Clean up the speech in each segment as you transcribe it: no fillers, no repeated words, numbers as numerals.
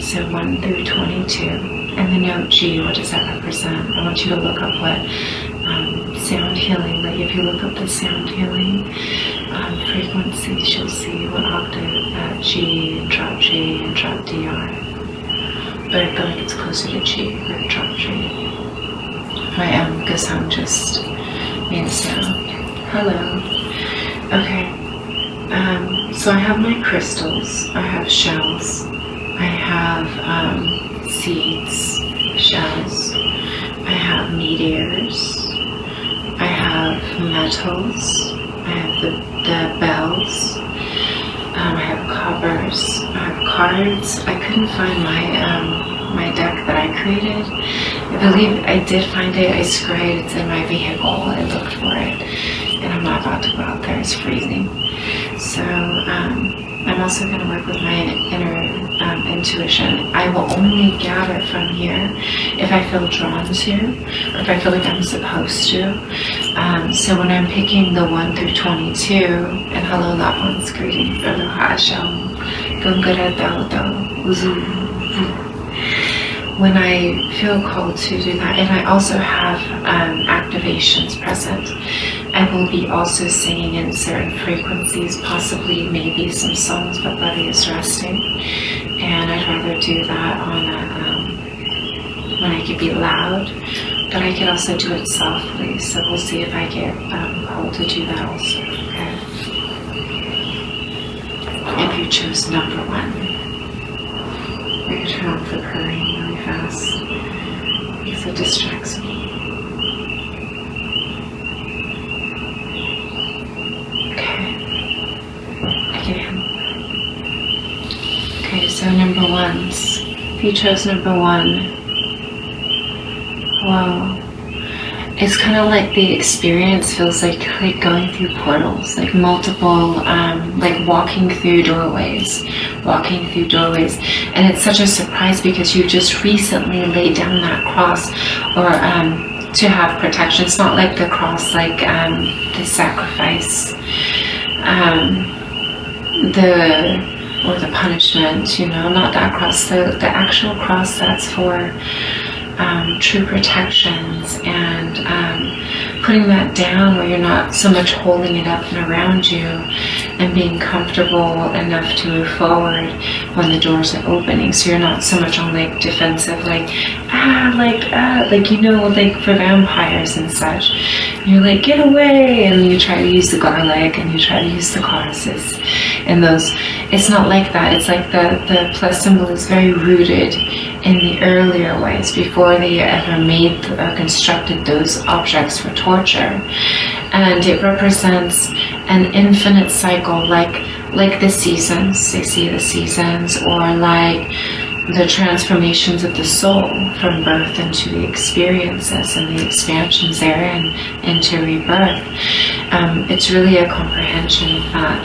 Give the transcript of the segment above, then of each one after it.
So 1 through 22. And the note G, what does that represent? I want you to look up what sound healing, like if you look up the sound healing frequencies, you'll see what octave that G and drop D are. But I feel like it's closer to G or drop G. My good sound just made a sound. Hello. Okay. So I have my crystals, I have shells, I have seeds, shells, I have meteors, I have metals, I have the bells, I have coppers, I have cards. I couldn't find my deck that I created. I believe I did find it. I scried, it's in my vehicle. I looked for it, and I'm not about to go out there. It's freezing. So I'm also going to work with my inner intuition. I will only gather from here if I feel drawn to, or if I feel like I'm supposed to. So when I'm picking the 1 through 22, and hello loved ones, greetings, aloha, shalom, when I feel called to do that, and I also have activations present, I will be also singing in certain frequencies, possibly maybe some songs, but Buddy is resting, and I'd rather do that on when I could be loud, but I could also do it softly, so we'll see if I get called to do that also, okay? If you choose number 1, we're going to turn off the purring really fast because it distracts me. Okay, I can handle that. Okay, so number 1s. If you chose number 1, wow. It's kind of like the experience feels like going through portals, like multiple, like walking through doorways, and it's such a surprise because you just recently laid down that cross, or to have protection. It's not like the cross, like the sacrifice, or the punishment, you know, not that cross, the actual cross that's for true protections, and putting that down where you're not so much holding it up and around you, and being comfortable enough to move forward when the doors are opening, so you're not so much on like defensive, like you know, like for vampires and such, you're like, get away, and you try to use the garlic and you try to use the crosses and those. It's not like that. It's like the plus symbol is very rooted in the earlier ways before they ever made or constructed those objects for torture, and it represents an infinite cycle, like the seasons. They see the seasons, or like the transformations of the soul from birth into the experiences and the expansions therein into rebirth. It's really a comprehension of that,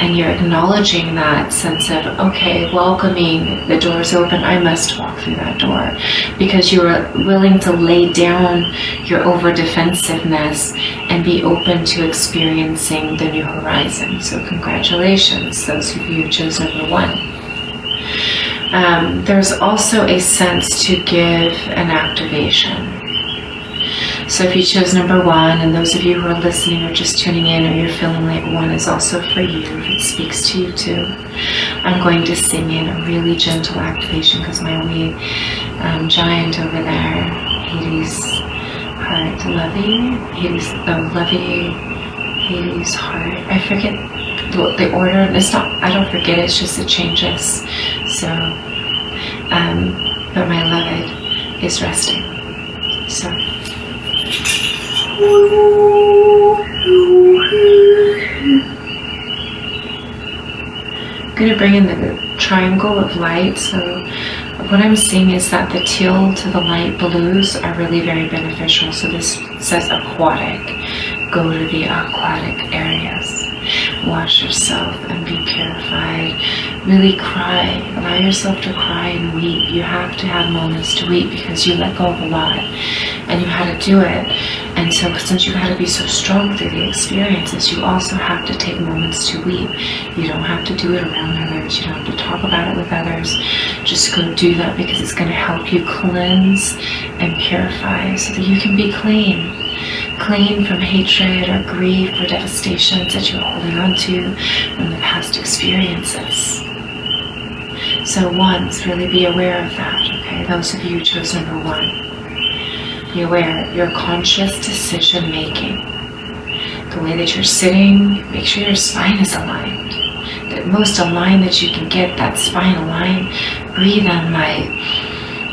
and you're acknowledging that sense of, okay, welcoming the doors open, I must walk through that door, because you are willing to lay down your over defensiveness and be open to experiencing the new horizon. So congratulations, those of you who chose number 1. There's also a sense to give an activation. So if you chose number 1, and those of you who are listening or just tuning in, or you're feeling like 1 is also for you, if it speaks to you too, I'm going to sing in a really gentle activation, because my wee giant over there, Hades heart, Hades heart, I forget the order. It's not, I don't forget, it's just it changes. So but my beloved is resting. So I'm going to bring in the triangle of light. So what I'm seeing is that the teal to the light blues are really very beneficial. So this says aquatic. Go to the aquatic areas. Wash yourself and be purified. Really cry. Allow yourself to cry and weep. You have to have moments to weep because you let go of a lot and you had to do it. And so since you had to be so strong through the experiences, you also have to take moments to weep. You don't have to do it around others. You don't have to talk about it with others. Just just go do that, because it's going to help you cleanse and purify so that you can be clean. Clean from hatred or grief or devastations that you're holding on to from the past experiences. So once, really be aware of that, okay? Those of you who chose number 1, be aware, your conscious decision making. The way that you're sitting, make sure your spine is aligned. The most aligned that you can get, that spine aligned. Breathe in light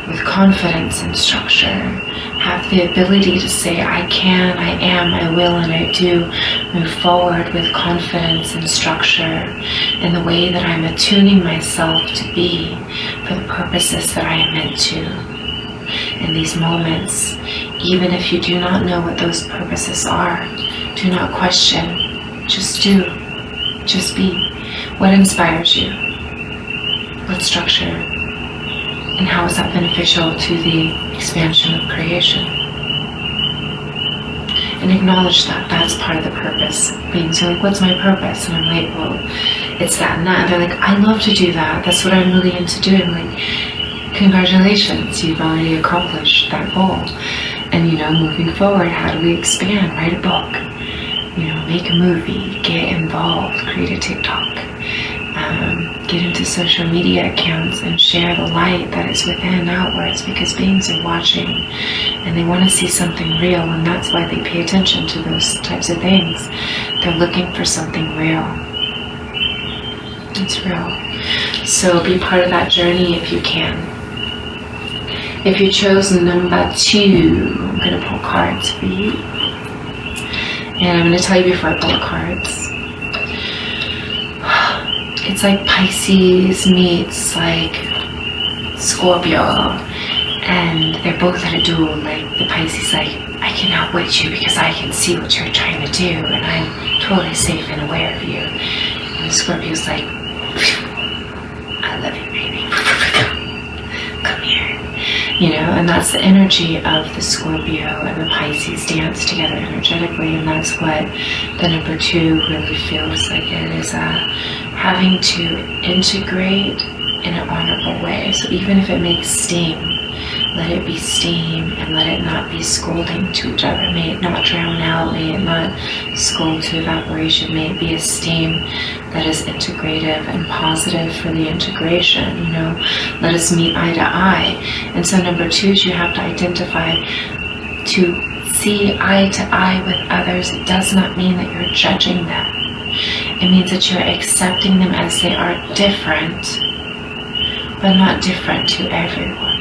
with confidence and structure. Have the ability to say, I can, I am, I will, and I do move forward with confidence and structure in the way that I'm attuning myself to be for the purposes that I am meant to. In these moments, even if you do not know what those purposes are, do not question, just do, just be. What inspires you? What structure? And how is that beneficial to the expansion of creation? And acknowledge that that's part of the purpose. Beings are like, what's my purpose? And I'm like, well, it's that and that. And they're like, I love to do that. That's what I'm really into doing. I'm like, congratulations, you've already accomplished that goal. And moving forward, how do we expand? Write a book, make a movie, get involved, create a TikTok. Get into social media accounts and share the light that is within outwards, because beings are watching and they want to see something real, and that's why they pay attention to those types of things. They're looking for something real. It's real. So be part of that journey if you can. If you chose number 2, I'm going to pull cards for you. And I'm going to tell you before I pull the cards. It's like Pisces meets like Scorpio, and they're both at a duel. Like the Pisces like, I can outwit you because I can see what you're trying to do, and I'm totally safe and aware of you. And the Scorpio's like, I love you, baby. Come here. And that's the energy of the Scorpio and the Pisces dance together energetically, and that's what the number 2 really feels like. It is having to integrate in an honorable way. So even if it makes steam, let it be steam, and let it not be scolding to each other. May it not drown out, may it not scold to evaporation. May it be a steam that is integrative and positive for the integration. Let us meet eye to eye. And so number 2 is you have to identify, to see eye to eye with others. It does not mean that you're judging them. It means that you're accepting them as they are different, but not different to everyone.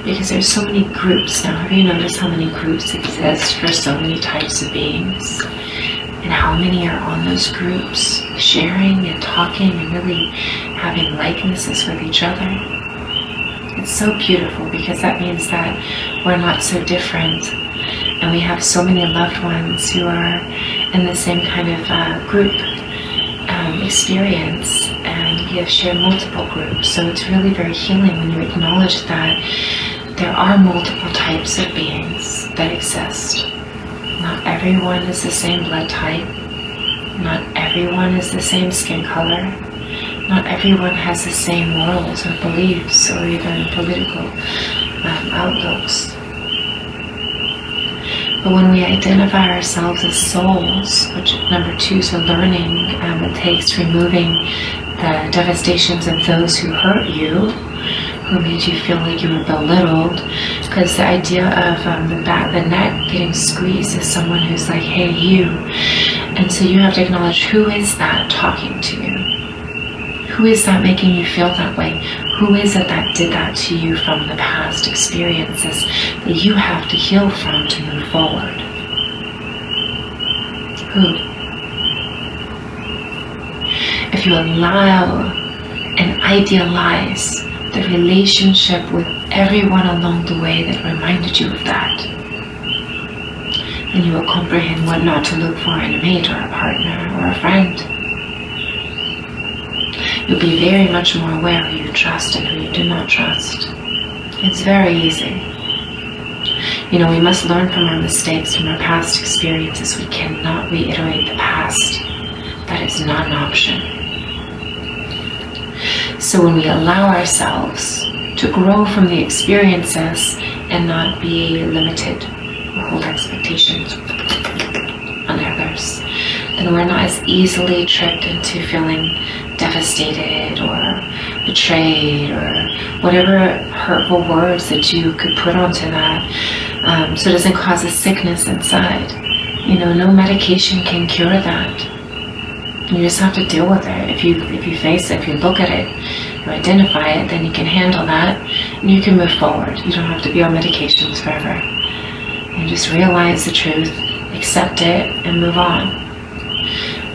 Because there's so many groups now. Have you noticed how many groups exist for so many types of beings? And how many are on those groups, sharing and talking and really having likenesses with each other? It's so beautiful, because that means that we're not so different. And we have so many loved ones who are in the same kind of group experience, and we have shared multiple groups. So it's really very healing when you acknowledge that there are multiple types of beings that exist. Not everyone is the same blood type. Not everyone is the same skin color. Not everyone has the same morals or beliefs or even political outlooks. But when we identify ourselves as souls, which number 2 is a learning, it takes removing the devastations of those who hurt you, who made you feel like you were belittled, because the idea of the neck getting squeezed is someone who's like, hey, you. And so you have to acknowledge, who is that talking to you? Who is that making you feel that way? Who is it that did that to you from the past experiences that you have to heal from to move forward? Who? If you allow and idealize the relationship with everyone along the way that reminded you of that, then you will comprehend what not to look for in a mate or a partner or a friend. You'll be very much more aware who you trust and who you do not trust. It's very easy. We must learn from our mistakes, from our past experiences. We cannot reiterate the past. That is not an option. So when we allow ourselves to grow from the experiences and not be limited or hold expectations on others, then we're not as easily tricked into feeling devastated or betrayed or whatever hurtful words that you could put onto that, so it doesn't cause a sickness inside. No medication can cure that. You just have to deal with it. If you face it, if you look at it, you identify it, then you can handle that and you can move forward. You don't have to be on medications forever. You just realize the truth, accept it, and move on.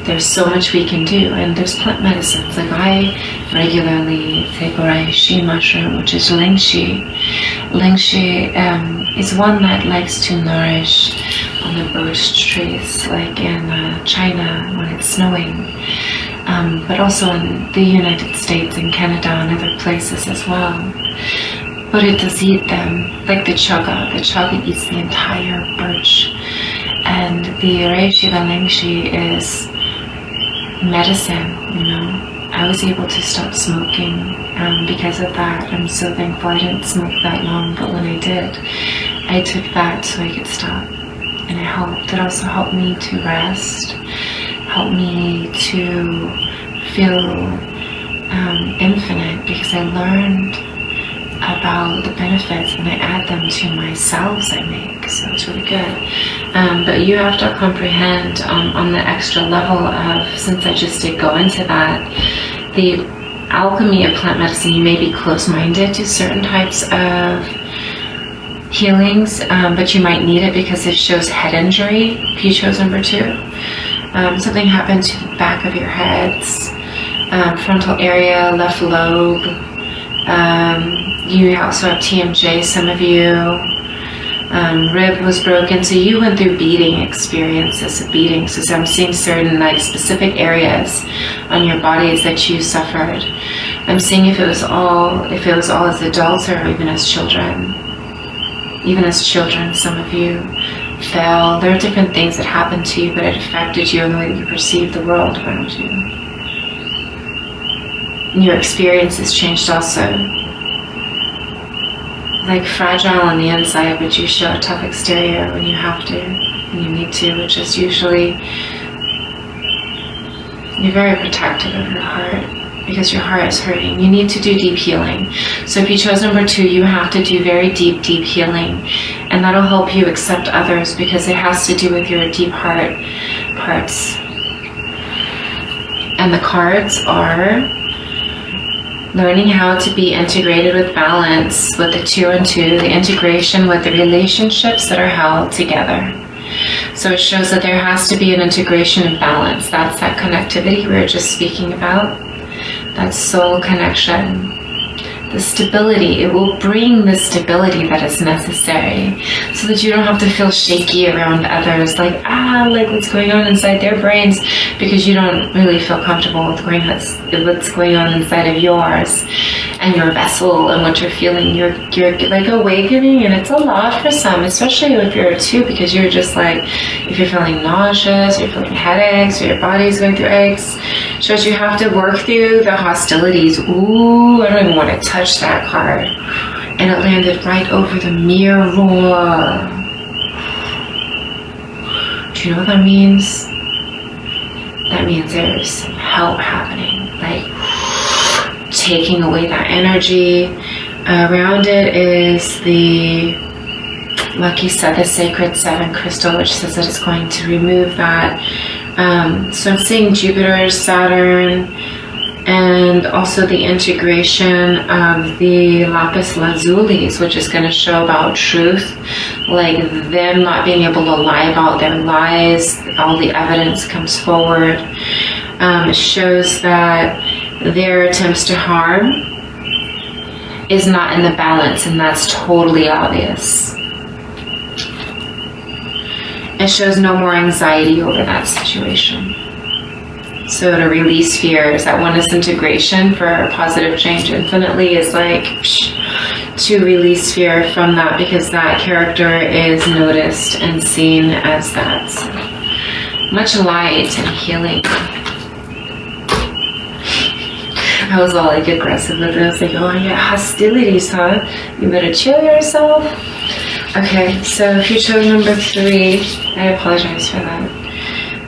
There's so much we can do, and there's plant medicines. Like I regularly take reishi mushroom, which is lingxi. Lingxi is one that likes to nourish on the birch trees, like in China when it's snowing, but also in the United States and Canada and other places as well. But it does eat them, like the chaga. The chaga eats the entire birch, and the reishi lingxi is medicine. I was able to stop smoking because of that. I'm so thankful I didn't smoke that long, but when I did, I took that so I could stop, and it helped. It also helped me to rest, helped me to feel infinite, because I learned about the benefits and I add them to my salves I make, so it's really good. But you have to comprehend on the extra level of, since I just did go into that, the alchemy of plant medicine. You may be close-minded to certain types of healings, but you might need it because it shows head injury. If you chose number 2, something happened to the back of your heads, frontal area, left lobe. You also have TMJ, some of you. Rib was broken, so you went through beating experiences of beatings. So I'm seeing certain specific areas on your bodies that you suffered. I'm seeing if it was all as adults or even as children. Even as children, some of you fell. There are different things that happened to you, but it affected you in the way that you perceived the world around you. And your experiences changed also. Like fragile on the inside, but you show a tough exterior when you have to, when you need to, which is usually, you're very protective of your heart because your heart is hurting. You need to do deep healing. So if you chose number 2, you have to do very deep healing, and that'll help you accept others because it has to do with your deep heart parts. And the cards are learning how to be integrated with balance, with the 2 and 2, the integration with the relationships that are held together. So it shows that there has to be an integration of balance. That's that connectivity we were just speaking about. That soul connection. The stability, it will bring the stability that is necessary so that you don't have to feel shaky around others, like what's going on inside their brains, because you don't really feel comfortable with what's going on inside of yours and your vessel and what you're feeling. You're like awakening, and it's a lot for some, especially if you're a 2, because you're just like, if you're feeling nauseous, you're feeling headaches, or your body's going through aches, shows you have to work through the hostilities. Ooh, I don't even want to touch that card, and it landed right over the mirror. Do you know what that means? That means there's some help happening, like taking away that energy. Around it is the Lucky 7, the Sacred 7 crystal, which says that it's going to remove that. So I'm seeing Jupiter, Saturn, and also the integration of the lapis lazulis, which is going to show about truth, like them not being able to lie about their lies. All the evidence comes forward. It shows that their attempts to harm is not in the balance, and that's totally obvious. It shows no more anxiety over that situation. So to release fears, that oneness integration for positive change infinitely is like to release fear from that, because that character is noticed and seen as that. So much light and healing. I was all like aggressive with it. I was like, oh yeah, hostilities, huh? You better chill yourself. Okay, so if you chose number 3, I apologize for that.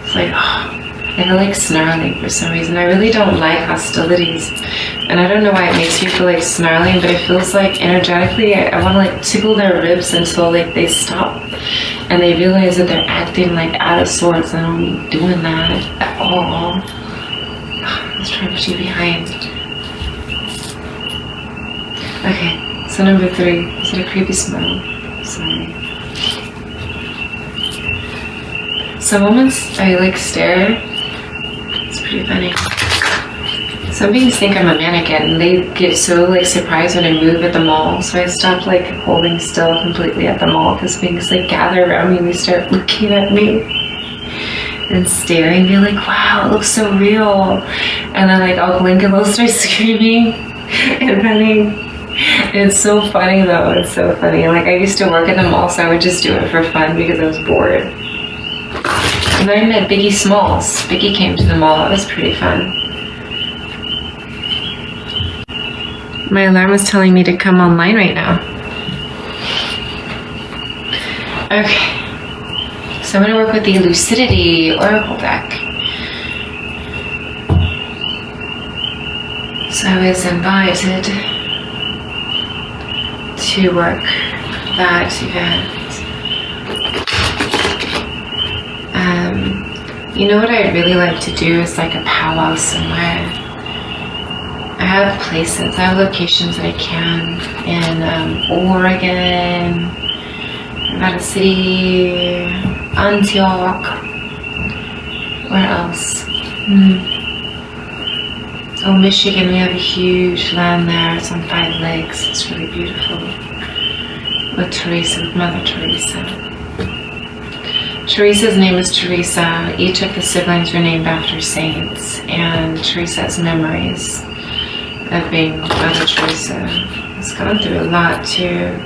It's like, oh, I feel like snarling for some reason. I really don't like hostilities. And I don't know why it makes me feel like snarling, but it feels like energetically, I want to like tickle their ribs until like they stop. And they realize that they're acting like out of sorts, and I don't be doing that at all. Let's try to put you behind. Okay, so number 3. Is it a creepy smell? Sorry. Some moments I like stare. It's pretty funny. Some beings think I'm a mannequin, and they get so like surprised when I move at the mall. So I stopped like holding still completely at the mall, because beings like gather around me and they start looking at me and staring. They're like, wow, it looks so real. And then like I'll blink and they'll start screaming and running. It's so funny though. It's so funny. Like I used to work at the mall, so I would just do it for fun because I was bored. And then I met Biggie Smalls. Biggie came to the mall. That was pretty fun. My alarm is telling me to come online right now. Okay. So I'm going to work with the Lucidity Oracle deck. So I was invited to work that event. You know what I'd really like to do is like a powwow somewhere. I have places, I have locations that I can in Oregon, Nevada City, Antioch. Where else? Oh, Michigan, we have a huge land there. It's on 5 legs. It's really beautiful. With Teresa, with Mother Teresa. Teresa's name is Teresa. Each of the siblings were named after saints, and Teresa has memories of being Mother Teresa. It's gone through a lot too.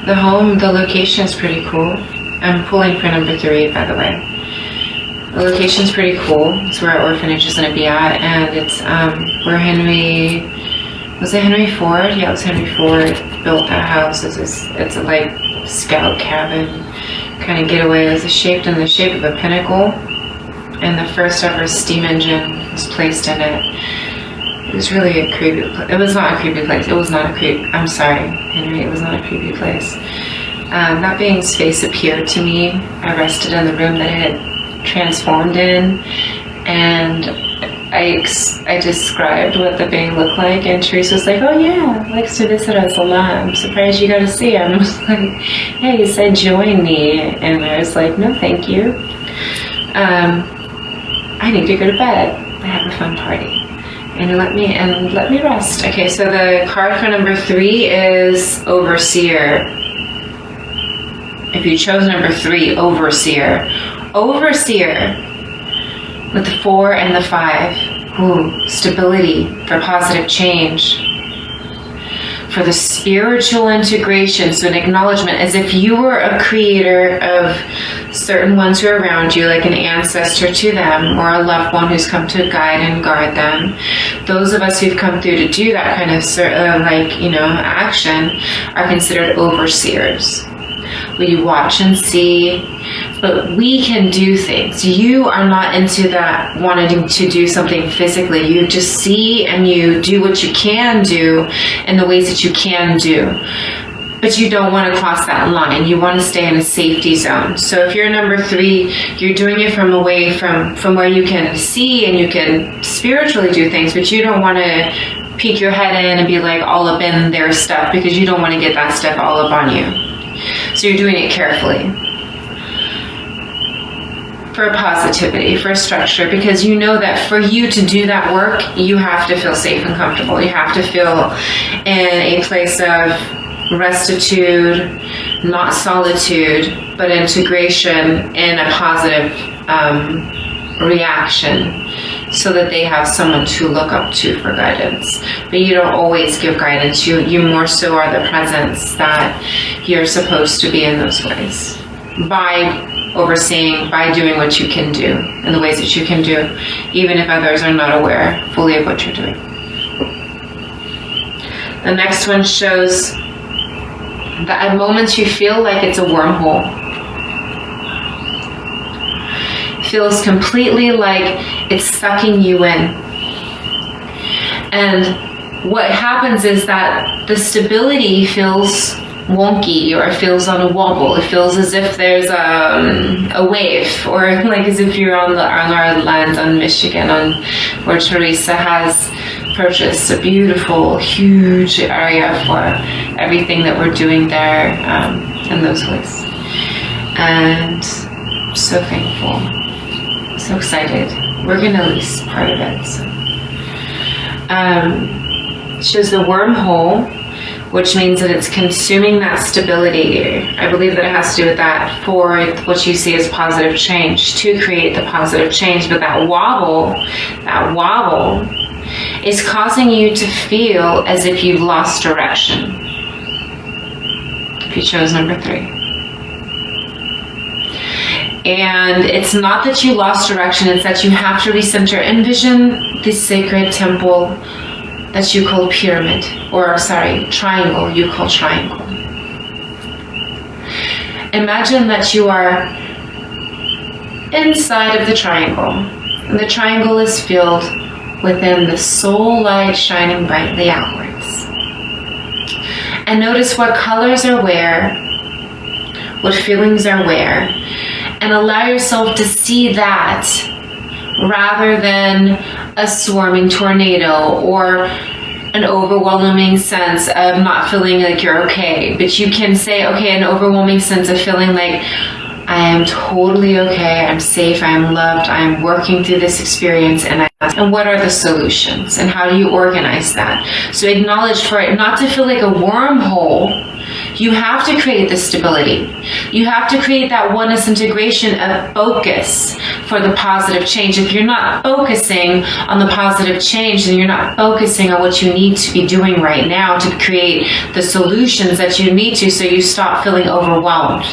The location is pretty cool. I'm pulling for number 3, by the way. The location's pretty cool. It's where our orphanage is going to be at, and it's where Henry Ford? Yeah, it was Henry Ford built that house. It's a like scout cabin kind of getaway. It was shaped in the shape of a pinnacle, and the first ever steam engine was placed in it. It was really a creepy place. It was not a creepy place. It was not a creepy. I'm sorry, Henry. It was not a creepy place. That being's face appeared to me. I rested in the room that it had transformed in, and I described what the being looked like, and Teresa was like, oh yeah, likes to visit us a lot. I'm surprised you got to see him. I was like, hey, he said join me, and I was like, no thank you. I need to go to bed. I have a fun party. And let me rest. Okay, so the card for number 3 is Overseer. If you chose number 3, Overseer. Overseer with the 4 and the 5. Ooh, stability for positive change. For the spiritual integration, so an acknowledgement, as if you were a creator of certain ones who are around you, like an ancestor to them, or a loved one who's come to guide and guard them. Those of us who've come through to do that kind of action are considered overseers. We watch and see, but we can do things. You are not into that wanting to do something physically. You just see and you do what you can do in the ways that you can do. But you don't want to cross that line. You want to stay in a safety zone. So if you're number 3, you're doing it from away from where you can see and you can spiritually do things, but you don't want to peek your head in and be like all up in their stuff, because you don't want to get that stuff all up on you. So you're doing it carefully. For positivity, for structure, because you know that for you to do that work, you have to feel safe and comfortable. You have to feel in a place of restitude, not solitude, but integration in a positive reaction, so that they have someone to look up to for guidance. But you don't always give guidance. You more so are the presence that you're supposed to be in those ways. By overseeing, by doing what you can do in the ways that you can do, even if others are not aware fully of what you're doing. The next one shows that at moments you feel like it's a wormhole. Feels completely like it's sucking you in. And what happens is that the stability feels wonky, or it feels on a wobble. It feels as if there's a wave, or like as if you're on our land on Michigan, where Teresa has purchased a beautiful, huge area for everything that we're doing there in those woods. And so thankful, so excited. We're gonna lease part of it. So. Shows the wormhole, which means that it's consuming that stability. I believe that it has to do with that for what you see as positive change, to create the positive change. But that wobble is causing you to feel as if you've lost direction. If you chose number 3. And it's not that you lost direction, it's that you have to recenter. Envision the sacred temple that you call pyramid, or triangle, you call triangle. Imagine that you are inside of the triangle, and the triangle is filled within the soul light shining brightly outwards. And notice what colors are where, what feelings are where, and allow yourself to see that rather than a swarming tornado or an overwhelming sense of not feeling like you're okay. But you can say, okay, an overwhelming sense of feeling like I am totally okay, I'm safe, I am loved, I am working through this experience, and what are the solutions, and how do you organize that? So acknowledge, for it not to feel like a wormhole, you have to create the stability. You have to create that oneness integration of focus for the positive change. If you're not focusing on the positive change, then you're not focusing on what you need to be doing right now to create the solutions that you need to, so you stop feeling overwhelmed.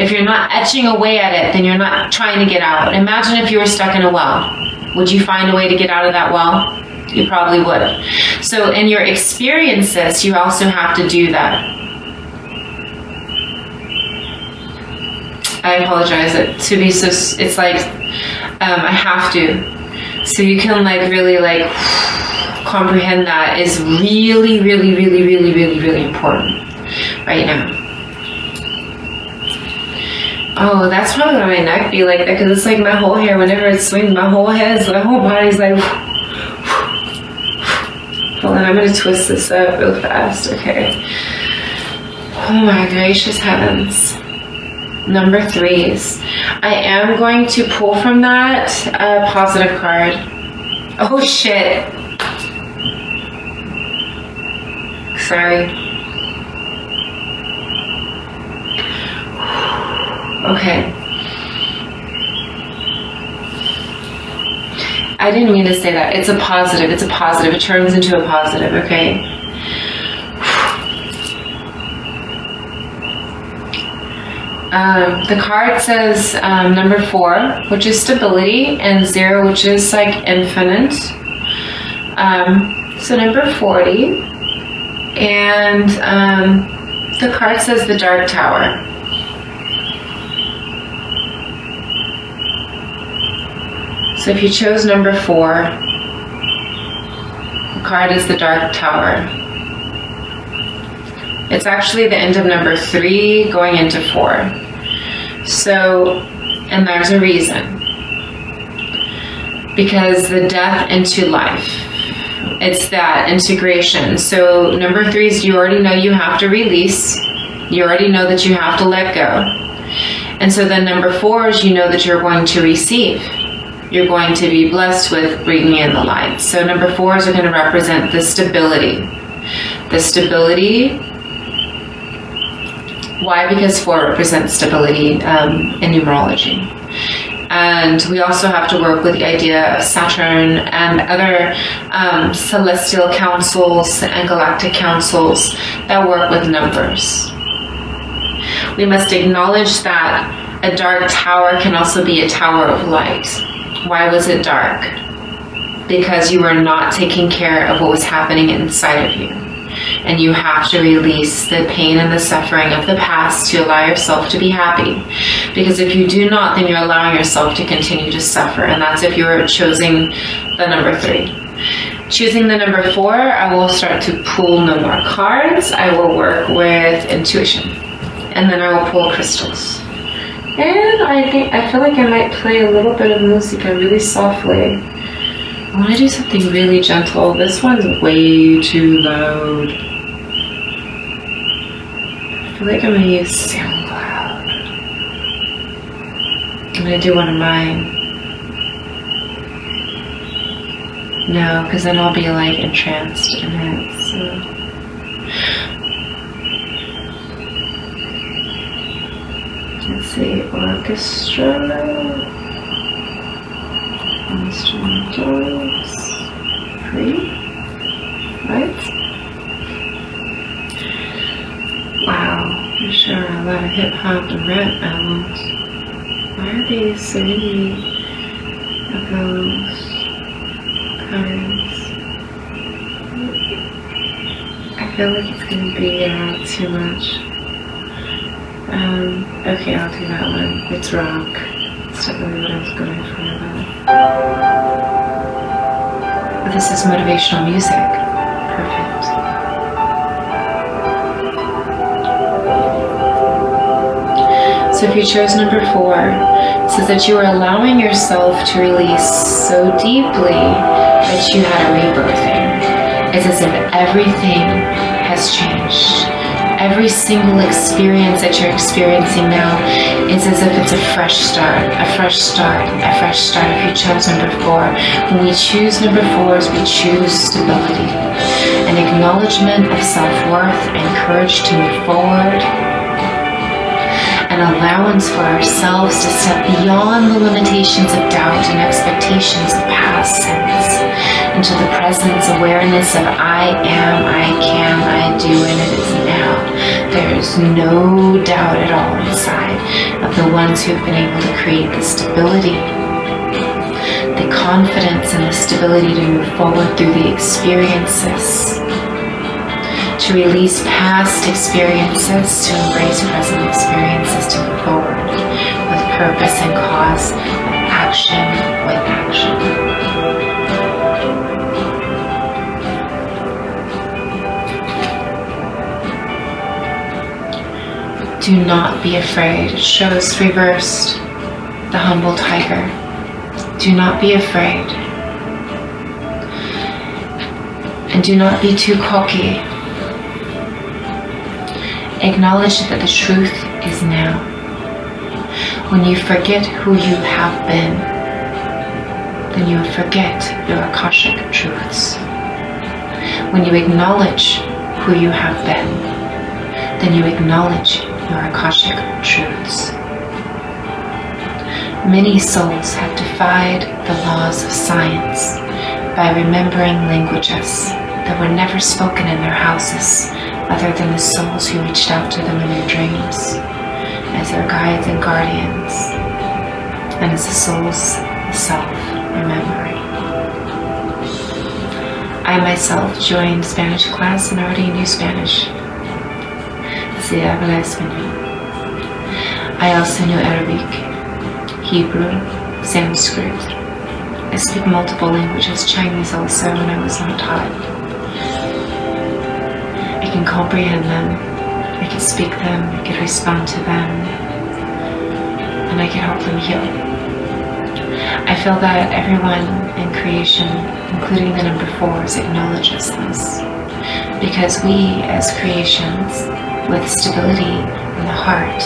If you're not etching away at it, then you're not trying to get out. Imagine if you were stuck in a well. Would you find a way to get out of that well? You probably would. So in your experiences, you also have to do that. I apologize. It's like, I have to. So you can really comprehend that is really, really, really, really, really, really important right now. Oh, that's probably why my neck be like that, because it's like my whole hair, whenever it swings, my whole body's like, hold on, I'm going to twist this up real fast, okay. Oh my gracious heavens. Number 3s. I am going to pull from that a positive card. Oh shit. Sorry. Okay. I didn't mean to say that. It's a positive. It's a positive. It turns into a positive, okay? The card says number 4, which is stability, and 0, which is infinite. So number 40. And the card says the Dark Tower. So if you chose number 4, the card is the Dark Tower. It's actually the end of number 3 going into 4. So, and there's a reason. Because the death into life. It's that integration. So number 3 is you already know you have to release. You already know that you have to let go. And so then number 4 is you know that you're going to receive. You're going to be blessed with bringing in the light. So number 4s are going to represent the stability. The stability. Why? Because 4 represents stability in numerology. And we also have to work with the idea of Saturn and other celestial councils and galactic councils that work with numbers. We must acknowledge that a dark tower can also be a tower of light. Why was it dark? because you were not taking care of what was happening inside of you. And you have to release the pain and the suffering of the past to allow yourself to be happy. Because if you do not, then you're allowing yourself to continue to suffer. And that's if you're choosing the number 3. Choosing the number 4, I will start to pull no more cards. I will work with intuition. And then I will pull crystals. And I feel like I might play a little bit of music really softly. I want to do something really gentle. This one's way too loud. I feel like I'm going to use SoundCloud. I'm going to do one of mine. No, because then I'll be like entranced in it. So. Let's see, orchestra, instrumentals, free, right? Wow, I'm sure a lot of hip hop and rap albums. Why are they so many of those cards? I feel like it's going to be too much. Okay, I'll do that one. It's rock. It's not really what I was going for though. This is motivational music. Perfect. So if you chose number 4, it says that you are allowing yourself to release so deeply that you had a rebirthing. It's as if everything has changed. Every single experience that you're experiencing now is as if it's a fresh start, a fresh start, a fresh start. If you chose number 4, when we choose number 4s, we choose stability, an acknowledgement of self-worth and courage to move forward, an allowance for ourselves to step beyond the limitations of doubt and expectations of past sins into the presence, awareness of I am, I can, I do, and it is now. There is no doubt at all inside of the ones who've been able to create the stability, the confidence and the stability to move forward through the experiences, to release past experiences, to embrace present experiences, to move forward with purpose and cause, with action with action. Do not be afraid. It shows reversed, the humble tiger. Do not be afraid. And do not be too cocky. Acknowledge that the truth is now. When you forget who you have been, then you forget your Akashic truths. When you acknowledge who you have been, then you acknowledge your Akashic truths. Many souls have defied the laws of science by remembering languages that were never spoken in their houses other than the souls who reached out to them in their dreams as their guides and guardians, and as the soul's self-remembering. I myself joined Spanish class and already knew Spanish. Sí, habla español. I also knew Arabic, Hebrew, Sanskrit. I speak multiple languages, Chinese also, when I was not taught. I can comprehend them, I can speak them, I can respond to them, and I can help them heal. I feel that everyone in creation, including the number 4s, acknowledges this. Because we, as creations, with stability in the heart,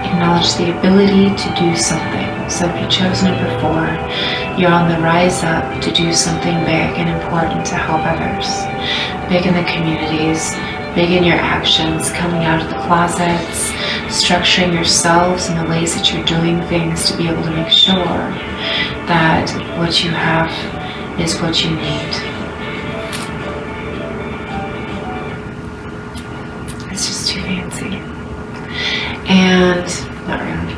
acknowledge the ability to do something. So if you chose number 4, you're on the rise up to do something big and important to help others. Big in the communities, big in your actions, coming out of the closets, structuring yourselves in the ways that you're doing things to be able to make sure that what you have is what you need. It's just too fancy. And not really.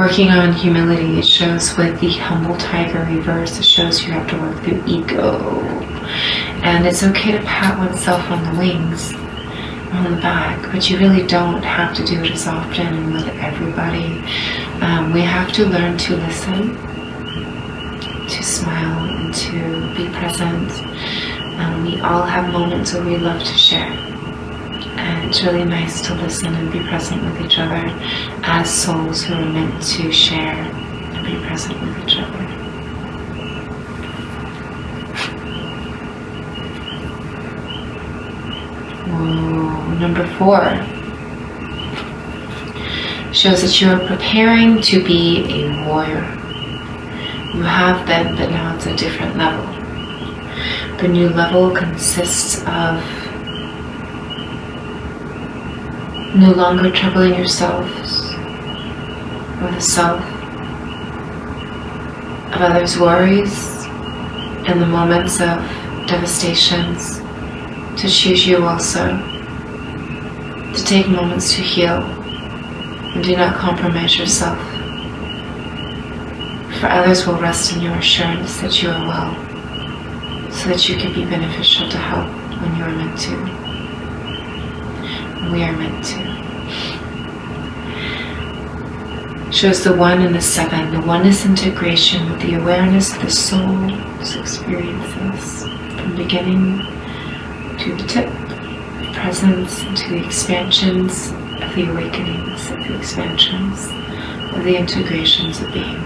Working on humility, it shows with the humble tiger reverse, it shows you have to work through ego. And it's okay to pat oneself on the wings, on the back, but you really don't have to do it as often and with everybody. We have to learn to listen, to smile, and to be present. We all have moments where we love to share. And it's really nice to listen and be present with each other as souls who are meant to share and be present with each other. Whoa. Number 4 shows that you're preparing to be a warrior. You have been, but now it's a different level. The new level consists of no longer troubling yourselves or the self of others' worries and the moments of devastations, to choose you also, to take moments to heal and do not compromise yourself. For others will rest in your assurance that you are well, so that you can be beneficial to help when you are meant to. We are meant to. Shows the 1 and the 7. The 1 is integration with the awareness of the soul's experiences from beginning to the tip, presence, and to the expansions of the awakenings, of the expansions, of the integrations of being.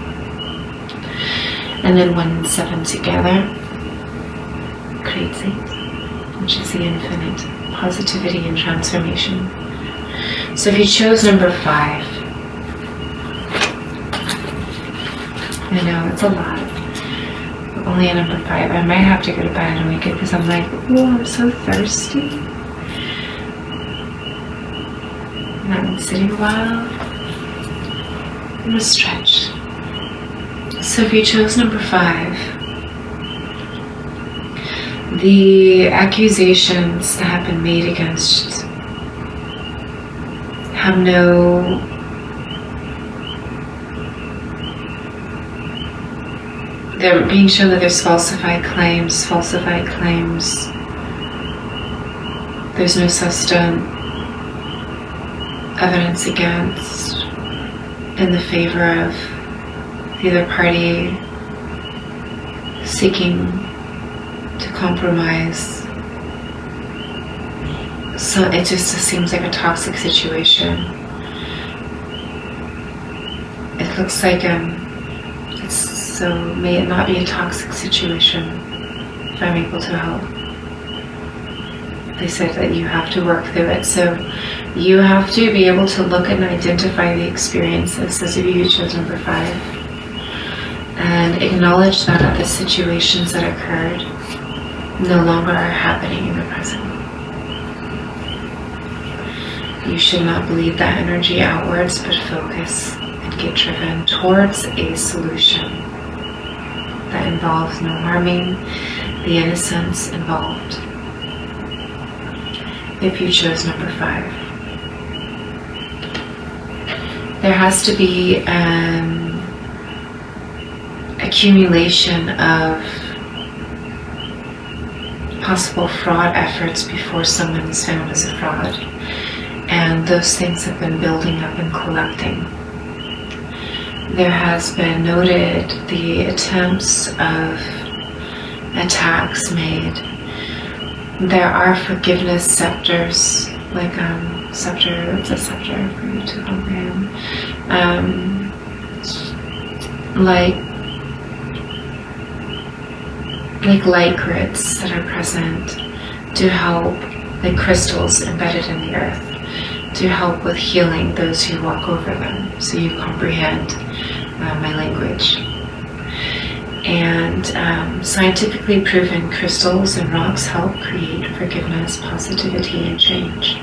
And then 1 and 7 together creates 8, which is the infinite positivity and transformation. So if you chose number 5, I know it's a lot, but only a number 5. I might have to go to bed and wake up because I'm like, oh, I'm so thirsty. And I've been sitting a while. I'm gonna stretch. So if you chose number 5, the accusations that have been made against have no they're being shown that there's falsified claims. There's no substantive evidence against in the favor of the other party seeking to compromise. So it just seems like a toxic situation. It looks like so may it not be a toxic situation if I'm able to help. They said that you have to work through it, so you have to be able to look and identify the experiences, those of you who chose number 5, and acknowledge that the situations that occurred no longer are happening in the present. You should not bleed that energy outwards, but focus and get driven towards a solution that involves no harming the innocence involved. If you chose number 5, there has to be an accumulation of possible fraud efforts before someone is found as a fraud, and those things have been building up and collecting. There has been noted the attempts of attacks made. There are forgiveness scepters, like scepter, what's a scepter for you to comprehend? Like light grids that are present to help, like crystals embedded in the earth, to help with healing those who walk over them, so you comprehend my language. And scientifically proven crystals and rocks help create forgiveness, positivity, and change.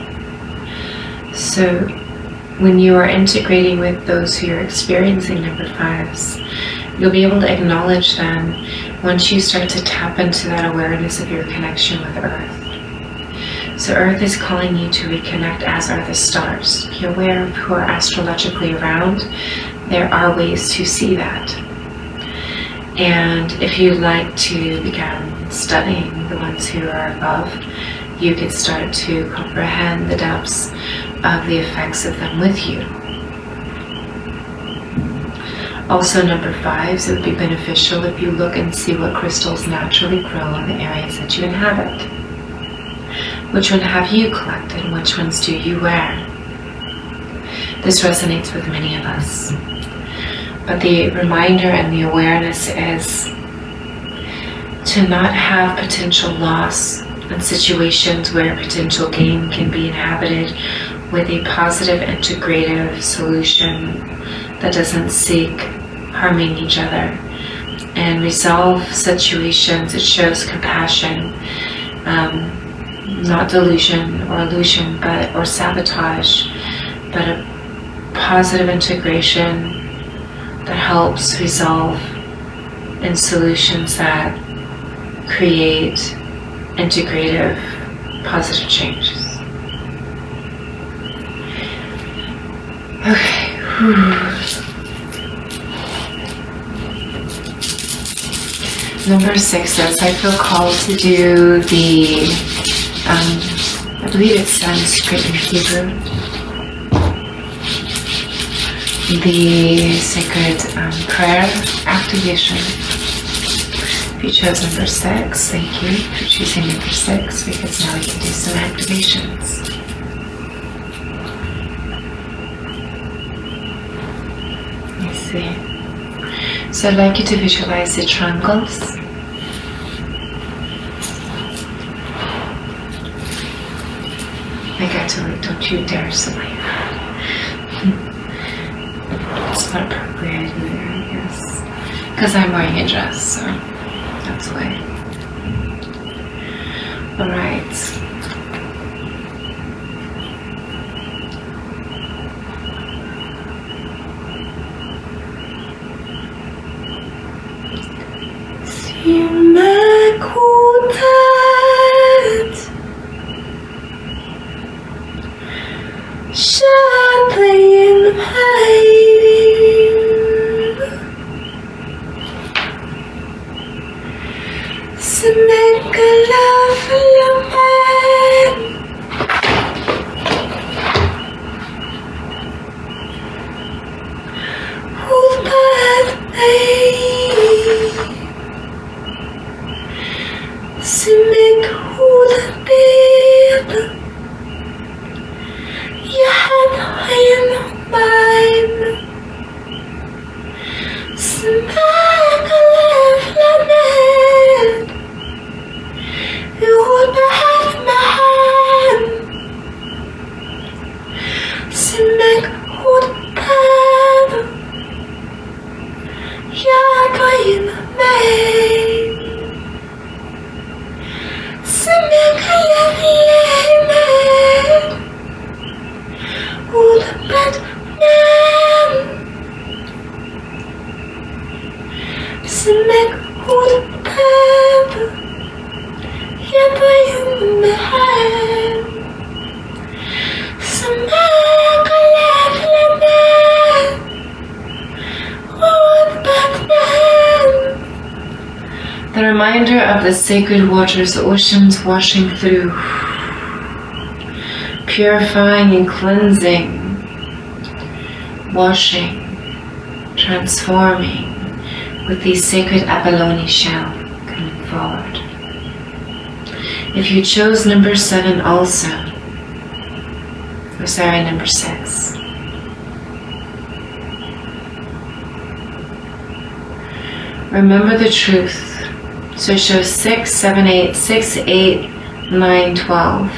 So when you are integrating with those who are experiencing number 5s, you'll be able to acknowledge them once you start to tap into that awareness of your connection with Earth. So Earth is calling you to reconnect, as are the stars. Be aware of who are astrologically around. there are ways to see that. And if you'd like to begin studying the ones who are above, you can start to comprehend the depths of the effects of them with you. Also, number 5, it would be beneficial if you look and see what crystals naturally grow in the areas that you inhabit. Which one have you collected and which ones do you wear? This resonates with many of us. But the reminder and the awareness is to not have potential loss in situations where potential gain can be inhabited with a positive integrative solution that doesn't seek harming each other, and resolve situations. It shows compassion, not delusion or illusion, or sabotage, but a positive integration that helps resolve in solutions that create integrative, positive changes. Okay. Number 6 says, I feel called to do the, I believe it's Sanskrit and Hebrew, the sacred prayer activation. If you chose number 6, thank you for choosing number 6, because now we can do some activations. Let's see. So I'd like you to visualize the triangles. I got to, don't you dare sleep. It's not appropriate either, I guess. Because I'm wearing a dress, so that's why. Alright. The reminder of the sacred waters, the oceans washing through, purifying and cleansing, washing, transforming with the sacred abalone shell coming forward. If you chose number 7 also, or sorry, number 6. Remember the truth. So it shows 6, 7, 8, 6, 8, 9, 12,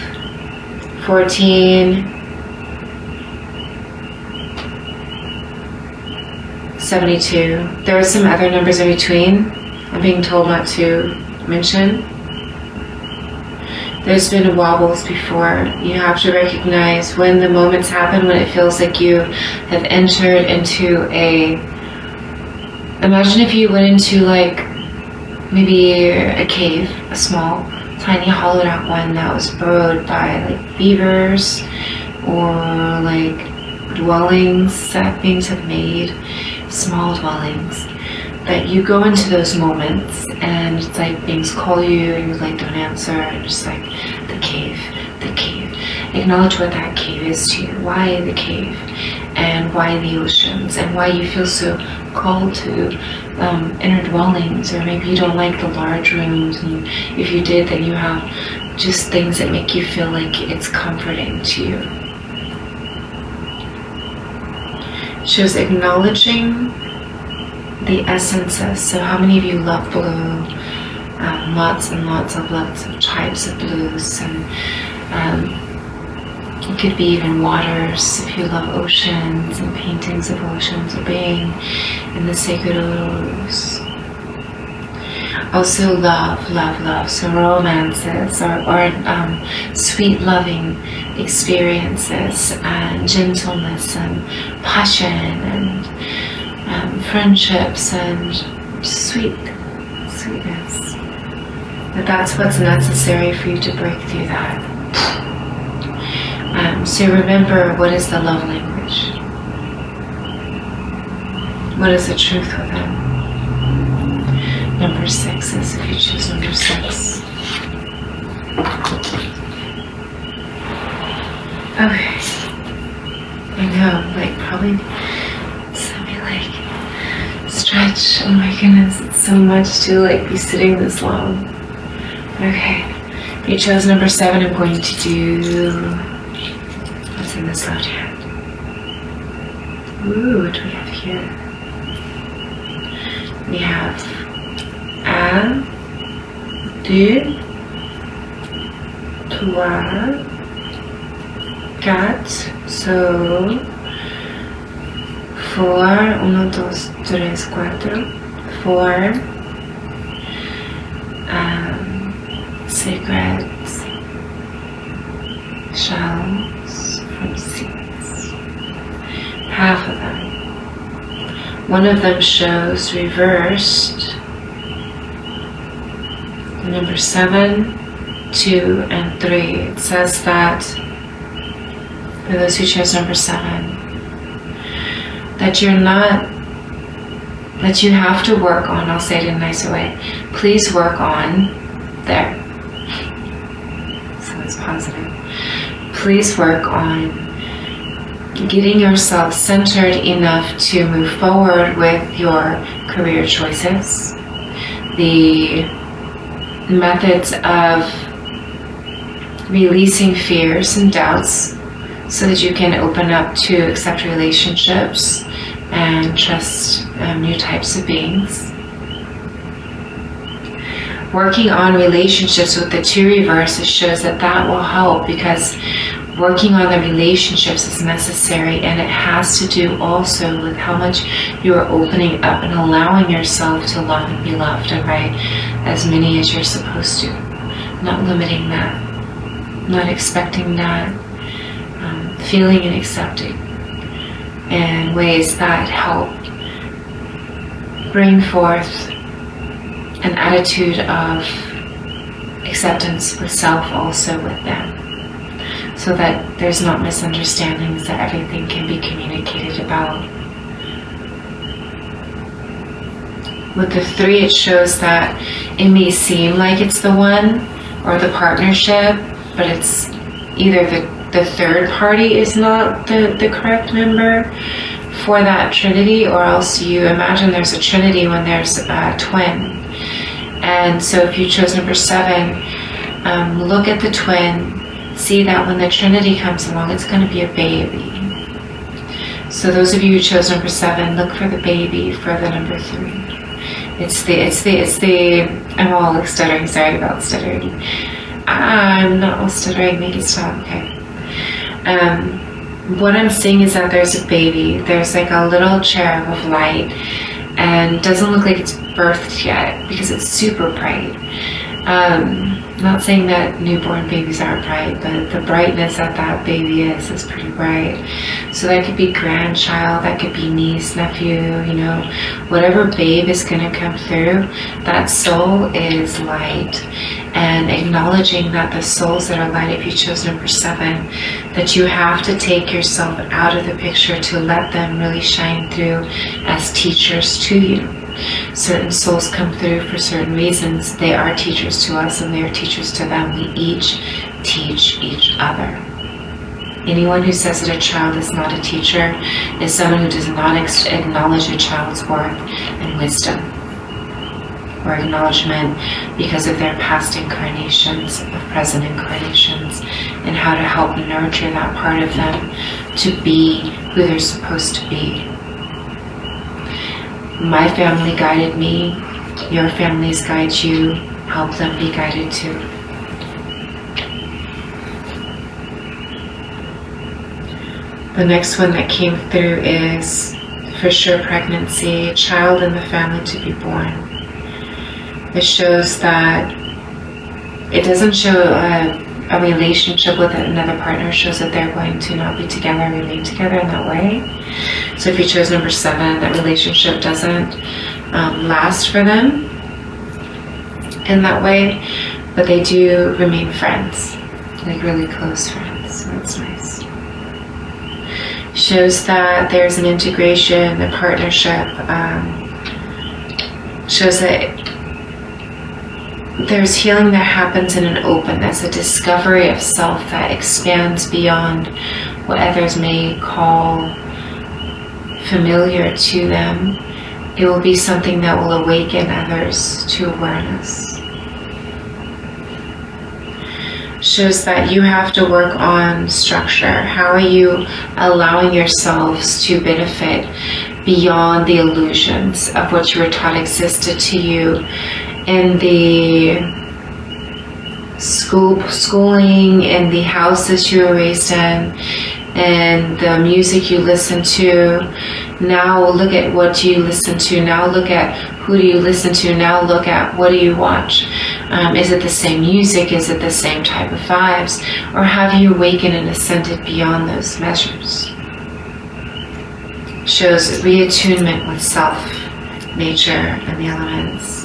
14, 72. There are some other numbers in between I'm being told not to mention. There's been wobbles before. You have to recognize when the moments happen, when it feels like you have entered into a... Imagine if you went into like maybe a cave, a small, tiny hollowed out one that was burrowed by like beavers or like dwellings that beings have made, small dwellings, that you go into those moments and it's like beings call you and you like don't answer, and just like the cave. Acknowledge what that cave is to you. Why the cave? And why the oceans? And why you feel so called to inner dwellings, or maybe you don't like the large rooms, and if you did, then you have just things that make you feel like it's comforting to you. It shows acknowledging the essences. So how many of you love blue? Lots and lots of types of blues, and it could be even waters if you love oceans and paintings of oceans, or being in the sacred oils. Also love. So romances or sweet loving experiences, and gentleness and passion and friendships and sweetness. That's what's necessary for you to break through that. So remember, what is the love language? What is the truth within? Number 6 is, if you choose number 6. Okay. I know, like probably something like stretch. Oh my goodness, it's so much to like be sitting this long. Okay. You chose number 7. I'm going to do what's in this left hand. Ooh, what do we have here? We have 1, 2, 3, 4. So 4, 1, 2, 3, 4. 4 sacred shells from seeds. Half of them. One of them shows reversed. The number 7, 2, and 3. It says that for those who chose number 7, that that you have to work on, I'll say it in a nicer way, please work on, there. So it's positive. Please work on getting yourself centered enough to move forward with your career choices, the methods of releasing fears and doubts so that you can open up to accept relationships and trust new types of beings. Working on relationships with the 2 reverses shows that will help, because working on the relationships is necessary, and it has to do also with how much you are opening up and allowing yourself to love and be loved, and by as many as you're supposed to. Not limiting that, not expecting that, feeling and accepting in ways that help bring forth an attitude of acceptance with self, also with them, so that there's not misunderstandings, that everything can be communicated about. With the 3, it shows that it may seem like it's the one or the partnership, but it's either the third party is not the correct member for that trinity, or else you imagine there's a trinity when there's a twin. And so if you chose number 7, look at the twin, see that when the trinity comes along, it's going to be a baby. So those of you who chose number 7, look for the baby for the number 3. It's the, I'm all stuttering, sorry about stuttering. I'm not all stuttering, make it stop, okay. What I'm seeing is that there's a baby, there's like a little cherub of light, and it doesn't look like it's birthed yet because it's super bright. Not saying that newborn babies aren't bright, but the brightness that that baby is pretty bright. So that could be grandchild, that could be niece, nephew, you know, whatever babe is going to come through, that soul is light. And acknowledging that the souls that are light, if you chose number 7, that you have to take yourself out of the picture to let them really shine through as teachers to you. Certain souls come through for certain reasons. They are teachers to us and they are teachers to them. We each teach each other. Anyone who says that a child is not a teacher is someone who does not acknowledge a child's worth and wisdom or acknowledgement because of their past incarnations, of present incarnations, and how to help nurture that part of them to be who they're supposed to be. My family guided me, your families guide you, help them be guided too. The next one that came through is, for sure, pregnancy, child in the family to be born. It shows that, it doesn't show a relationship with another partner, shows that they're going to not be together, remain together in that way. So if you chose number 7, that relationship doesn't last for them in that way, but they do remain friends, like really close friends, so that's nice. Shows that there's an integration, a partnership, shows that there's healing that happens in an openness, a discovery of self that expands beyond what others may call familiar to them. It will be something that will awaken others to awareness. Shows that you have to work on structure. How are you allowing yourselves to benefit beyond the illusions of what you were taught existed to you in the schooling, in the house that you were raised in, and the music you listen to. Now look at what you listen to. Now look at who do you listen to. Now look at what do you watch. Is it the same music? Is it the same type of vibes? Or have you awakened and ascended beyond those measures? Shows reattunement with self, nature, and the elements.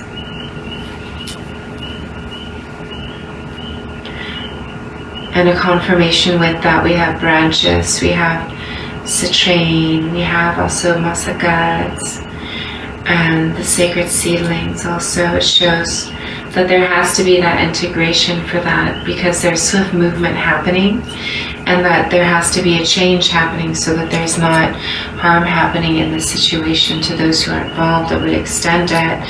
And a confirmation with that, we have branches, we have citrine, we have also masagats, and the sacred seedlings also. It shows that there has to be that integration for that because there's swift movement happening, and that there has to be a change happening so that there's not harm happening in the situation to those who are involved that would extend it.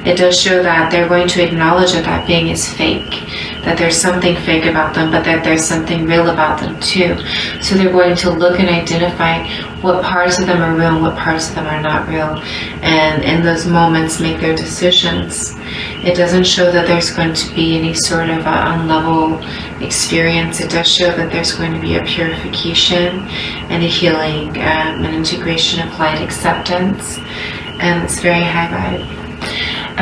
It does show that they're going to acknowledge that that being is fake, that there's something fake about them, but that there's something real about them too. So they're going to look and identify what parts of them are real and what parts of them are not real, and in those moments make their decisions. It doesn't show that there's going to be any sort of unlevel experience. It does show that there's going to be a purification and a healing, an integration of light acceptance, and it's very high vibe.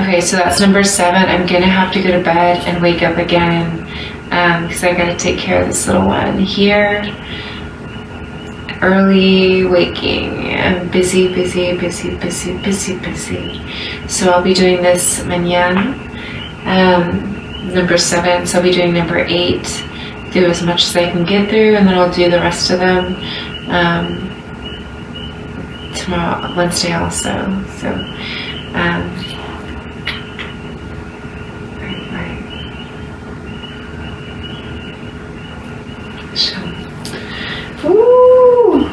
Okay, so that's number 7. I'm gonna have to go to bed and wake up again because I gotta take care of this little one here. Early waking. I'm busy. So I'll be doing this mañana, number 7. So I'll be doing number 8. Do as much as I can get through, and then I'll do the rest of them tomorrow, Wednesday also. So. Woo!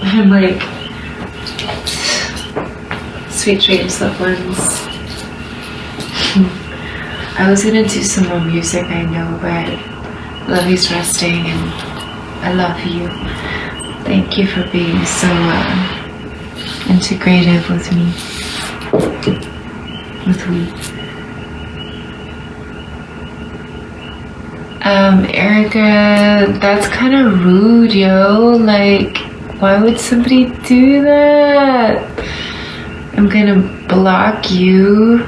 I'm like, sweet dreams, loved ones. I was gonna do some more music, I know, but Lovey's resting and I love you. Thank you for being so integrative with me. Erica, that's kind of rude, yo. Like, why would somebody do that? I'm gonna block you.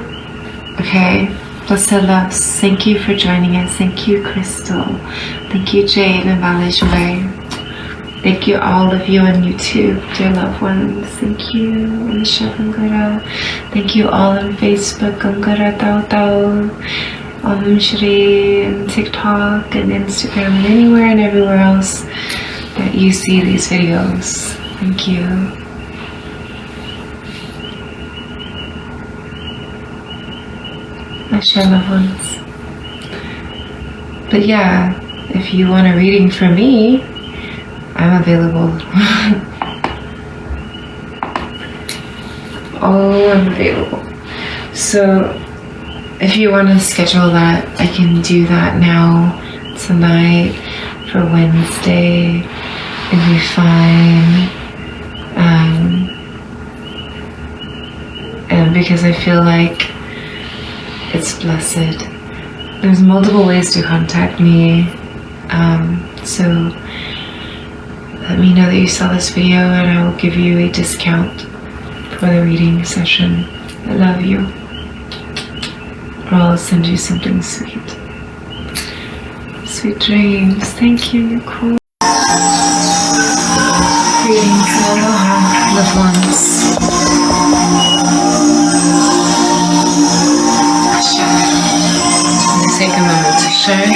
Okay, Blessed loves, thank you for joining us. Thank you, Crystal. Thank you, Jade and Valejue. Thank you, all of you on YouTube, dear loved ones. Thank you, Alicia Gangara. Thank you all on Facebook, Gangara Tao Tao, Shri, and TikTok, and Instagram, and anywhere and everywhere else that you see these videos. Thank you. I share loved ones. But yeah, if you want a reading from me, I'm available. Oh, I'm available. So if you want to schedule that, I can do that now, tonight, for Wednesday. It'll be fine. And because I feel like it's blessed. There's multiple ways to contact me. So let me know that you saw this video and I will give you a discount for the reading session. I love you. Or I'll send you something sweet. Sweet dreams. Thank you, Nicole. Greetings and aloha, loved ones. I'm going to take a moment to share.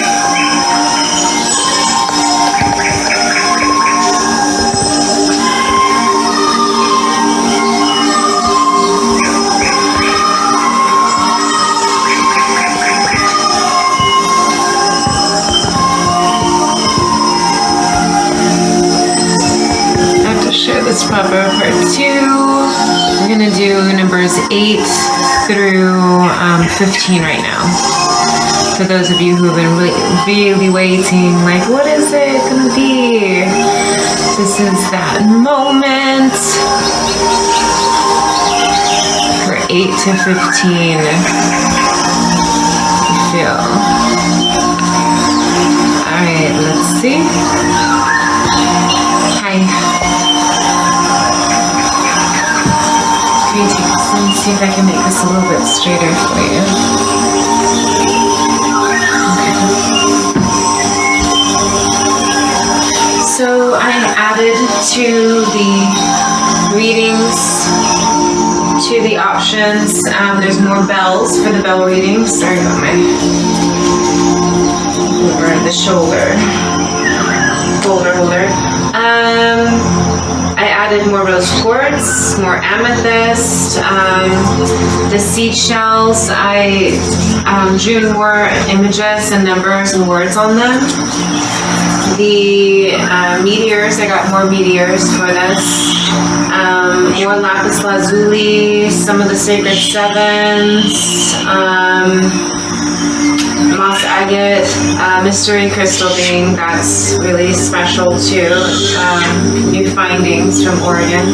This proverb part 2. We're going to do numbers 8 through 15 right now. For those of you who have been really waiting, like, what is it going to be? This is that moment for 8 to 15. I feel. Alright, let's see. Hi. Let me see if I can make this a little bit straighter for you. Okay. So I added to the readings, to the options. There's more bells for the bell readings. Sorry about my over the shoulder holder. I added more rose quartz, more amethyst, the seashells. I drew more images and numbers and words on them. The meteors, I got more meteors for this. More lapis lazuli, some of the sacred sevens, moss agate, mystery crystal being that's really special too. New findings from Oregon.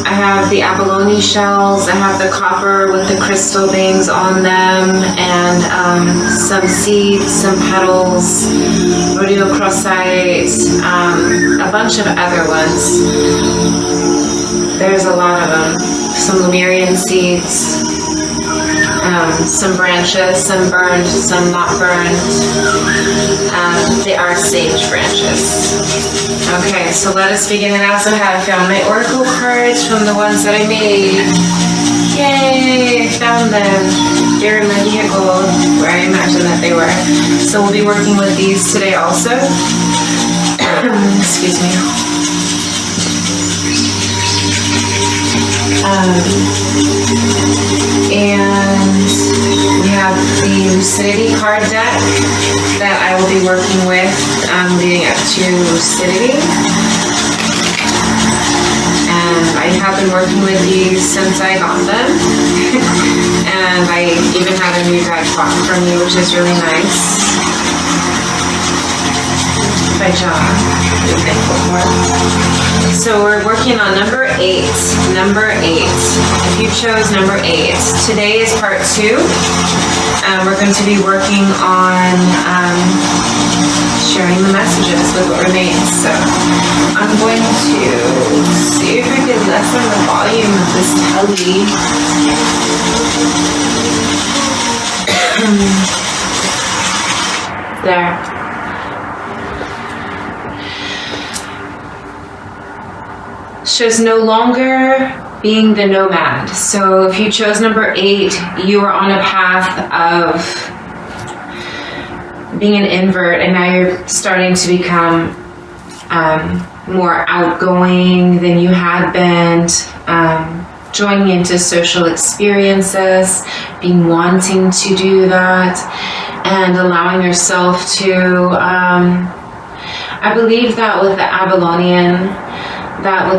I have the abalone shells. I have the copper with the crystal beings on them, and some seeds, some petals, rhodochrosite, a bunch of other ones. There's a lot of them. Some Lemurian seeds. Some branches, some burned, some not burned. They are sage branches. Okay, so let us begin. And I also have found my oracle cards from the ones that I made. Yay, I found them. They're in my vehicle where I imagined that they were. So we'll be working with these today also. Excuse me. And we have the Lucidity card deck that I will be working with leading up to Lucidity. And I have been working with these since I got them. And I even had a new deck bought from you, which is really nice. By John. I'm thankful for it. So we're working on number 8. Number 8. If you chose number 8, today is part 2. We're going to be working on sharing the messages with what remains. So I'm going to see if I can lessen the volume of this telly. There. Shows no longer being the nomad. So if you chose number 8, you are on a path of being an invert, and now you're starting to become more outgoing than you had been, joining into social experiences, being wanting to do that, and allowing yourself to, I believe that with the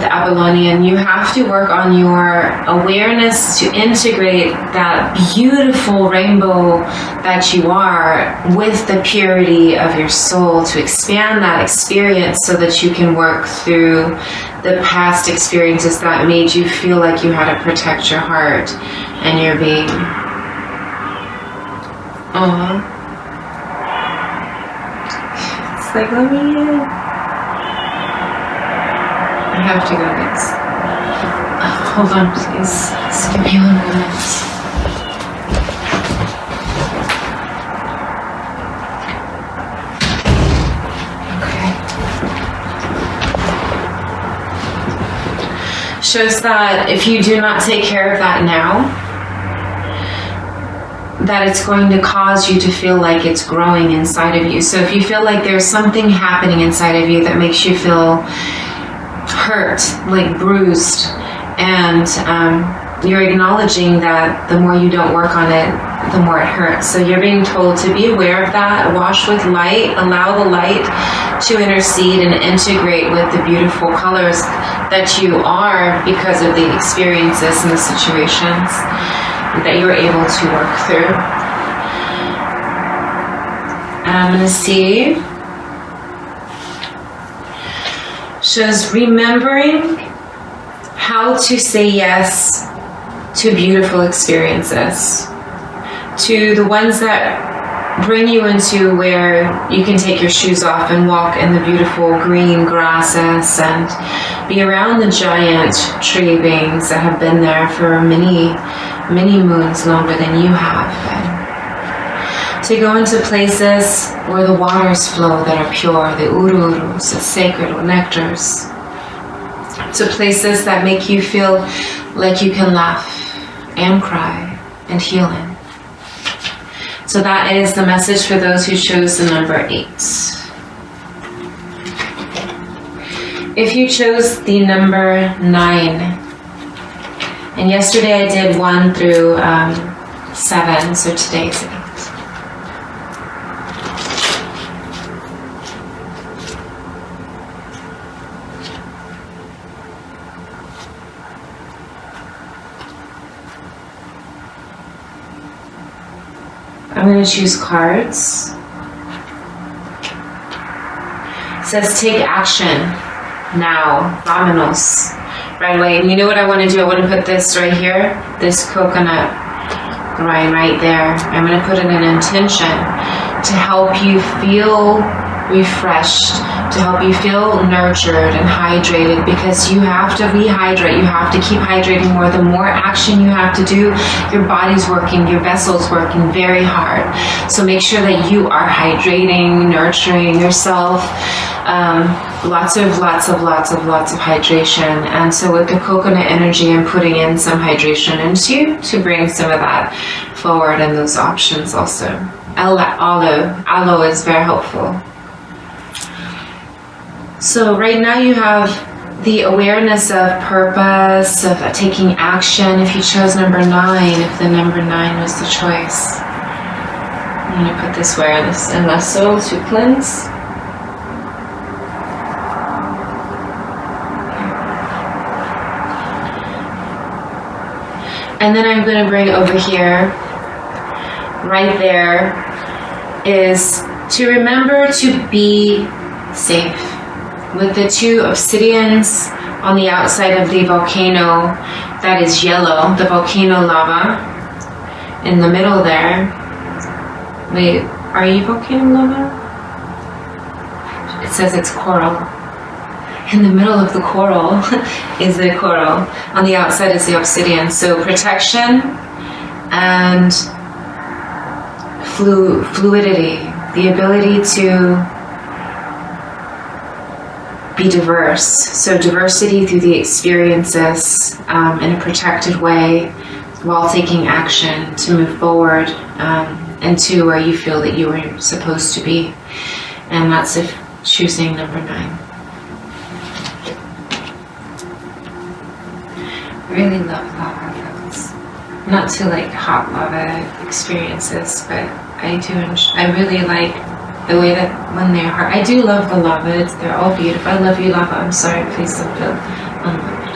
Babylonian, you have to work on your awareness to integrate that beautiful rainbow that you are with the purity of your soul, to expand that experience so that you can work through the past experiences that made you feel like you had to protect your heart and your being. Aww. It's like, let me in. I have to go, guys. Hold on, please. Just give me 1 moment. Okay. Shows that if you do not take care of that now, that it's going to cause you to feel like it's growing inside of you. So if you feel like there's something happening inside of you that makes you feel hurt, like bruised, and you're acknowledging that the more you don't work on it, the more it hurts. So you're being told to be aware of that, wash with light, allow the light to intercede and integrate with the beautiful colors that you are because of the experiences and the situations that you're able to work through. And I'm going to see, shows remembering how to say yes to beautiful experiences, to the ones that bring you into where you can take your shoes off and walk in the beautiful green grasses and be around the giant tree beings that have been there for many moons longer than you have. And to go into places where the waters flow that are pure, the ururus, the sacred nectars, to places that make you feel like you can laugh and cry and heal in. So that is the message for those who chose the number 8. If you chose the number 9, and yesterday I did 1 through 7, so today's 8. I'm going to choose cards. It says take action now, vámonos, right away. And you know what I want to do? I want to put this right here, this coconut rind right there. I'm going to put in an intention to help you feel refreshed, to help you feel nurtured and hydrated, because you have to rehydrate. You have to keep hydrating more. The more action you have to do, your body's working, your vessel's working very hard. So make sure that you are hydrating, nurturing yourself. Lots of hydration. And so with the coconut energy, I'm putting in some hydration into you to bring some of that forward, and those options also. Aloe is very helpful. So right now you have the awareness of purpose, of taking action. If you chose number 9, if the number 9 was the choice. I'm going to put this where this in my soul to cleanse. And then I'm going to bring over here, right there, is to remember to be safe. With the 2 obsidians on the outside of the volcano that is yellow, the volcano lava in the middle there. Wait, are you volcano lava? It says it's coral. In the middle of the coral is the coral. On the outside is the obsidian. So protection and fluidity, the ability to be diverse. So diversity through the experiences in a protected way while taking action to move forward into where you feel that you were supposed to be. And that's if choosing number 9. I really love lava fields. Not to like hot lava experiences, but I really like the way that when they're hard. I do love the lava. They're all beautiful. I love you, lava. I'm sorry, please don't feel unloved.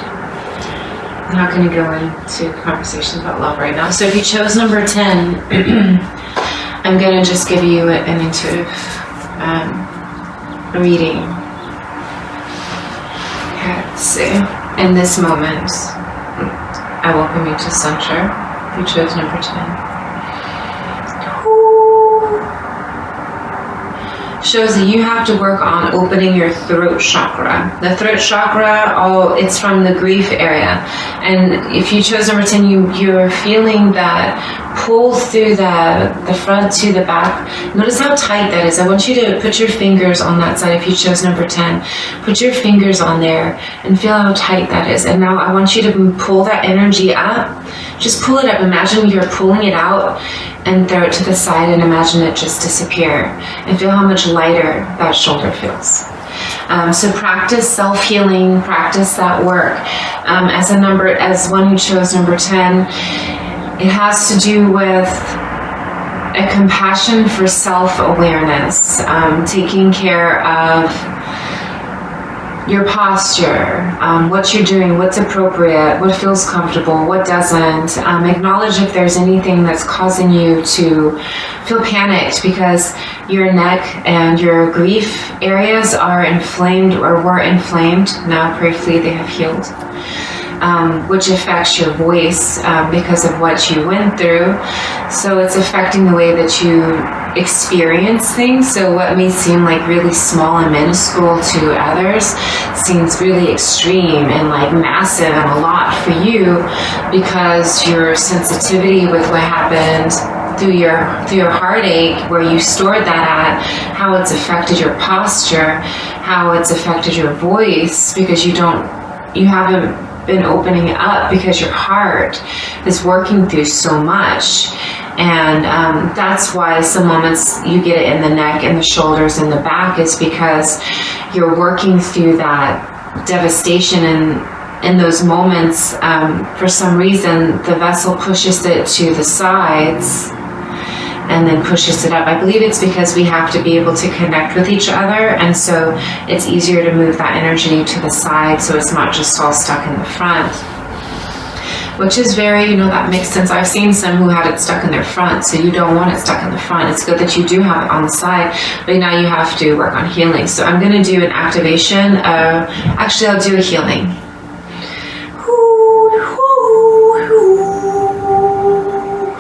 I'm not going to go into conversations about love right now. So if you chose number 10, I'm going to just give you an intuitive reading. Okay, so in this moment, I welcome you to center. You chose number 10. Shows that you have to work on opening your throat chakra. The throat chakra, it's from the grief area. And if you chose number 10, you're feeling that pull through the front to the back. Notice how tight that is. I want you to put your fingers on that side if you chose number 10. Put your fingers on there and feel how tight that is. And now I want you to pull that energy up. Just pull it up. Imagine you're pulling it out and throw it to the side and imagine it just disappear. And feel how much lighter that shoulder feels. So practice self-healing, practice that work. As one who chose number 10, it has to do with a compassion for self-awareness, taking care of your posture, what you're doing, what's appropriate, what feels comfortable, what doesn't. Acknowledge if there's anything that's causing you to feel panicked because your neck and your grief areas are inflamed or were inflamed. Now prayerfully they have healed. Which affects your voice because of what you went through. So it's affecting the way that you experience things. So what may seem like really small and minuscule to others seems really extreme and like massive and a lot for you because your sensitivity with what happened through your heartache, where you stored that at, how it's affected your posture, how it's affected your voice because you haven't been opening up because your heart is working through so much. And that's why some moments you get it in the neck and the shoulders and the back is because you're working through that devastation. And in those moments, for some reason, the vessel pushes it to the sides and then pushes it up. I believe it's because we have to be able to connect with each other, and so it's easier to move that energy to the side so it's not just all stuck in the front. Which is very, that makes sense. I've seen some who had it stuck in their front, so you don't want it stuck in the front. It's good that you do have it on the side, but now you have to work on healing. So I'm going to do an activation. Actually, I'll do a healing.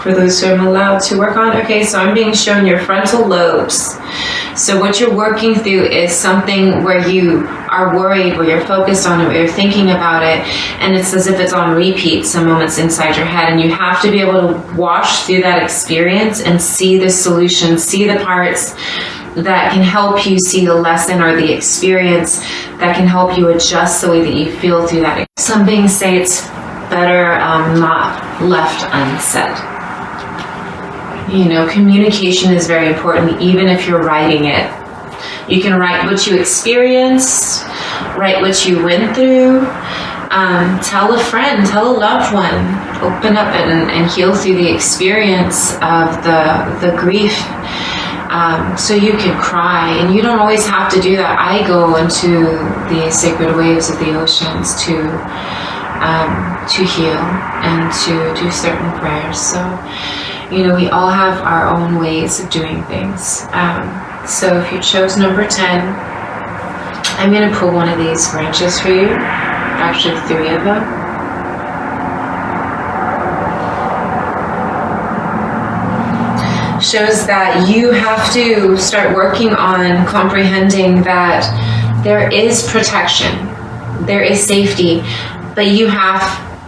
For those who I'm allowed to work on. Okay, so I'm being shown your frontal lobes. So what you're working through is something where you are worried, where you're focused on it, where you're thinking about it, and it's as if it's on repeat some moments inside your head, and you have to be able to wash through that experience and see the solution, see the parts that can help you see the lesson or the experience that can help you adjust the way that you feel through that. Some beings say it's better not left unsaid. Communication is very important, even if you're writing it. You can write what you experienced, write what you went through, tell a friend, tell a loved one, open up and heal through the experience of the grief. So you can cry, and you don't always have to do that. I go into the sacred waves of the oceans to heal and to do certain prayers. So we all have our own ways of doing things. So if you chose number 10, I'm going to pull one of these branches for you. Actually, 3 of them. Shows that you have to start working on comprehending that there is protection, there is safety, but you have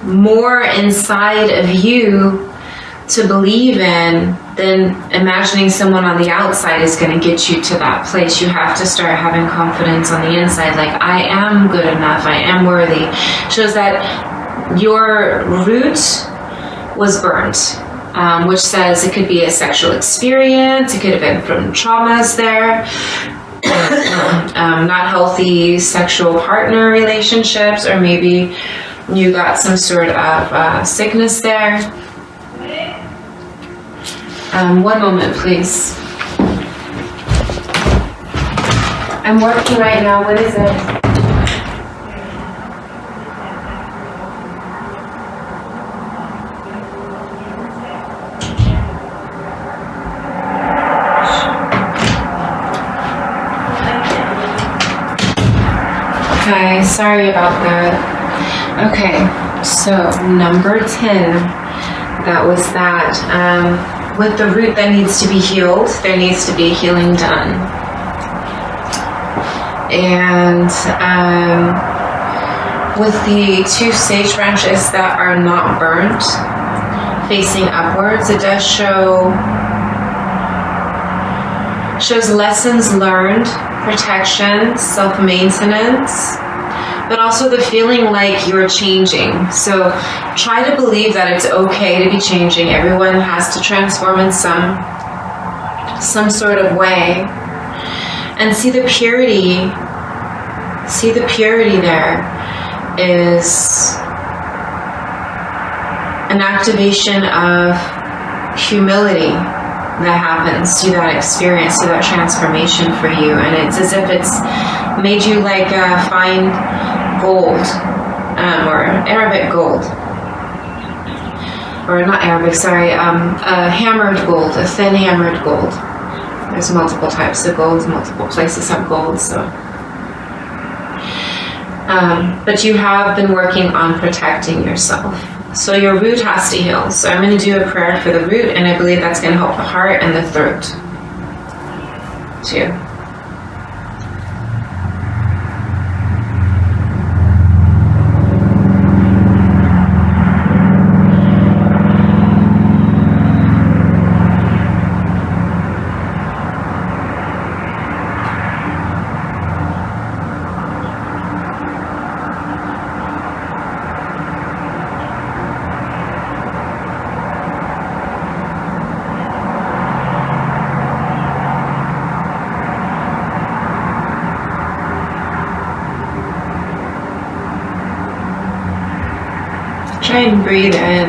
more inside of you to believe in then imagining someone on the outside is going to get you to that place. You have to start having confidence on the inside, like, I am good enough, I am worthy. Shows that your root was burnt, which says it could be a sexual experience, it could have been from traumas there, not healthy sexual partner relationships, or maybe you got some sort of sickness there. One moment, please. I'm working right now. What is it? Okay, sorry about that. Okay, so number 10, that was that. With the root that needs to be healed, there needs to be healing done. And with the 2 sage branches that are not burnt, facing upwards, it does shows lessons learned, protection, self-maintenance, but also the feeling like you're changing. So try to believe that it's okay to be changing. Everyone has to transform in some sort of way. And see the purity. See the purity there is an activation of humility that happens through that experience, through that transformation for you. And it's as if it's made you like fine gold, or Arabic gold, or not Arabic, sorry, hammered gold, a thin hammered gold. There's multiple types of gold, multiple places have gold, so. But you have been working on protecting yourself. So your root has to heal. So I'm going to do a prayer for the root, and I believe that's going to help the heart and the throat too. Try and breathe in.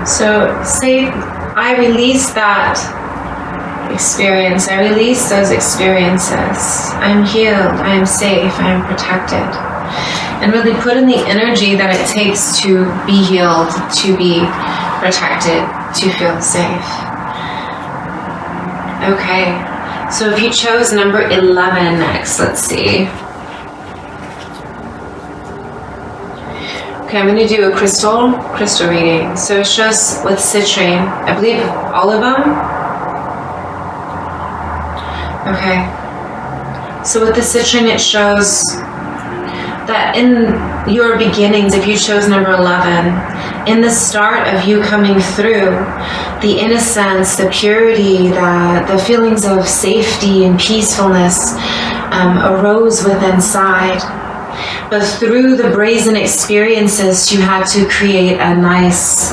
So say, I release that experience. I release those experiences. I'm healed. I am safe. I am protected. And really put in the energy that it takes to be healed, to be protected, to feel safe. Okay. So if you chose number 11 next, let's see. Okay, I'm going to do a crystal reading. So it shows with citrine, I believe all of them. Okay, so with the citrine, it shows that in your beginnings, if you chose number 11, in the start of you coming through, the innocence, the purity, the feelings of safety and peacefulness arose within inside. But through the brazen experiences, you had to create a nice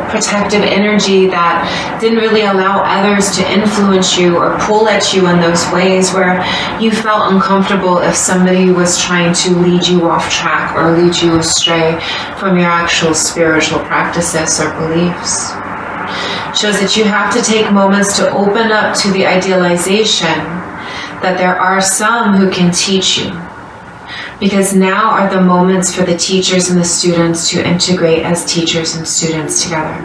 protective energy that didn't really allow others to influence you or pull at you in those ways where you felt uncomfortable if somebody was trying to lead you off track or lead you astray from your actual spiritual practices or beliefs. Shows that you have to take moments to open up to the idealization that there are some who can teach you. Because now are the moments for the teachers and the students to integrate as teachers and students together,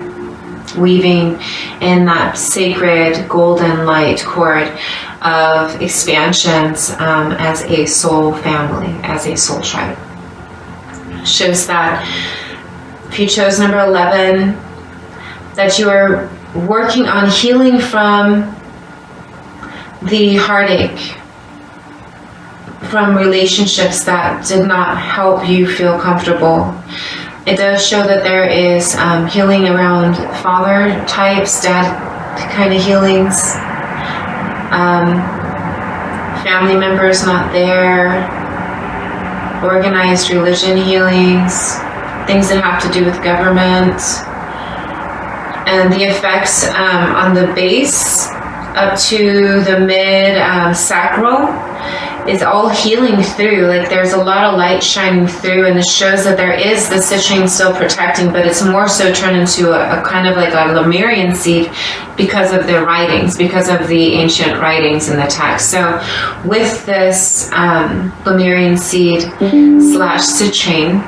weaving in that sacred golden light cord of expansions as a soul family, as a soul tribe. Shows that If you chose number 11, that you are working on healing from the heartache, from relationships that did not help you feel comfortable. It does show that there is healing around father types, dad kind of healings, family members not there, organized religion healings, things that have to do with government, and the effects on the base up to the mid sacral is all healing through. Like there's a lot of light shining through, and it shows that there is the citrine still protecting, but it's more so turned into a kind of like a Lemurian seed because of their writings, because of the ancient writings in the text. So with this Lemurian seed / citrine,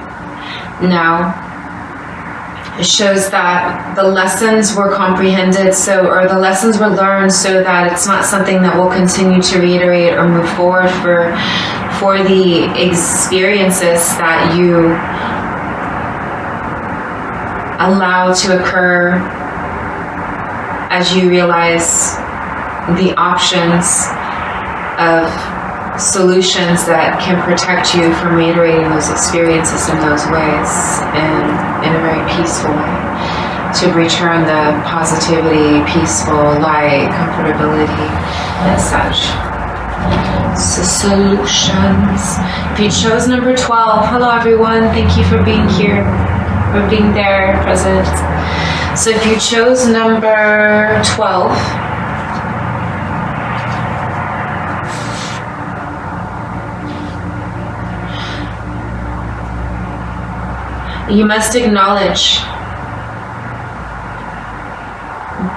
now it shows that the lessons were comprehended, or the lessons were learned, so that it's not something that will continue to reiterate or move forward for the experiences that you allow to occur as you realize the options of solutions that can protect you from reiterating those experiences in those ways, and in a very peaceful way, to return the positivity, peaceful light, comfortability, and such. So solutions. If you chose number 12, hello everyone, thank you for being here, for being there, present. So if you chose number 12, you must acknowledge,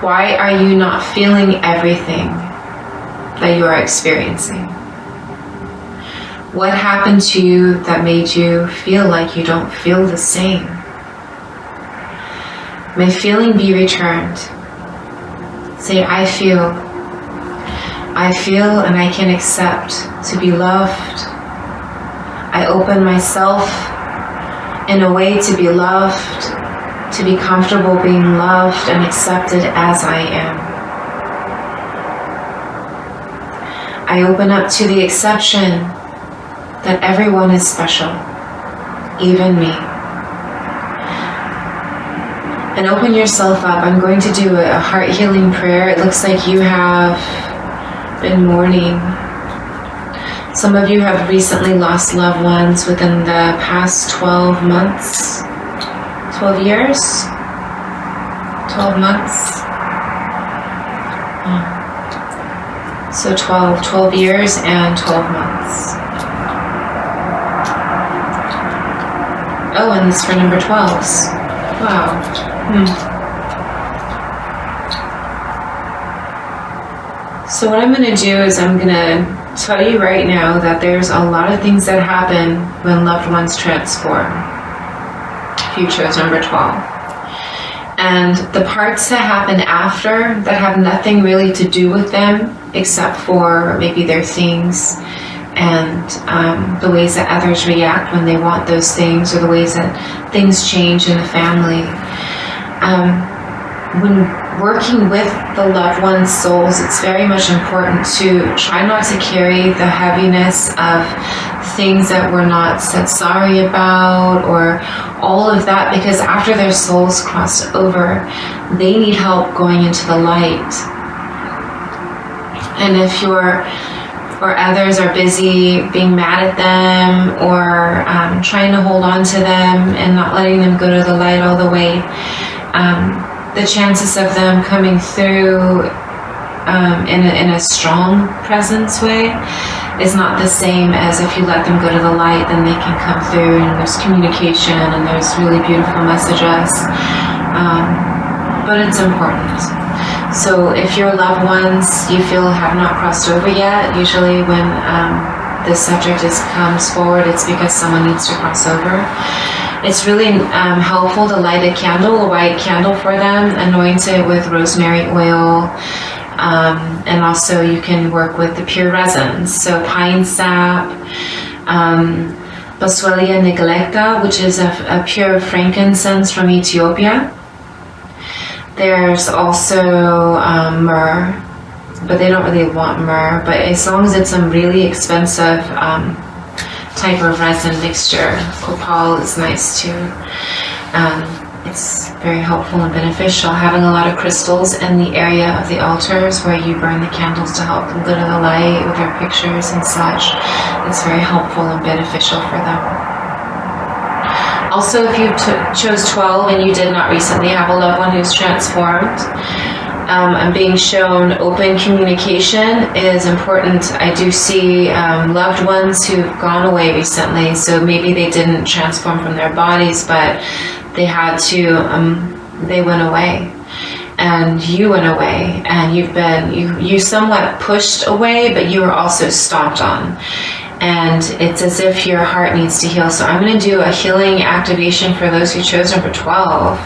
why are you not feeling everything that you are experiencing? What happened to you that made you feel like you don't feel the same? May feeling be returned. Say, I feel and I can accept to be loved. I open myself in a way to be loved, to be comfortable being loved and accepted as I am. I open up to the exception that everyone is special, even me. And open yourself up. I'm going to do a heart healing prayer. It looks like you have been mourning. Some of you have recently lost loved ones within the past 12 months, 12 years, 12 months. So 12 years and 12 months. Oh, and it's for number 12s. Wow. So what I'm going to do is I'm going to tell you right now that there's a lot of things that happen when loved ones transform. If you chose number 12. And the parts that happen after that have nothing really to do with them except for maybe their things and the ways that others react when they want those things, or the ways that things change in the family. When working with the loved one's souls, it's very much important to try not to carry the heaviness of things that we're not said sorry about, or all of that, because after their souls crossed over, they need help going into the light. And if others are busy being mad at them, or trying to hold on to them and not letting them go to the light all the way, the chances of them coming through in a strong presence way is not the same as if you let them go to the light. Then they can come through, and there's communication, and there's really beautiful messages. But it's important. So if your loved ones you feel have not crossed over yet, usually when this subject comes forward, it's because someone needs to cross over. It's really helpful to light a candle, a white candle for them, anoint it with rosemary oil, and also you can work with the pure resins, so pine sap, Boswellia neglecta, which is a pure frankincense from Ethiopia. There's also myrrh, but they don't really want myrrh. But as long as it's some really expensive type of resin mixture, copal is nice too. It's very helpful and beneficial. Having a lot of crystals in the area of the altars where you burn the candles to help them glitter the light with their pictures and such, it's very helpful and beneficial for them. Also, if you chose 12 and you did not recently have a loved one who's transformed, I'm being shown open communication is important. I do see loved ones who've gone away recently, so maybe they didn't transform from their bodies, but they had to, they went away, and you went away, and you somewhat pushed away, but you were also stomped on. And it's as if your heart needs to heal. So I'm going to do a healing activation for those who chose number 12.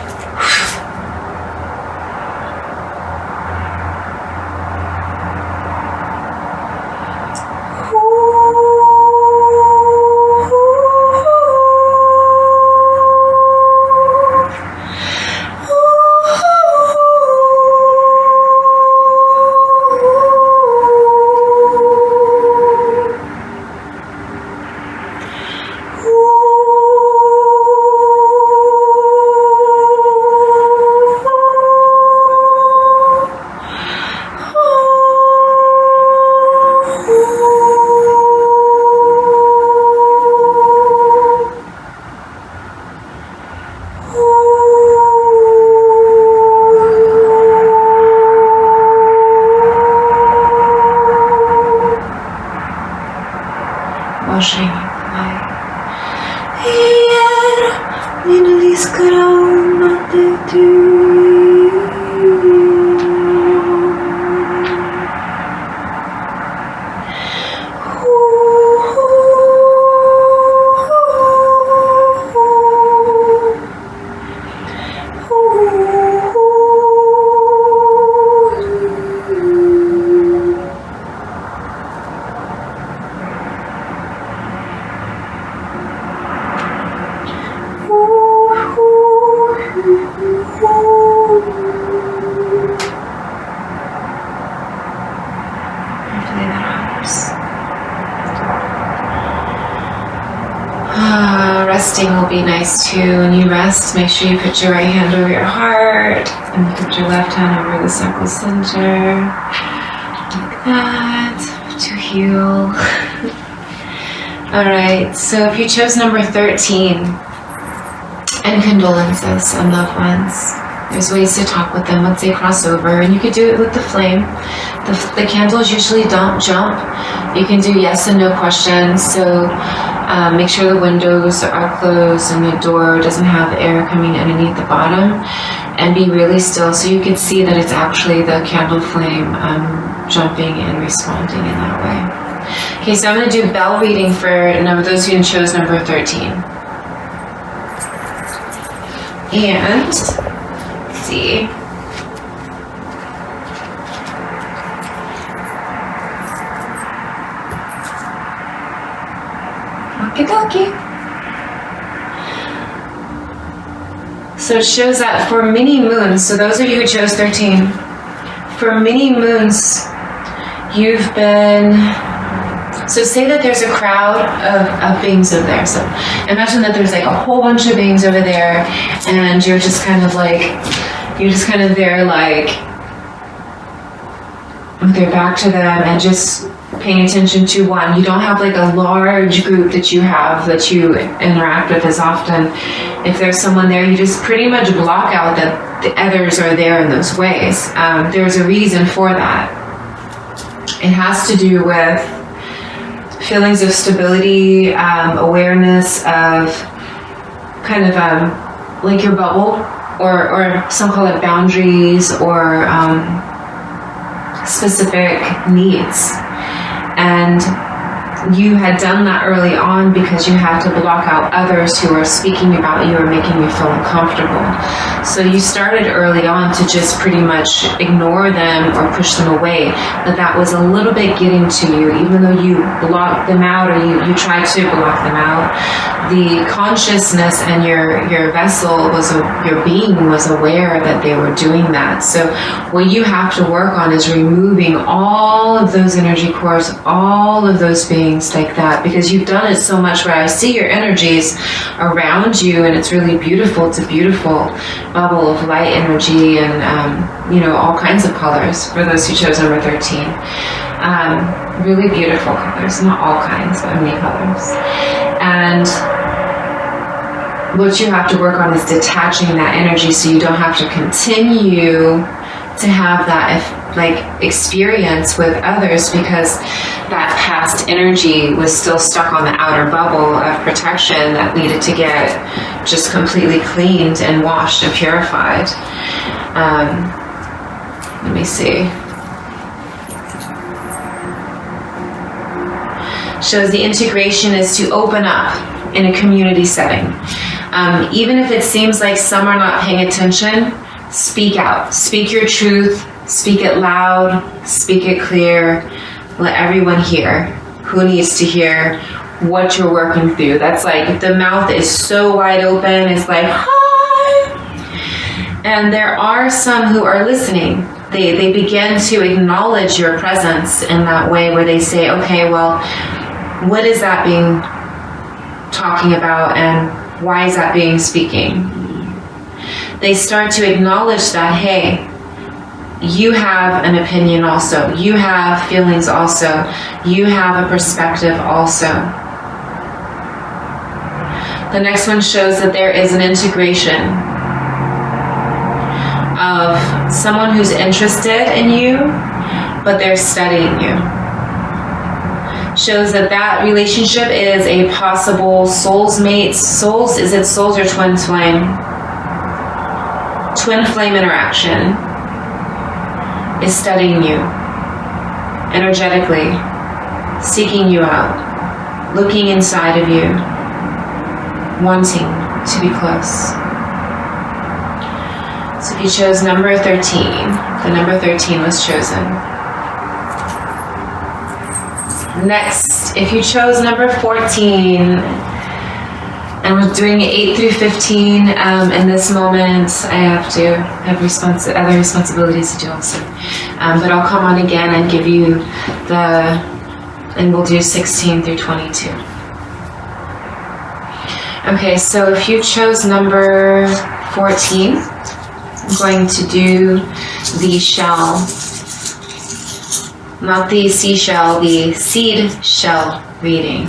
Resting will be nice too. When you rest, make sure you put your right hand over your heart and you put your left hand over the sacral center, like that, to heal. Alright, so if you chose number 13, and condolences on loved ones, there's ways to talk with them once they cross over, and you could do it with the flame. The candles usually don't jump. You can do yes and no questions, so make sure the windows are closed and the door doesn't have air coming underneath the bottom, and be really still so you can see that it's actually the candle flame jumping and responding in that way. Okay, so I'm going to do bell reading for those who chose number 13. And let's see. Okie dokie. So it shows that for many moons, so those of you who chose 13, for many moons, you've been, so say that there's a crowd of beings over there. So imagine that there's like a whole bunch of beings over there, and you're just kind of there like with your back to them and just paying attention to one. You don't have like a large group that you interact with as often. If there's someone there, you just pretty much block out that the others are there in those ways. There's a reason for that. It has to do with feelings of stability, awareness of kind of like your bubble, or some call it boundaries, or specific needs. And you had done that early on because you had to block out others who were speaking about you or making you feel uncomfortable. So you started early on to just pretty much ignore them or push them away. But that was a little bit getting to you, even though you blocked them out, or you tried to block them out. The consciousness and your vessel your being was aware that they were doing that. So what you have to work on is removing all of those energy cores, all of those beings like that, because you've done it so much where I see your energies around you, and it's really beautiful. It's a beautiful bubble of light energy, and all kinds of colors for those who chose number 13. Really beautiful colors, not all kinds, but many colors. And what you have to work on is detaching that energy, so you don't have to continue to have that experience with others, because that past energy was still stuck on the outer bubble of protection that needed to get just completely cleaned and washed and purified. Let me see. Shows the integration is to open up in a community setting. Even if it seems like some are not paying attention, speak out. Speak your truth. Speak it loud. Speak it clear. Let everyone hear who needs to hear what you're working through. That's like, the mouth is so wide open. It's like, hi. And there are some who are listening. They begin to acknowledge your presence in that way, where they say, okay, well, what is that being talking about, and why is that being speaking? They start to acknowledge that, hey, you have an opinion also. You have feelings also. You have a perspective also. The next one shows that there is an integration of someone who's interested in you, but they're studying you. Shows that relationship is a possible soul's mate. Souls, is it souls or twin flame? Twin flame interaction is studying you energetically, seeking you out, looking inside of you, wanting to be close. So if you chose number 13, the number 13 was chosen. Next, if you chose number 14, and we're doing 8 through 15, in this moment, I have other responsibilities to do also. But I'll come on again and give you and we'll do 16 through 22. Okay, so if you chose number 14, I'm going to do the shell. Not the seashell, the seed shell reading.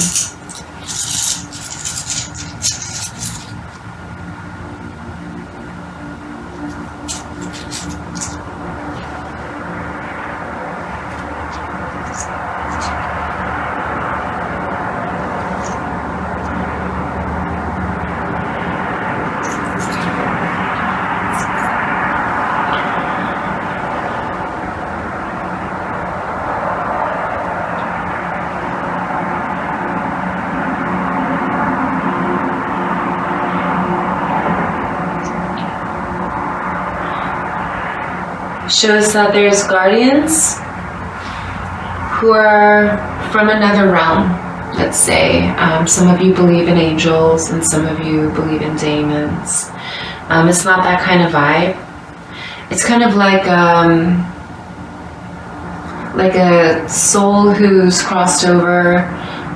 Shows that there's guardians who are from another realm, let's say. Some of you believe in angels and some of you believe in demons. It's not that kind of vibe. It's kind of like a soul who's crossed over,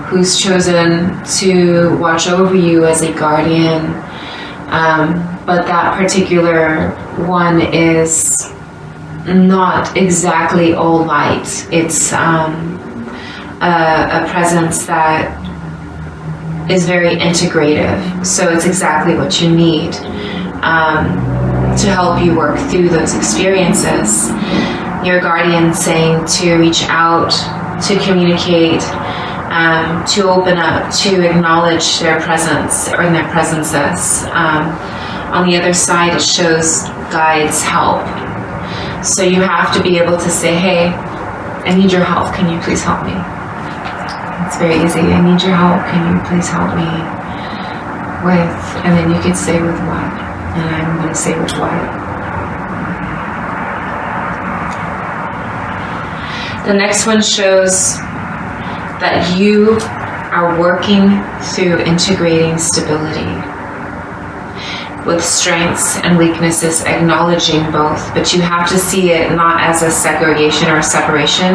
who's chosen to watch over you as a guardian. But that particular one is not exactly all light. It's a presence that is very integrative. So it's exactly what you need to help you work through those experiences. Your guardian saying to reach out, to communicate, to open up, to acknowledge their presence or their presences. On the other side, it shows guides, help. So you have to be able to say, hey, I need your help. Can you please help me? It's very easy. I need your help. Can you please help me with, and then you could say with what, and I'm going to say with what. The next one shows that you are working through integrating stability with strengths and weaknesses, acknowledging both, but you have to see it not as a segregation or a separation.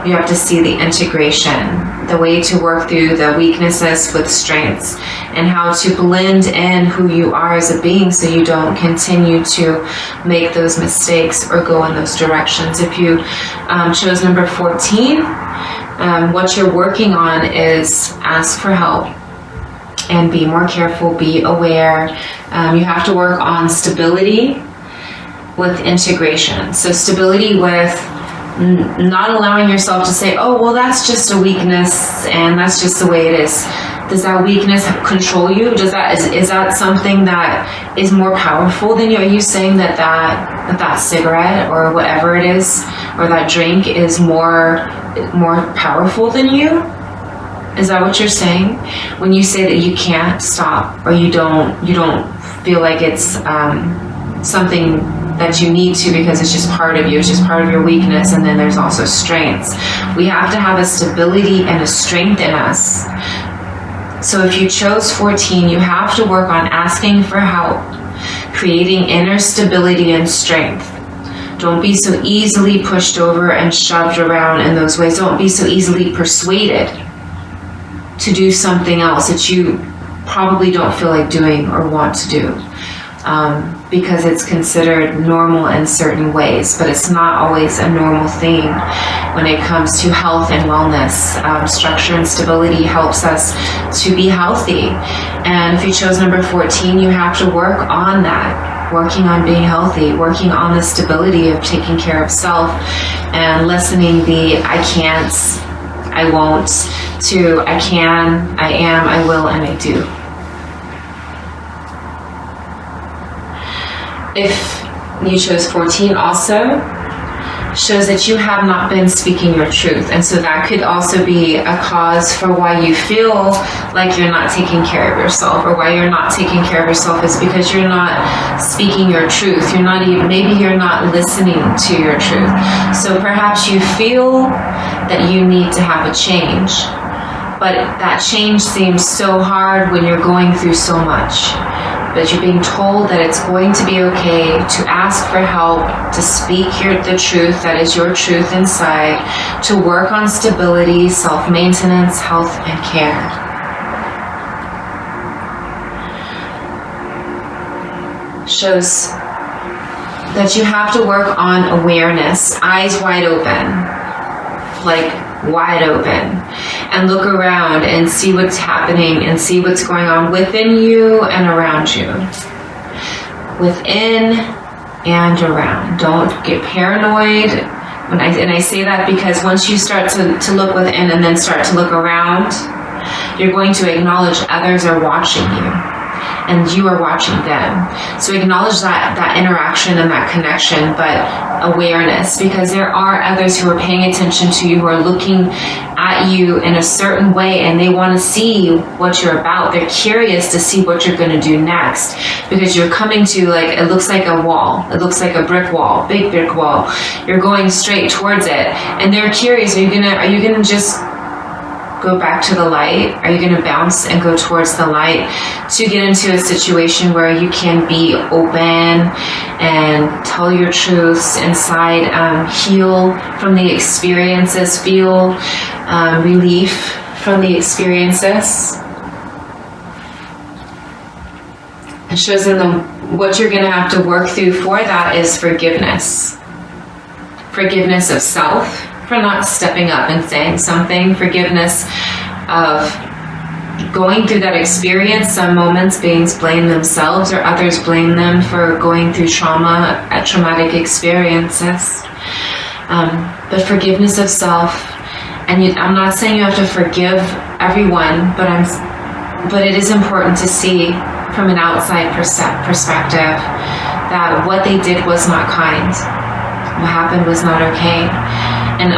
You have to see the integration, the way to work through the weaknesses with strengths, and how to blend in who you are as a being so you don't continue to make those mistakes or go in those directions. If you chose number 14, what you're working on is ask for help and be more careful, be aware. You have to work on stability with integration. So stability with not allowing yourself to say, oh, well, that's just a weakness and that's just the way it is. Does that weakness control you? Is that something that is more powerful than you? Are you saying that cigarette or whatever it is, or that drink is more powerful than you? Is that what you're saying? When you say that you can't stop, or you don't feel like it's something that you need to because it's just part of you, it's just part of your weakness, and then there's also strengths. We have to have a stability and a strength in us. So if you chose 14, you have to work on asking for help, creating inner stability and strength. Don't be so easily pushed over and shoved around in those ways. Don't be so easily persuaded to do something else that you probably don't feel like doing or want to do, because it's considered normal in certain ways, but it's not always a normal thing when it comes to health and wellness. Structure and stability helps us to be healthy. And if you chose number 14, you have to work on that, working on being healthy, working on the stability of taking care of self and lessening the I can't, I won't, to I can, I am, I will, and I do. If you chose 14 also, shows that you have not been speaking your truth. And so that could also be a cause for why you feel like you're not taking care of yourself, or why you're not taking care of yourself is because you're not speaking your truth. You're not even, maybe you're not listening to your truth. So perhaps you feel that you need to have a change, but that change seems so hard when you're going through so much. But you're being told that it's going to be okay to ask for help, to speak the truth that is your truth inside, to work on stability, self-maintenance, health, and care. Shows that you have to work on awareness, eyes wide open, like wide open, and look around and see what's happening and see what's going on within you and around you. Within and around. Don't get paranoid. And I say that because once you start to look within and then start to look around, you're going to acknowledge others are watching you and you are watching them. So acknowledge that interaction and that connection, but awareness, because there are others who are paying attention to you, who are looking at you in a certain way, and they want to see what you're about. They're curious to see what you're going to do next, because you're coming to, like, it looks like a wall. It looks like a brick wall, big brick wall. You're going straight towards it, and they're curious. Are you gonna just go back to the light? Are you going to bounce and go towards the light to get into a situation where you can be open and tell your truths inside, heal from the experiences, feel relief from the experiences? It shows what you're going to have to work through for that is forgiveness. Forgiveness of self for not stepping up and saying something. Forgiveness of going through that experience. Some moments beings blame themselves, or others blame them for going through traumatic experiences. But forgiveness of self. And I'm not saying you have to forgive everyone, but it is important to see from an outside perspective that what they did was not kind. What happened was not okay. And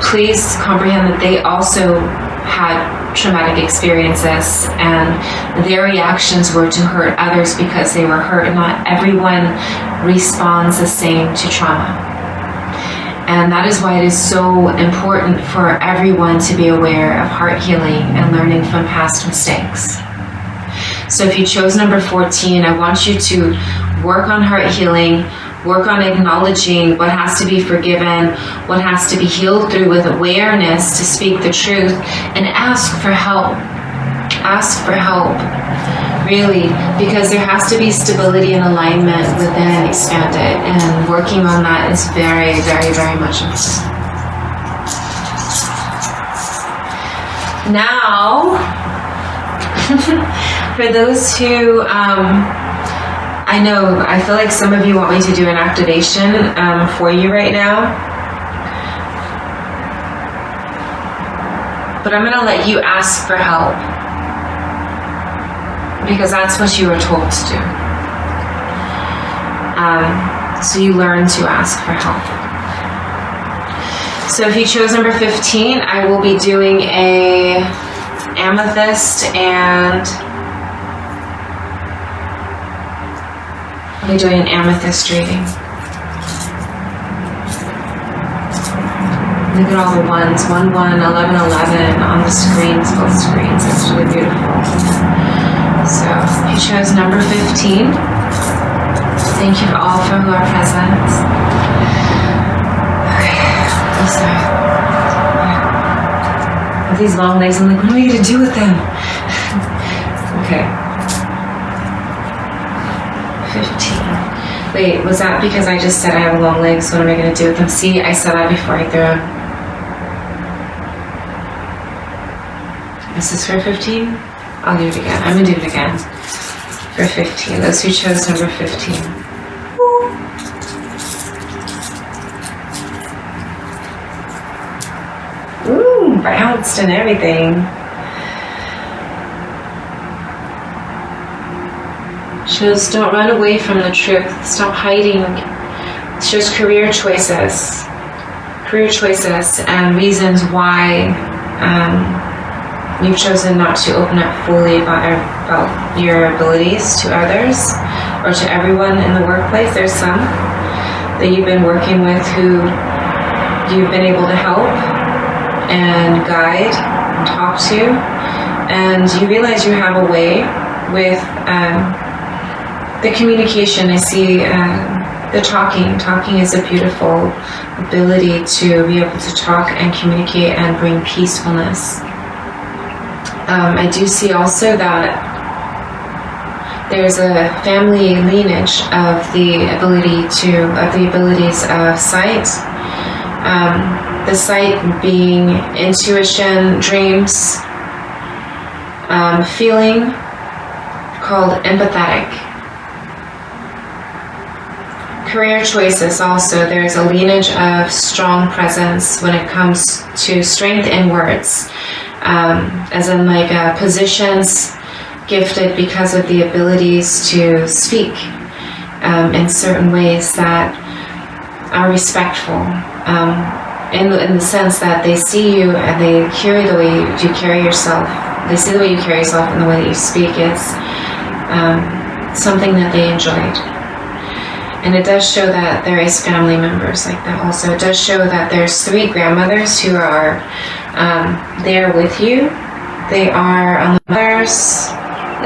please comprehend that they also had traumatic experiences, and their reactions were to hurt others because they were hurt. Not everyone responds the same to trauma. And that is why it is so important for everyone to be aware of heart healing and learning from past mistakes. So if you chose number 14, I want you to work on heart healing, work on acknowledging what has to be forgiven, what has to be healed through, with awareness to speak the truth, and ask for help. Ask for help, really, because there has to be stability and alignment within Expanded, and working on that is very, very, very much important. Now, for those who, I feel like some of you want me to do an activation for you right now. But I'm going to let you ask for help, because that's what you were told to do. So you learn to ask for help. So if you chose number 15, I will be doing a amethyst, and I'll be doing an amethyst reading. Look at all the ones, 1, 1, 11, 11 on the screens, both screens. It's really beautiful. So you chose number 15. Thank you all for who are present. Okay, this side. With these long legs, I'm like, what am I going to do with them? Okay. 15. Wait, was that because I just said I have long legs? So what am I going to do with them? See, I said that before I threw them. Is this for 15? I'll do it again. I'm going to do it again. For 15. Those who chose number 15. Ooh, bounced and everything. Shows don't run away from the truth. Stop hiding. It shows career choices. Career choices and reasons why you've chosen not to open up fully about your abilities to others or to everyone in the workplace. There's some that you've been working with who you've been able to help and guide and talk to, and you realize you have a way with the communication. I see the talking. Talking is a beautiful ability to be able to talk and communicate and bring peacefulness. I do see also that there's a family lineage of the abilities of sight. The sight being intuition, dreams, feeling, called empathetic. Career choices also, there's a lineage of strong presence when it comes to strength in words. As in like positions gifted because of the abilities to speak in certain ways that are respectful, in the sense that they see you and they hear the way you carry yourself. They see the way you carry yourself and the way that you speak. It's something that they enjoyed. And it does show that there is family members like that also. It does show that there's 3 grandmothers who are there with you. They are on the mothers.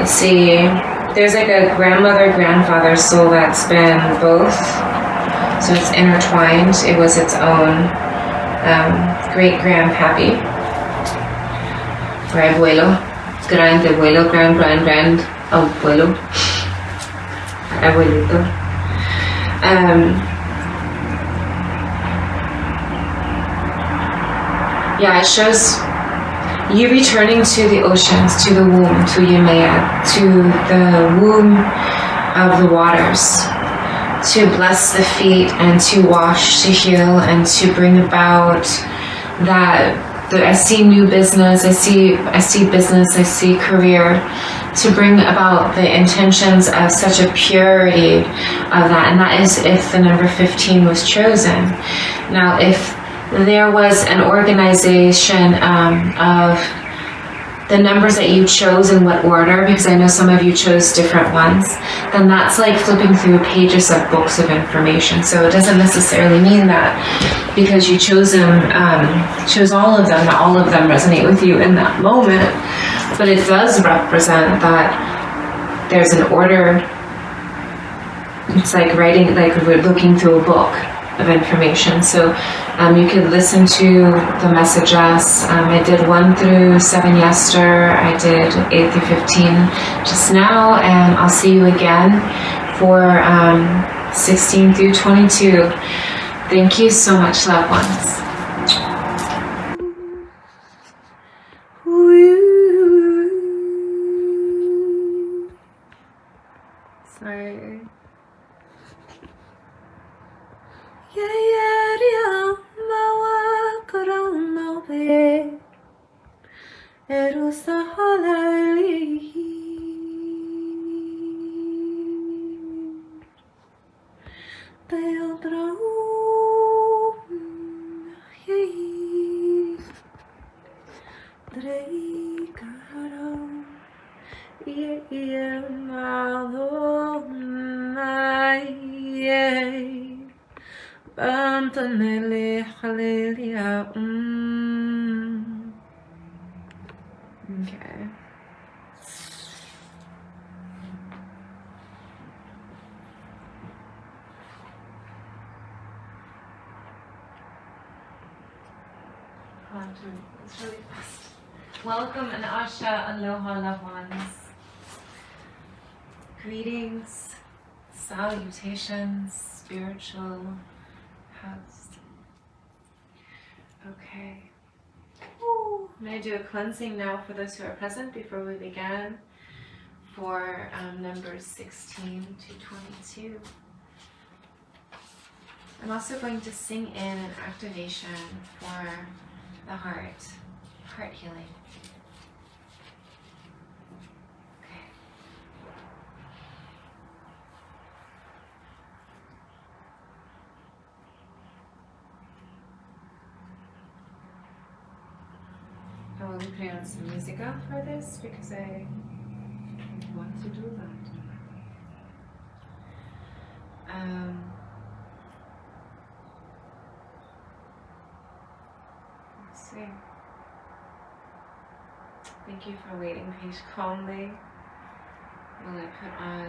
Let's see. There's like a grandmother-grandfather soul that's been both. So it's intertwined. It was its own great-grandpappy. Or abuelo. Grand-abuelo, grand-abuelo. Abuelito. Yeah, it shows you returning to the oceans, to the womb, to Yemaya, to the womb of the waters, to bless the feet and to wash, to heal, and to bring about that. I see new business, I see business, I see career, to bring about the intentions of such a purity of that. And that is if the number 15 was chosen. Now, if there was an organization of the numbers that you chose in what order, because I know some of you chose different ones, then that's like flipping through pages of books of information. So it doesn't necessarily mean that because you chose them, chose all of them, that all of them resonate with you in that moment, but it does represent that there's an order. It's like writing, like we're looking through a book of information. So you could listen to the messages. I did 1 through 7 yesterday. I did 8 through 15 just now, and I'll see you again for 16 through 22. Thank you so much, loved ones. Sorry. Okay. It's really fast. Welcome and Asha, aloha, loved ones. Greetings, salutations, spiritual house. Okay. Ooh. I'm going to do a cleansing now for those who are present before we begin for numbers 16 to 22. I'm also going to sing in an activation for the heart healing. Okay. I will be putting on some music for this because I want to do that. Let's see. Thank you for waiting calmly while I put on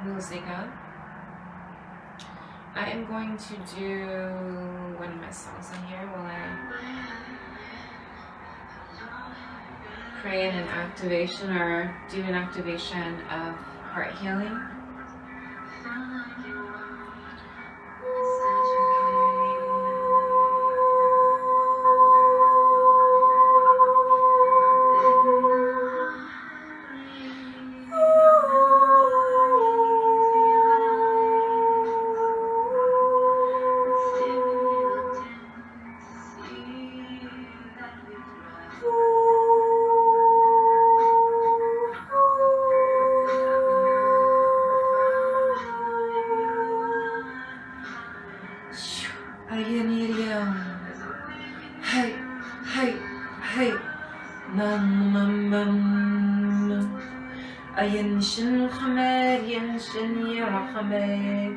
musica. I am going to do one of my songs on here while I create an activation or do an activation of heart healing. Ayin Khamed Yanshin Yarahamed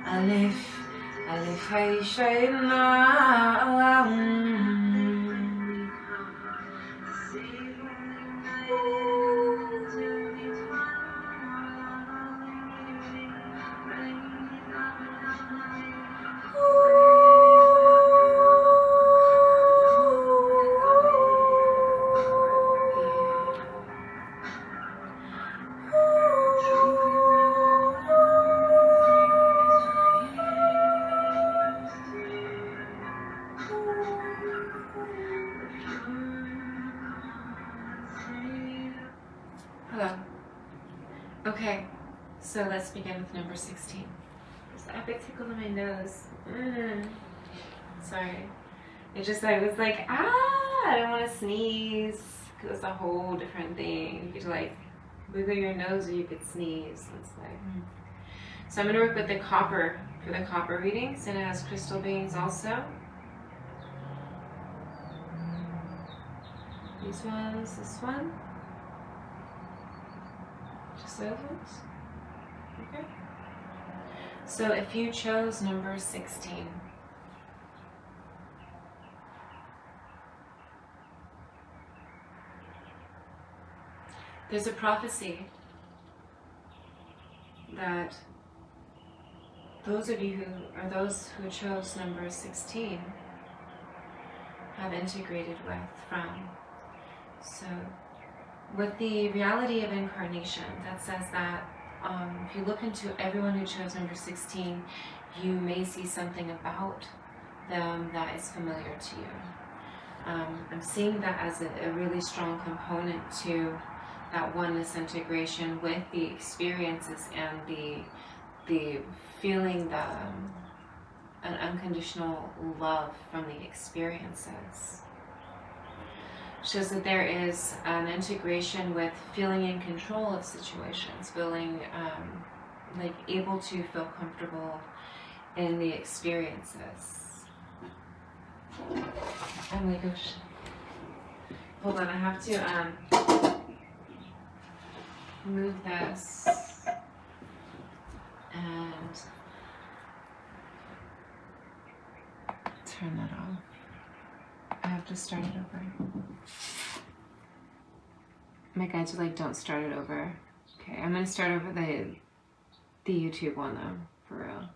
Alif Hay Shayna Hello. Okay, so let's begin with number 16. There's an epic tickle in my nose. Sorry. It just I was like, I don't want to sneeze. Because it's a whole different thing. You could like wiggle your nose or you could sneeze. It's like, So I'm going to work with the copper for the copper readings, and it has crystal beings also. These ones, this one. Just those ones. Okay. So if you chose number 16, there's a prophecy that those of you those who chose number 16 have integrated with from. So with the reality of incarnation, that says that if you look into everyone who chose number 16, you may see something about them that is familiar to you. I'm seeing that as a really strong component to that oneness integration with the experiences and the feeling an unconditional love from the experiences. Shows that there is an integration with feeling in control of situations, feeling like able to feel comfortable in the experiences. Oh my gosh. Hold on, I have to move this and turn that off. I have to start it over. My guides are like, don't start it over. Okay, I'm gonna start over the YouTube one though, for real.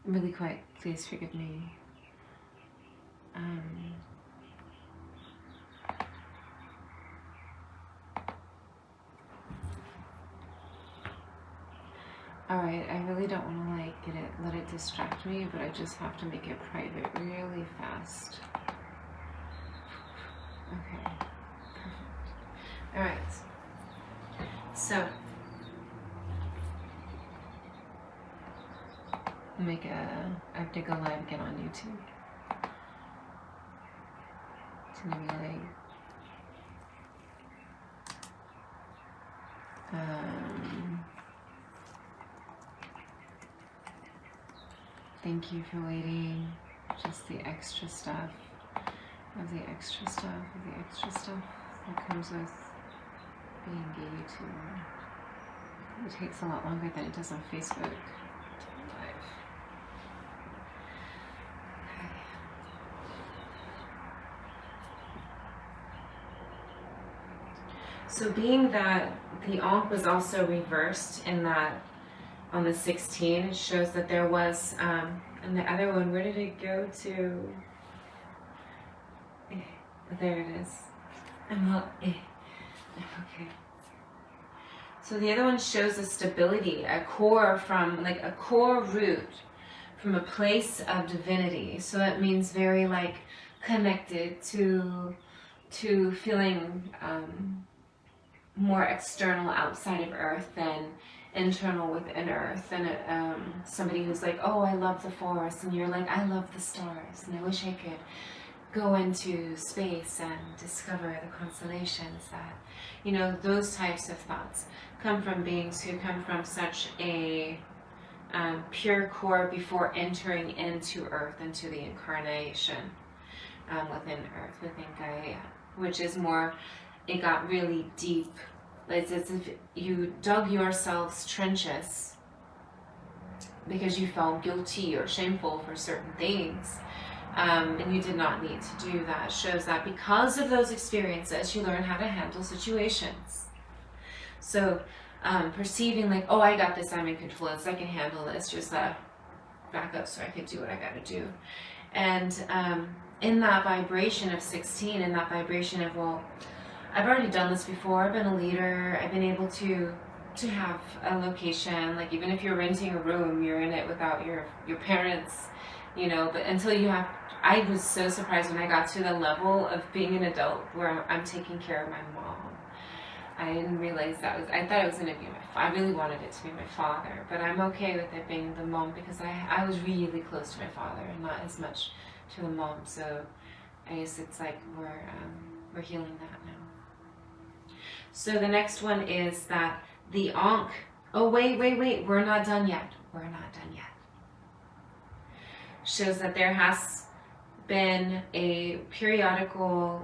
Really quick, please forgive me. Alright, I really don't want to like let it distract me, but I just have to make it private really fast. Okay, perfect. Alright, so I have to go live again on YouTube. It's gonna be like thank you for waiting. Just the extra stuff of the extra stuff of the extra stuff that comes with being a YouTuber. It takes a lot longer than it does on Facebook. Live. Okay. So being that the Ankh was also reversed in that on the 16, it shows that there was, and the other one, where did it go to? There it is. Okay. So the other one shows a stability, a core from, like a core root from a place of divinity. So it means very like connected to feeling more external outside of Earth than internal within Earth. And somebody who's like, oh, I love the forest, and you're like, I love the stars, and I wish I could go into space and discover the constellations. That, you know, those types of thoughts come from beings who come from such a pure core before entering into Earth, into the incarnation within Earth, within Gaia, which is more, it got really deep. It's as if you dug yourselves trenches because you felt guilty or shameful for certain things. And you did not need to do that. It shows that because of those experiences, you learn how to handle situations. So perceiving like, oh, I got this, I'm in control, I can handle this, just back up so I can do what I got to do. And in that vibration of 16, in that vibration of, well, I've already done this before, I've been a leader, I've been able to have a location, like even if you're renting a room, you're in it without your parents, you know, but until you have, I was so surprised when I got to the level of being an adult where I'm taking care of my mom. I didn't realize that was, I thought it was going to be I really wanted it to be my father, but I'm okay with it being the mom because I was really close to my father and not as much to the mom, so I guess it's like we're healing that now. So the next one is that the Ankh. Oh, wait, we're not done yet. We're not done yet. Shows that there has been a periodical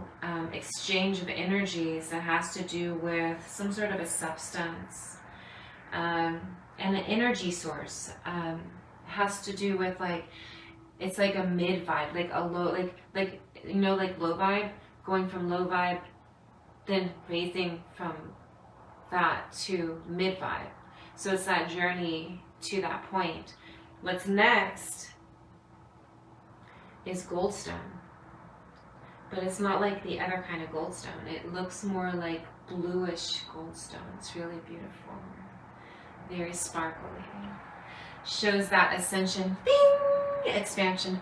exchange of energies that has to do with some sort of a substance and an energy source. Has to do with like, it's like a mid vibe, like a low, like you know, like low vibe, going from low vibe, then raising from that to mid vibe. So it's that journey to that point. What's next is goldstone, but it's not like the other kind of goldstone. It looks more like bluish goldstone. It's really beautiful, very sparkly. Shows that ascension, bing, expansion,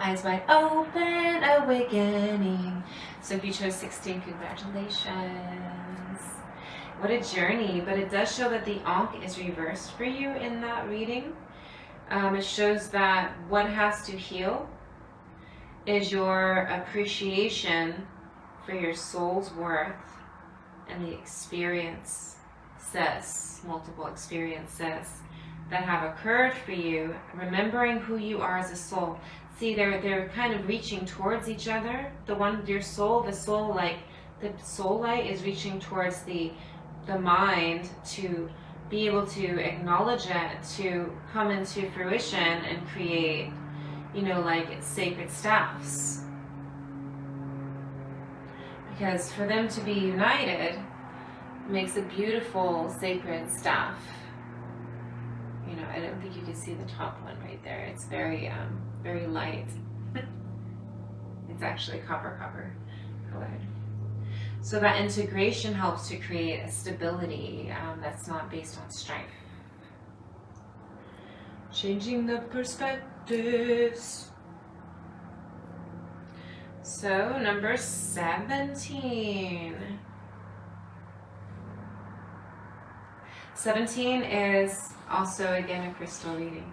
eyes wide open, awakening. So if you chose 16, congratulations. What a journey. But it does show that the Ankh is reversed for you in that reading. It shows that what has to heal is your appreciation for your soul's worth and the experiences, multiple experiences that have occurred for you, remembering who you are as a soul. See, they're kind of reaching towards each other. The one, your soul, the soul light is reaching towards the mind to be able to acknowledge it, to come into fruition and create, you know, like sacred staffs. Because for them to be united makes a beautiful sacred staff. You know, I don't think you can see the top one right there. It's very, very light. It's actually copper colored. So that integration helps to create a stability that's not based on strife. Changing the perspectives. So number 17. 17 is also again a crystal reading.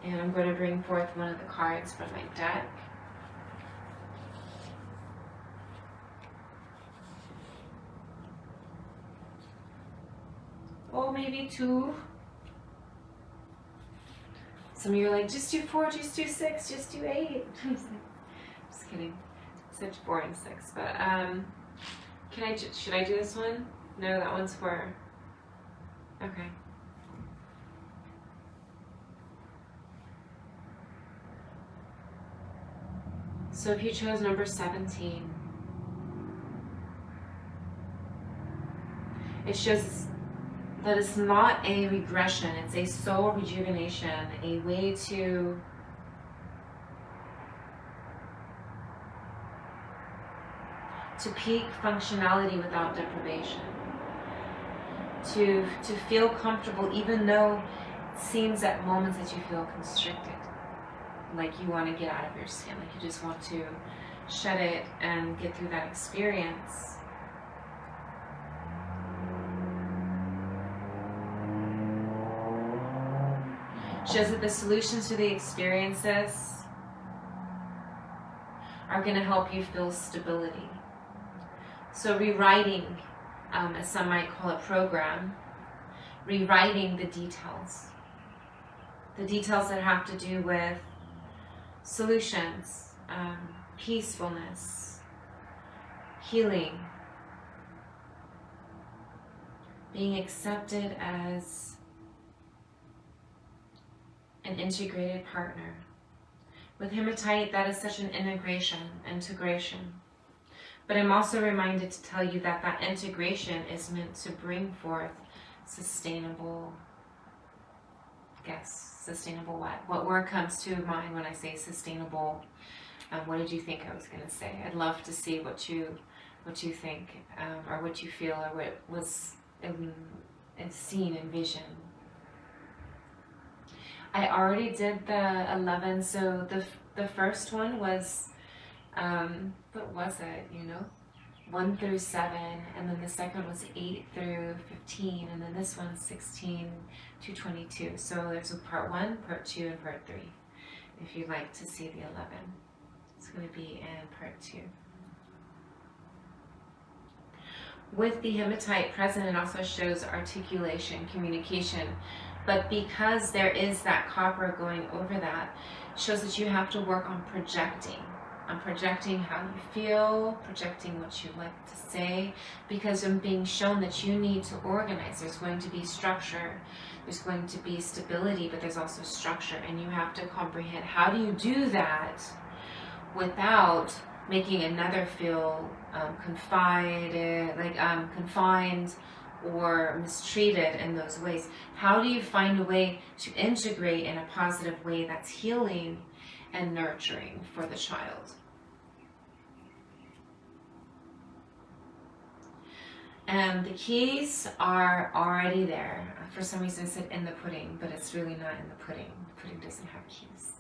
And I'm going to bring forth one of the cards from my deck. Or maybe 2. Some of you are like, just do 4, just do 6, just do 8. Just kidding. Such 4 and 6. But should I do this one? No, that one's for. Okay. So if you chose number 17, it shows that it's not a regression, it's a soul rejuvenation, a way to peak functionality without deprivation. To feel comfortable even though it seems at moments that you feel constricted. Like you want to get out of your skin, like you just want to shut it and get through that experience. Shows that the solutions to the experiences are going to help you feel stability. So rewriting, as some might call it, program, rewriting the details that have to do with solutions, peacefulness, healing, being accepted as an integrated partner. With hematite, that is such an integration. But I'm also reminded to tell you that that integration is meant to bring forth sustainable, sustainable what? What word comes to mind when I say sustainable? What did you think I was going to say? I'd love to see what you think, or what you feel, or what was seen in vision. I already did the 11, so the first one was, what was it, 1 through 7, and then the second was 8 through 15, and then this one's 16 to 22. So there's a part 1, part 2, and part 3. If you'd like to see the 11, it's going to be in part 2. with the hematite present, it also shows articulation, communication. But because there is that copper going over that, shows that you have to work on projecting how you feel, projecting what you like to say, because I'm being shown that you need to organize. There's going to be structure, there's going to be stability, but there's also structure, and you have to comprehend how do you do that without making another feel confined or mistreated in those ways. How do you find a way to integrate in a positive way that's healing and nurturing for the child? And the keys are already there. For some reason I said in the pudding, but it's really not in the pudding. The pudding doesn't have keys.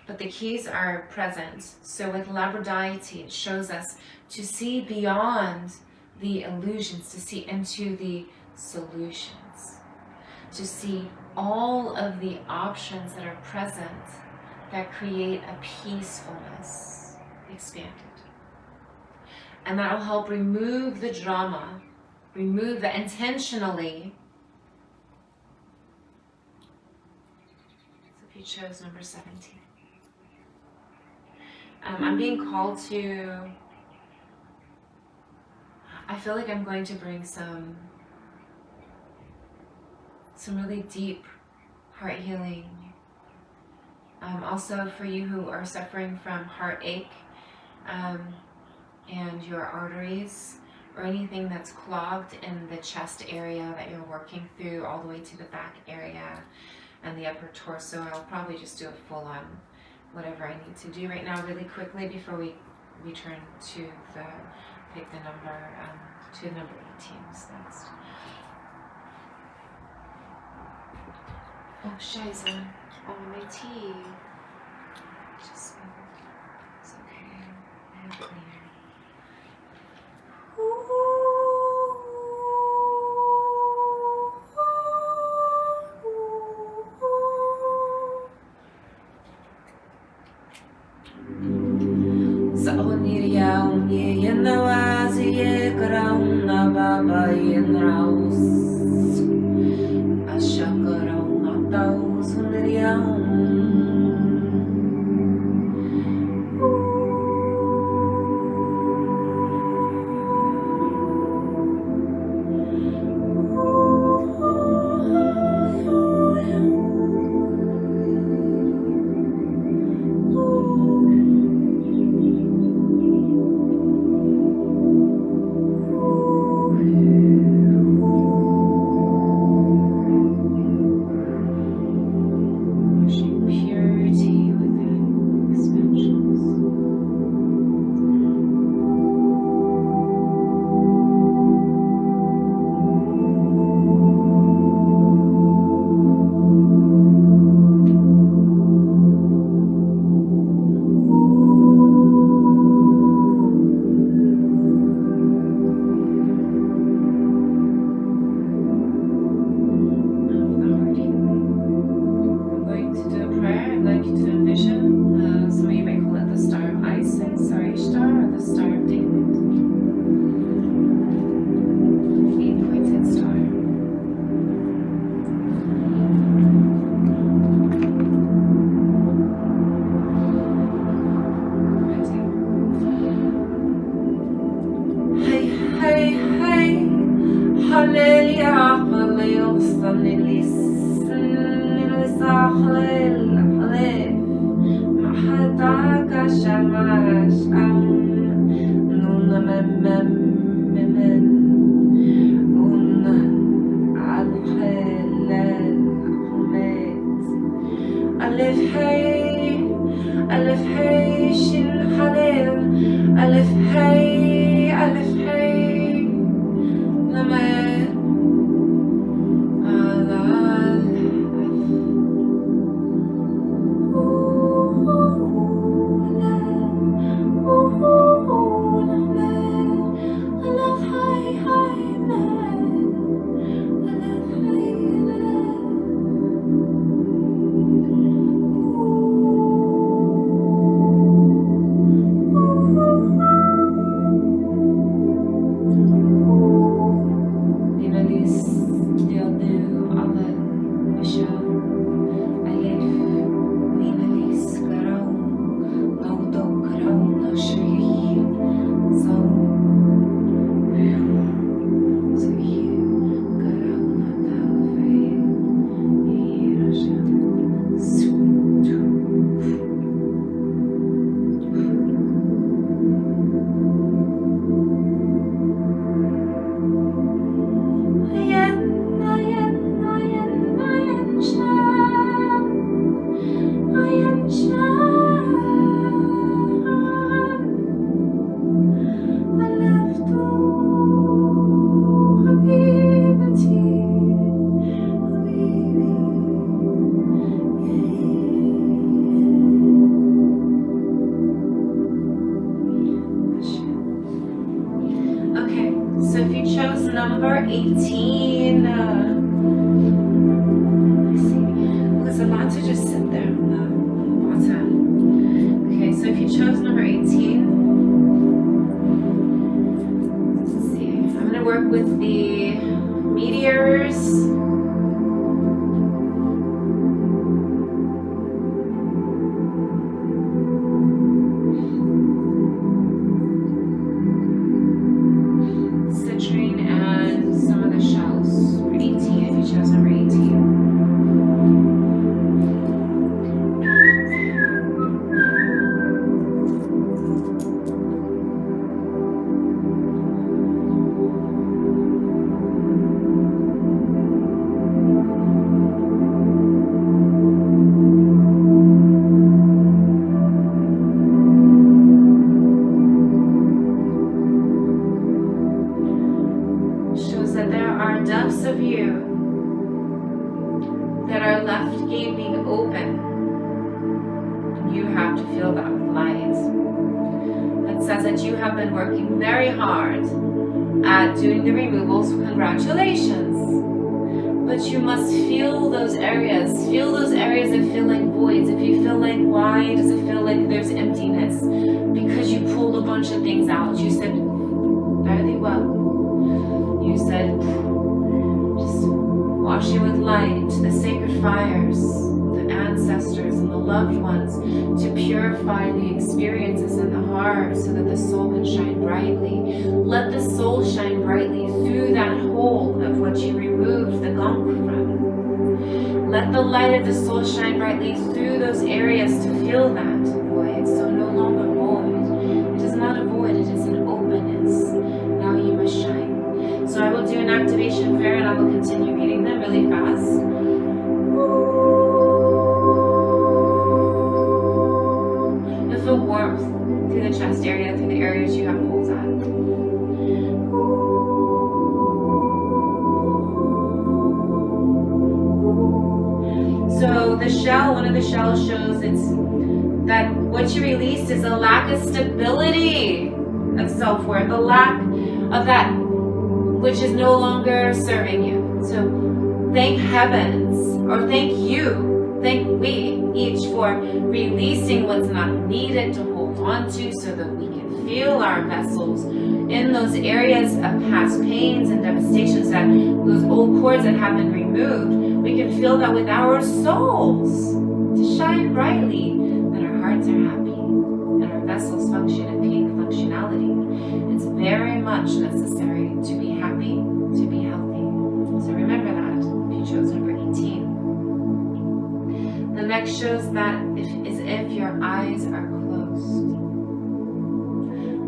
But the keys are present. So with labradorite, it shows us to see beyond the illusions, to see into the solutions, to see all of the options that are present that create a peacefulness expanded. And that'll help remove the drama, remove the intentionally. So if you chose number 17. I'm being called to, I feel like I'm going to bring some really deep heart healing. Also for you who are suffering from heartache and your arteries or anything that's clogged in the chest area that you're working through all the way to the back area and the upper torso. I'll probably just do a full on whatever I need to do right now really quickly before we return to pick the number, to number 18 next. Oh, Scheiße. Oh, my tea. Just spilled. It's okay. I have cleaner. left gate being open. You have to feel that with light. It says that you have been working very hard at doing the removals. Congratulations. But you must feel those areas. Feel those areas that feel like voids. If you feel like, why does it feel like there's emptiness? Because you pulled a bunch of things out. You said, fairly well. You said, just wash it with light to the sacred fires, the ancestors and the loved ones, to purify the experiences in the heart so that the soul can shine brightly. Let the soul shine brightly through that hole of what you removed the gunk from. Let the light of the soul shine brightly through those areas to feel that void, so no longer void. It is not a void, it is an openness. Now you must shine. So I will do an activation prayer and I will continue reading them really fast. You'll feel warmth through the chest area, through the areas you have holes at. So the shell, one of the shells shows that what you released is a lack of stability of self-worth, a lack of that which is no longer serving you. So thank heavens, or thank you, thank we each for releasing what's not needed to hold on to so that we can feel our vessels in those areas of past pains and devastations, that those old cords that have been removed, we can feel that with our souls to shine brightly, that our hearts are happy and our vessels function in peak functionality. It's very much necessary to be happy, to be healthy. So remember that if you chose number 18. The next shows that is if your eyes are closed,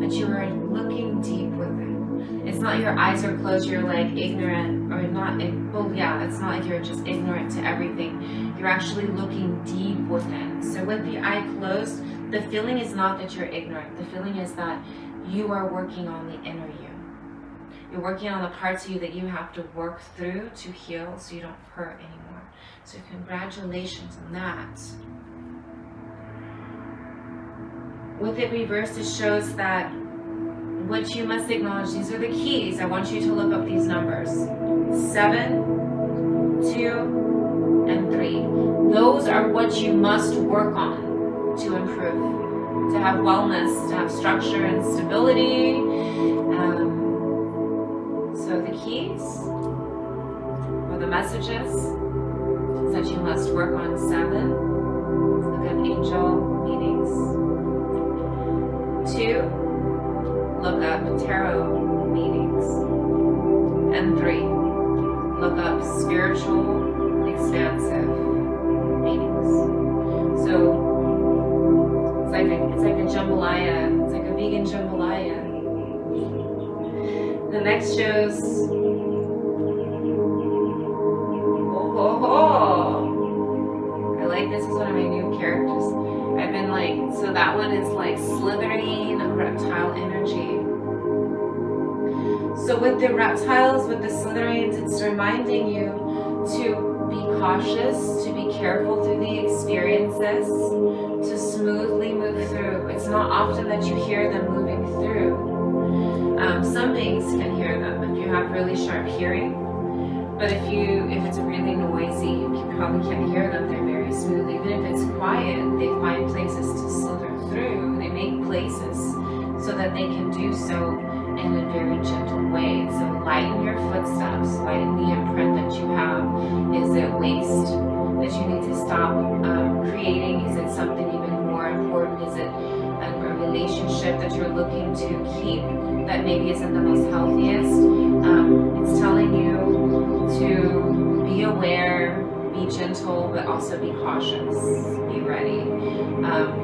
but you are looking deep within. It's not your eyes are closed, you're like ignorant, or not, well yeah, it's not like you're just ignorant to everything. You're actually looking deep within. So with the eye closed, the feeling is not that you're ignorant. The feeling is that you are working on the inner you. You're working on the parts of you that you have to work through to heal so you don't hurt anymore. So congratulations on that. With it reversed, it shows that what you must acknowledge, these are the keys. I want you to look up these numbers. 7, 2, and 3. Those are what you must work on to improve, to have wellness, to have structure and stability. So the keys, or the messages, is that you must work on 7. Look at angel meetings. 2, look up tarot meetings. And 3, look up spiritual, expansive meetings. So it's like a jambalaya. It's like a vegan jambalaya. The next shows. I like this is one of my new characters. I've been like, so that one is like slithering reptile energy. So with the reptiles, with the slitherings, it's reminding you to be cautious, to be careful through the experiences, to smoothly move through. It's not often that you hear them moving through. Some beings can hear them if you have really sharp hearing. But if it's really noisy, you probably can't hear them. They're very smooth. Even if it's quiet, they find places to slither through. They make places so that they can do so in a very gentle way. So lighten your footsteps, lighten the imprint that you have. Is it waste that you need to stop creating? Is it something even more important? Is it a relationship that you're looking to keep that maybe isn't the most healthiest? It's telling you to be aware, be gentle, but also be cautious, be ready.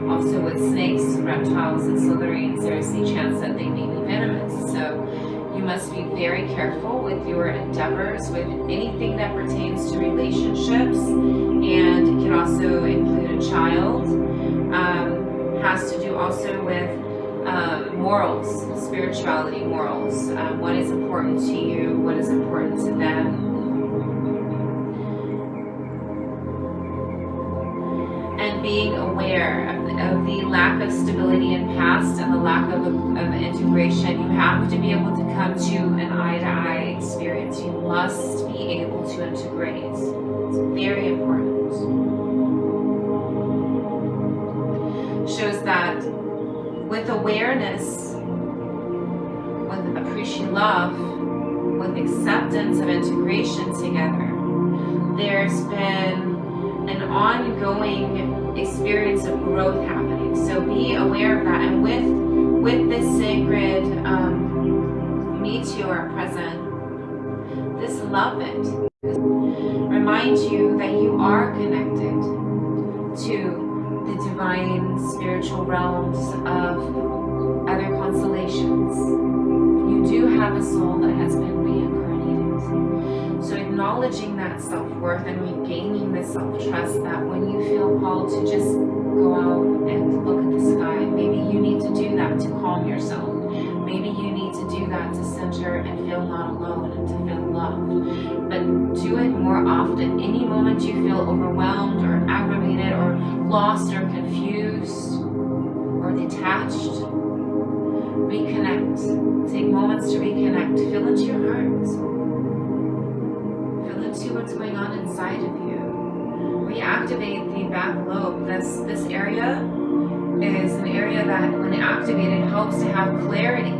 Also with snakes, reptiles, and slitherings, there's the chance that they may be venomous. So you must be very careful with your endeavors, with anything that pertains to relationships, and it can also include a child. Has to do also with morals, spirituality, morals. What is important to you? What is important to them? and being aware of the lack of stability in past and the lack of integration. You have to be able to come to an eye-to-eye experience. You must be able to integrate. It's very important. Shows that with awareness, with appreciation, love, with acceptance of integration together, there's been an ongoing experience of growth happening. So be aware of that, and with this sacred meteor present, this love it reminds you that you are connected to the divine spiritual realms of other constellations. You do have a soul that has been reincarnated. So acknowledging that self-worth and regaining the self-trust that when you feel called to just go out and look at the sky, maybe you need to do that to calm yourself. Maybe you need to do that to center and feel not alone and to feel loved. But do it more often. Any moment you feel overwhelmed or aggravated or lost or confused or detached, reconnect. Take moments to reconnect. Feel into your heart. Feel into what's going on inside of you. Reactivate the back lobe. This area is an area that, when activated, helps to have clarity.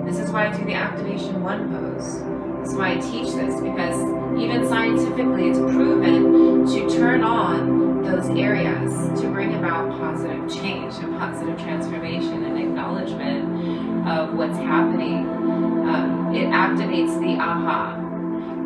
This is why I do the activation 1 pose. This is why I teach this, because even scientifically it's proven to turn on those areas to bring about positive change and positive transformation and acknowledgement of what's happening. It activates the aha.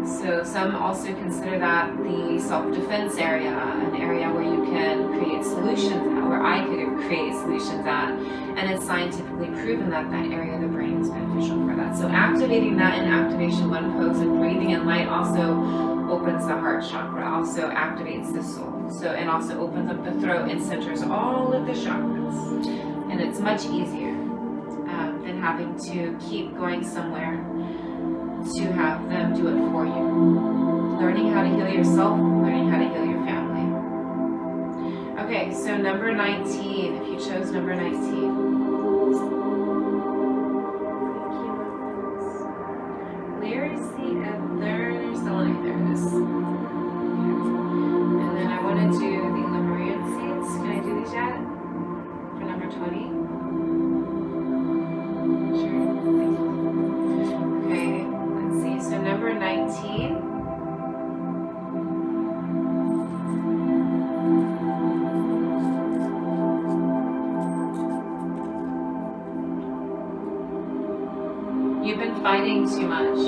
So some also consider that the self-defense area, an area where you can create solutions at, where I could create solutions at, and it's scientifically proven that that area of the brain is beneficial for that. So activating that in activation 1 pose and breathing in light also opens the heart chakra, also activates the soul. So, and also opens up the throat and centers all of the chakras. And it's much easier than having to keep going somewhere to have them do it for you. Learning how to heal yourself, learning how to heal your family. Okay, so number 19, if you chose number 19. Where is the other? There it is. And then I want to do the Lemurian seeds. Can I do these yet? For number 20? So number 19, you've been fighting too much.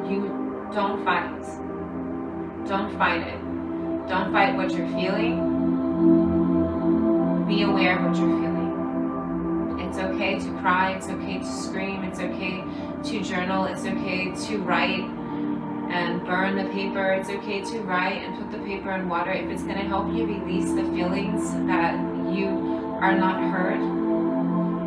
You don't fight. Don't fight it. Don't fight what you're feeling. Be aware of what you're feeling. It's okay to cry, it's okay to scream, it's okay to journal, it's okay to write and burn the paper, it's okay to write and put the paper in water if it's going to help you release the feelings that you are not heard.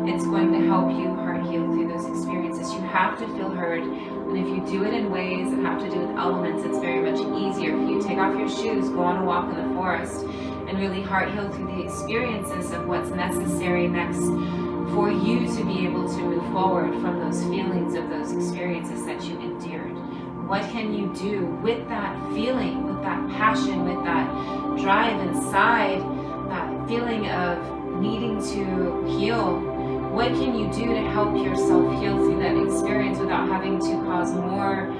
It's going to help you heart heal through those experiences. You have to feel heard, and if you do it in ways that have to do with elements, it's very much easier. If you take off your shoes, go on a walk in the forest, and really heart heal through the experiences of what's necessary next for you to be able to move forward from those feelings of those experiences that you endured. What can you do with that feeling, with that passion, with that drive inside, that feeling of needing to heal? What can you do to help yourself heal through that experience without having to cause more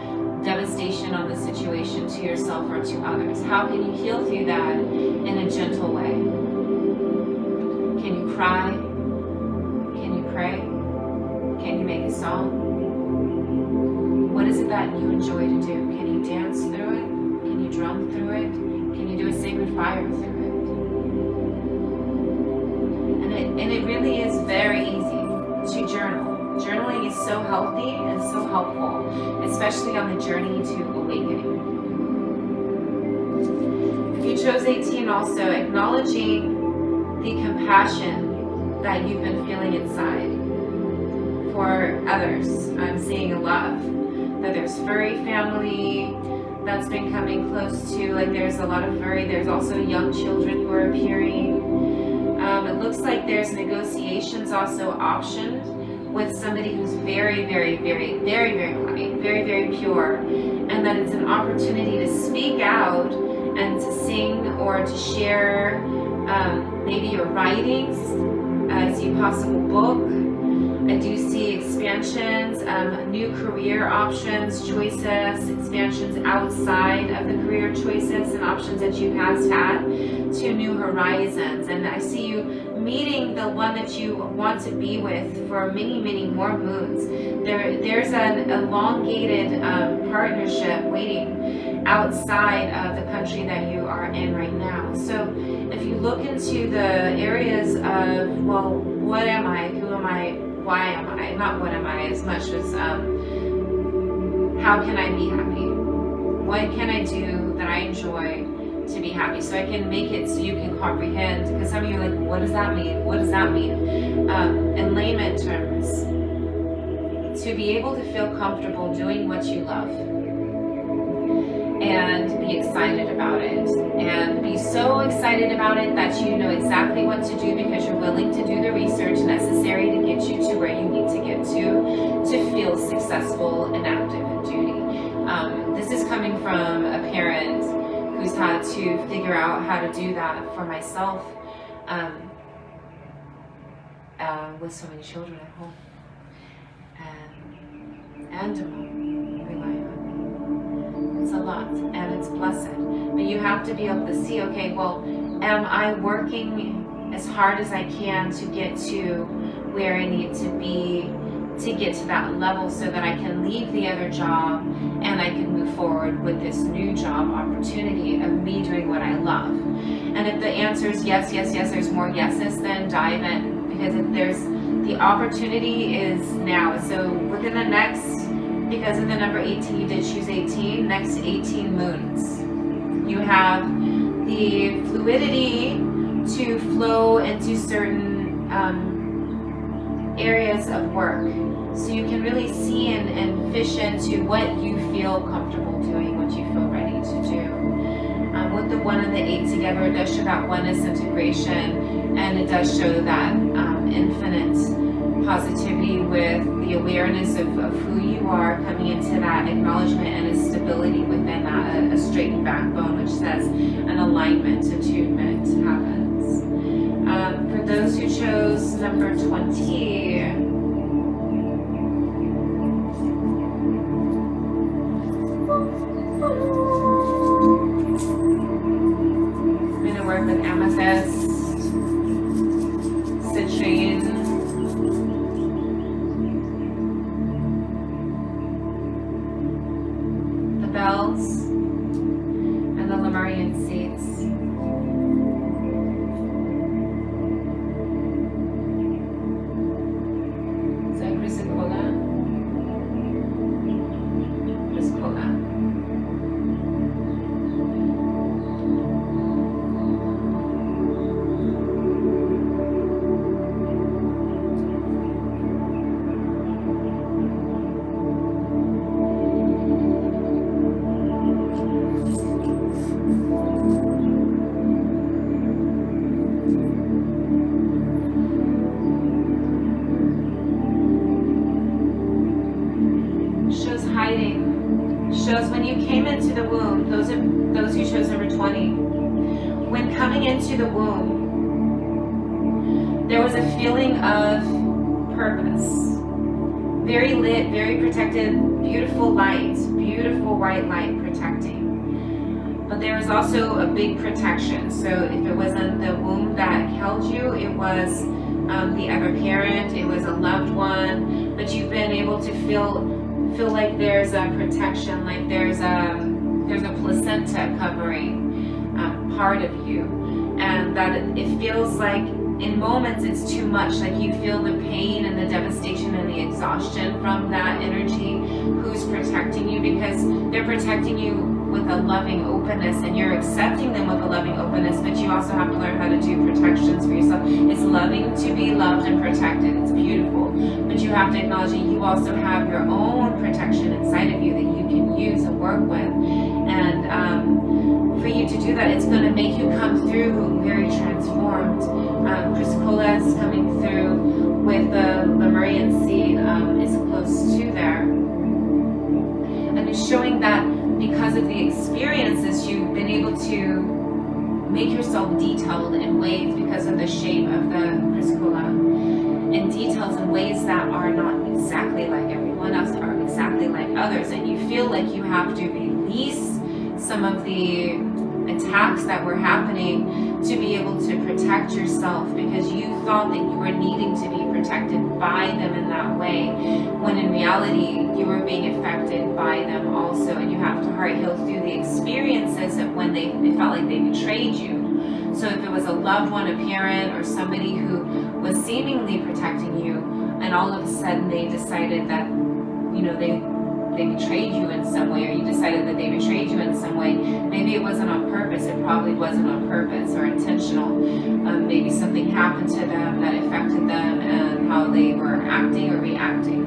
devastation on the situation to yourself or to others? How can you heal through that in a gentle way? Can you cry? Can you pray? Can you make a song? What is it that you enjoy to do? Can you dance through it? Can you drum through it? Can you do a sacred fire through it? And it really is very easy to journal. Journaling is so healthy and so helpful, especially on the journey to awakening. If you chose 18 also, acknowledging the compassion that you've been feeling inside for others. I'm seeing a lot of that there's furry family, that's been coming close to, like there's a lot of furry. There's also young children who are appearing. It looks like there's negotiations also optioned with somebody who's very, very, very, very, very light, very, very pure, and that it's an opportunity to speak out and to sing or to share maybe your writings. I see a possible book. I do see expansions, new career options, choices, expansions outside of the career choices and options that you have had to new horizons. And I see you meeting the one that you want to be with for many, many more moons. There's an elongated partnership waiting outside of the country that you are in right now. So if you look into the areas of, well, what am I, who am I, why am I, not what am I as much as how can I be happy? What can I do that I enjoy to be happy? So I can make it so you can comprehend, because some of you are like, what does that mean? What does that mean? In layman terms, to be able to feel comfortable doing what you love and be excited about it, and be so excited about it that you know exactly what to do because you're willing to do the research necessary to get you to where you need to get to feel successful and active in duty. This is coming from a parent who's had to figure out how to do that for myself with so many children at home and a mom relying on. It's a lot, and it's blessed. But you have to be able to see, okay, well, am I working as hard as I can to get to where I need to be, to get to that level so that I can leave the other job and I can move forward with this new job opportunity of me doing what I love? And if the answer is yes, yes, yes, there's more yeses, then dive in, because if there's, the opportunity is now. So within the next, because of the number 18, you did choose 18, next 18 moons, you have the fluidity to flow into certain areas of work. So you can really see and fish into what you feel comfortable doing, what you feel ready to do. With the 1 and the 8 together, it does show that oneness integration, and it does show that infinite positivity with the awareness of who you are, coming into that acknowledgement and a stability within that, a straightened backbone, which says an alignment, attunement happens. For those who chose number 20, I'm going to work with amethyst, citrine, the bells, and the Lemurian seeds. So chrysocolla. Shows when you came into the womb, those who chose number 20, when coming into the womb, there was a feeling of purpose. Very lit, very protected, beautiful light, beautiful white light protecting. But there was also a big protection. So if it wasn't the womb that held you, it was the other parent, it was a loved one, but you've been able to feel like there's a protection, like there's a placenta covering part of you, and that it feels like in moments it's too much, like you feel the pain and the devastation and the exhaustion from that energy who's protecting you, because they're protecting you with a loving openness, and you're accepting them with a loving openness, but you also have to learn how to do protections for yourself. It's loving to be loved and protected. It's beautiful. But you have to acknowledge that you also have your own protection inside of you that you can use and work with. And for you to do that, it's going to make you come through very transformed. Chrysocolla is coming through with the Lemurian seed is close to there. And it's showing that because of the experiences, you've been able to make yourself detailed in ways because of the shape of the Chrysocolla, in details in ways that are not exactly like everyone else, are exactly like others. And you feel like you have to release some of the attacks that were happening to be able to protect yourself, because you thought that you were needing to be protected by them in that way, when in reality you were being affected by them also. And you have to heart heal through the experiences of when it felt like they betrayed you. So if it was a loved one, a parent, or somebody who was seemingly protecting you, and all of a sudden they decided that, you know, they betrayed you in some way, or you decided that they betrayed you in some way. Maybe it wasn't on purpose. It probably wasn't on purpose or intentional. Maybe something happened to them that affected them and how they were acting or reacting.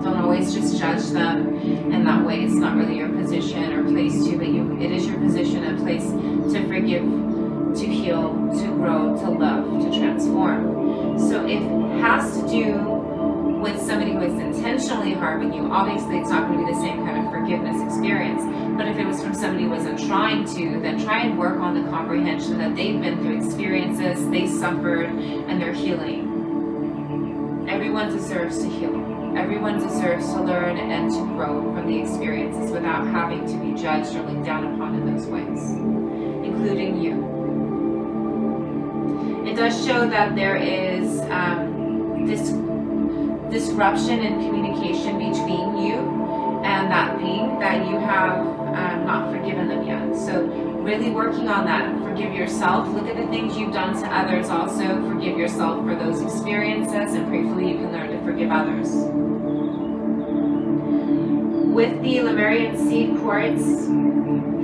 Don't always just judge them in that way. It's not really your position or place to, but it is your position and place to forgive, to heal, to grow, to love, to transform. So if it has to do with somebody who is intentionally harming you, obviously it's not going to be the same kind of forgiveness experience. But if it was from somebody who wasn't trying to, then try and work on the comprehension that they've been through experiences, they suffered, and they're healing. Everyone deserves to heal. Everyone deserves to learn and to grow from the experiences without having to be judged or looked down upon in those ways, including you. It does show that there is this disruption in communication between you and that being that you have not forgiven them yet. So really working on that. Forgive yourself. Look at the things you've done to others also. Forgive yourself for those experiences, and prayerfully you can learn to forgive others. With the Lemurian seed quartz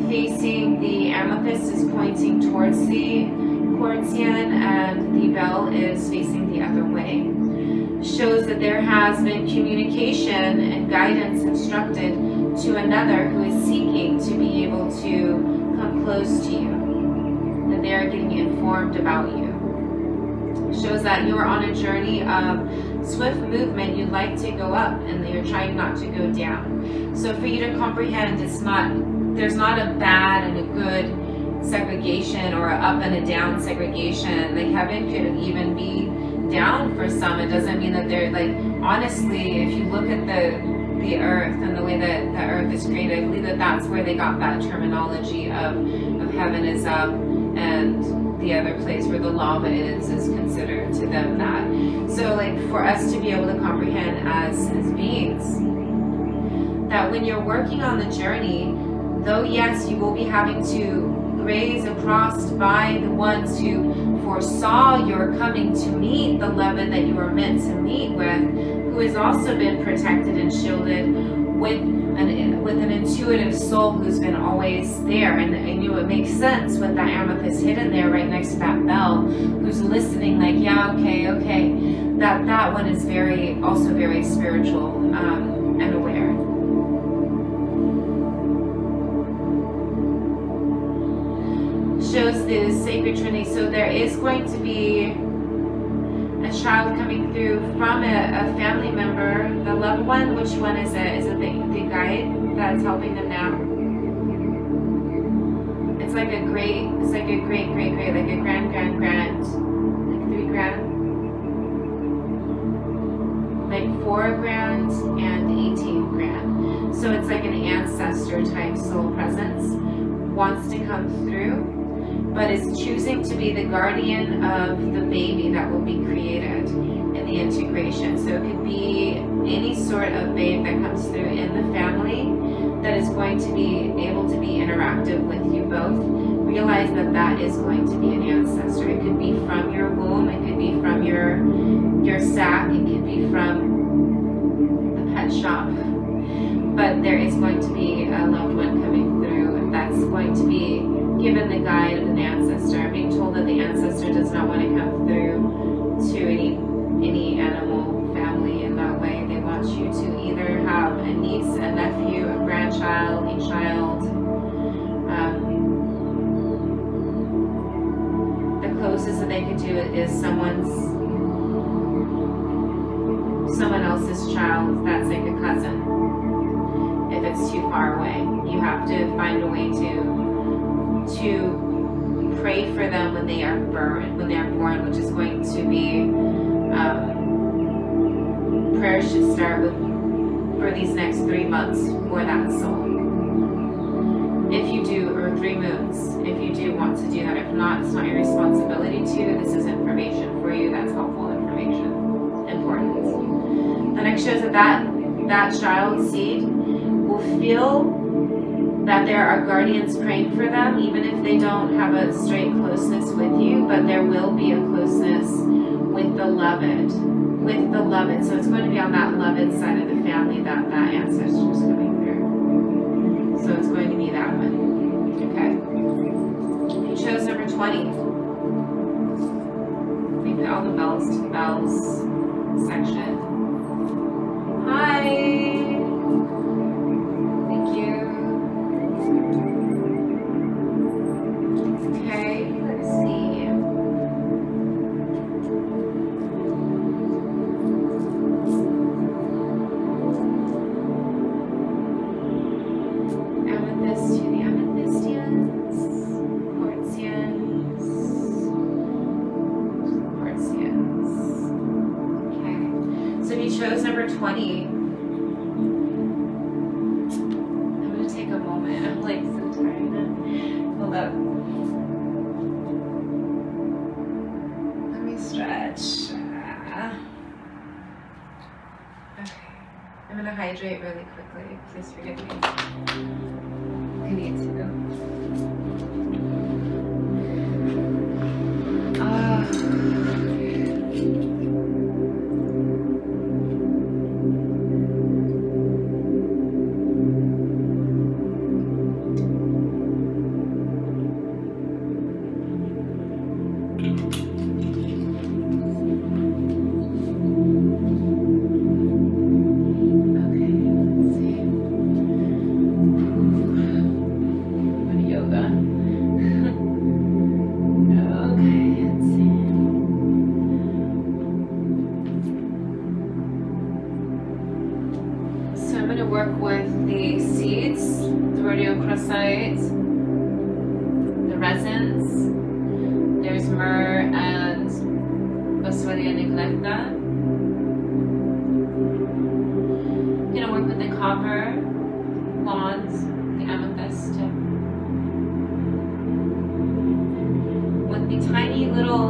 facing the amethyst is pointing towards the quartzian, and the bell is facing the other way. Shows that there has been communication and guidance instructed to another who is seeking to be able to come close to you, that they are getting informed about you. Shows that you are on a journey of swift movement. You'd like to go up and you're trying not to go down. So for you to comprehend, there's not a bad and a good segregation or an up and a down segregation. Like heaven could even be down for some. It doesn't mean that they're like, honestly, if you look at the earth and the way that the earth is created, I believe that that's where they got that terminology of heaven is up, and the other place where the lava is considered to them that. So like for us to be able to comprehend as beings, that when you're working on the journey, though yes, you will be having to graze across by the ones who foresaw your coming to meet the Leaven that you were meant to meet with, who has also been protected and shielded with an intuitive soul who's been always there. And it makes sense with that amethyst hidden there right next to that bell, who's listening like, yeah, okay, that one is also very spiritual and aware. Shows the sacred trinity. So there is going to be a child coming through from a family member, the loved one. Which one is it? Is it the guide that's helping them now? It's like a great, like a grand, like 3 grand, like 4 grand and 18 grand. So it's like an ancestor type soul presence wants to come through, but is choosing to be the guardian of the baby that will be created in the integration. So it could be any sort of babe that comes through in the family that is going to be able to be interactive with you both. Realize that is going to be an ancestor. It could be from your womb, it could be from your sac, it could be from the pet shop. but there is going to be a loved one coming through, and that's going to be given the guide of an ancestor. I'm being told that the ancestor does not want to come through to any animal family in that way. They want you to either have a niece, a nephew, a grandchild, a child. The closest that they could do it is someone else's child that's like a cousin. If it's too far away, you have to find a way to pray for them when they are born, which is going to be prayers should start with for these next 3 months for that soul. If you do, or 3 moons, if you do want to do that. If not, it's not your responsibility to. This is information for you. That's helpful information. Important. The next shows that child's seed will feel that there are guardians praying for them, even if they don't have a straight closeness with you, but there will be a closeness with the loved. So it's going to be on that loved side of the family that ancestor is coming through. So it's going to be that one. Okay. You chose number 20. We put all the bells to the bells section. Hi. Thank you. Okay, let's see. Amethyst to the amethystians, quartzians. Okay, so if you chose number 20, I'm going to take a moment. I'm like so tired now. Hold up. Let me stretch. Okay. I'm going to hydrate really quickly. Please forgive me. I need to. Work with the seeds, the rhodochrosite, the resins. There's myrrh and Boswellia neglecta. I'm gonna work with the copper, blonde, the amethyst tip. With the tiny little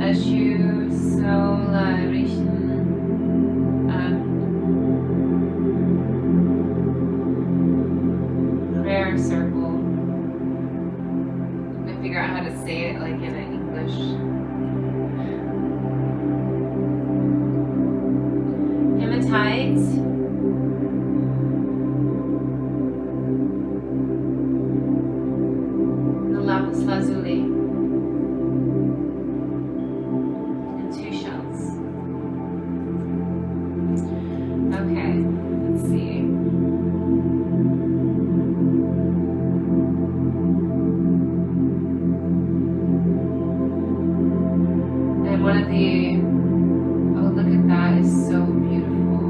Ashu Solaration prayer circle. I figure out how to say it like in English. Hematite. The lapis lazuli. And 2 shells. Okay, let's see. One of the, oh look at that, is so beautiful.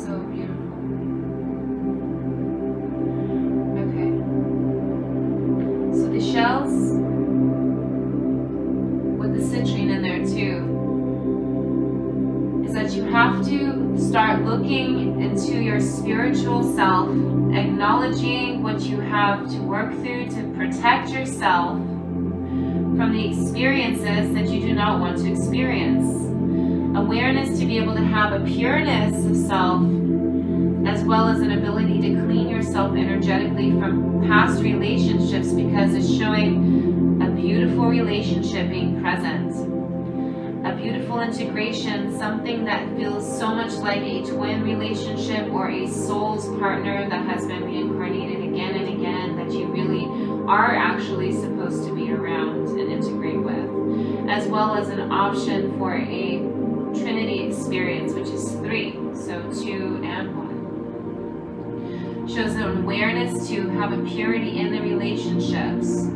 So beautiful. Okay. So the shells with the citrine in there too is that you have to start looking into your spiritual self, acknowledging what you have to work through to protect yourself from the experiences that you do not want to experience. Awareness to be able to have a pureness of self, as well as an ability to clean yourself energetically from past relationships, because it's showing a beautiful relationship being present. A beautiful integration, something that feels so much like a twin relationship or a soul's partner that has been reincarnated again and again, that you really are actually supposed to be around and integrate with, as well as an option for a Trinity experience, which is 3, so 2 and 1. Shows an awareness to have a purity in the relationships,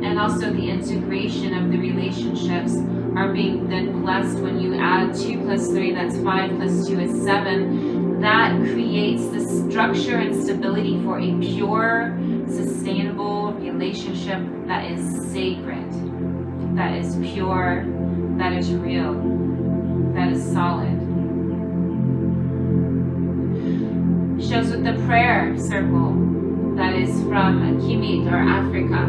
and also the integration of the relationships are being then blessed when you add 2 plus 3, that's 5 plus 2 is 7. That creates the structure and stability for a pure, sustainable relationship that is sacred, that is pure, that is real, that is solid. Shows with the prayer circle that is from Kimit or Africa.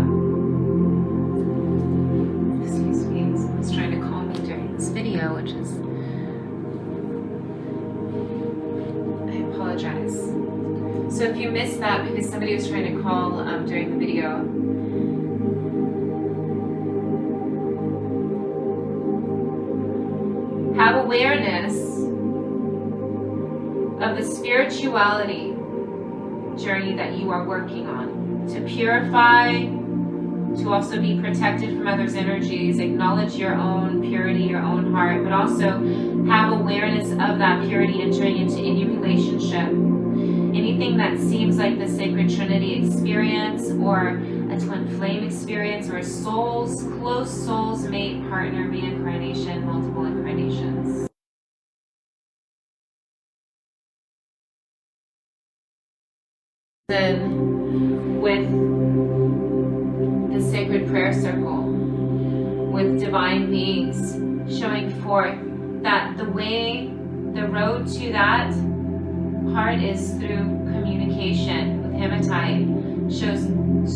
Excuse me, someone's trying to call me during this video, which is, I apologize. So if you missed that because somebody was trying to call during the video, have awareness of the spirituality journey that you are working on, to purify, to also be protected from others' energies, acknowledge your own purity, your own heart, but also have awareness of that purity entering into any relationship. Anything that seems like the Sacred Trinity experience or a twin flame experience or souls, close souls, mate, partner, reincarnation, multiple incarnations. Then with the sacred prayer circle, with divine beings showing forth that the way, the road to that part is through communication with hematite. Shows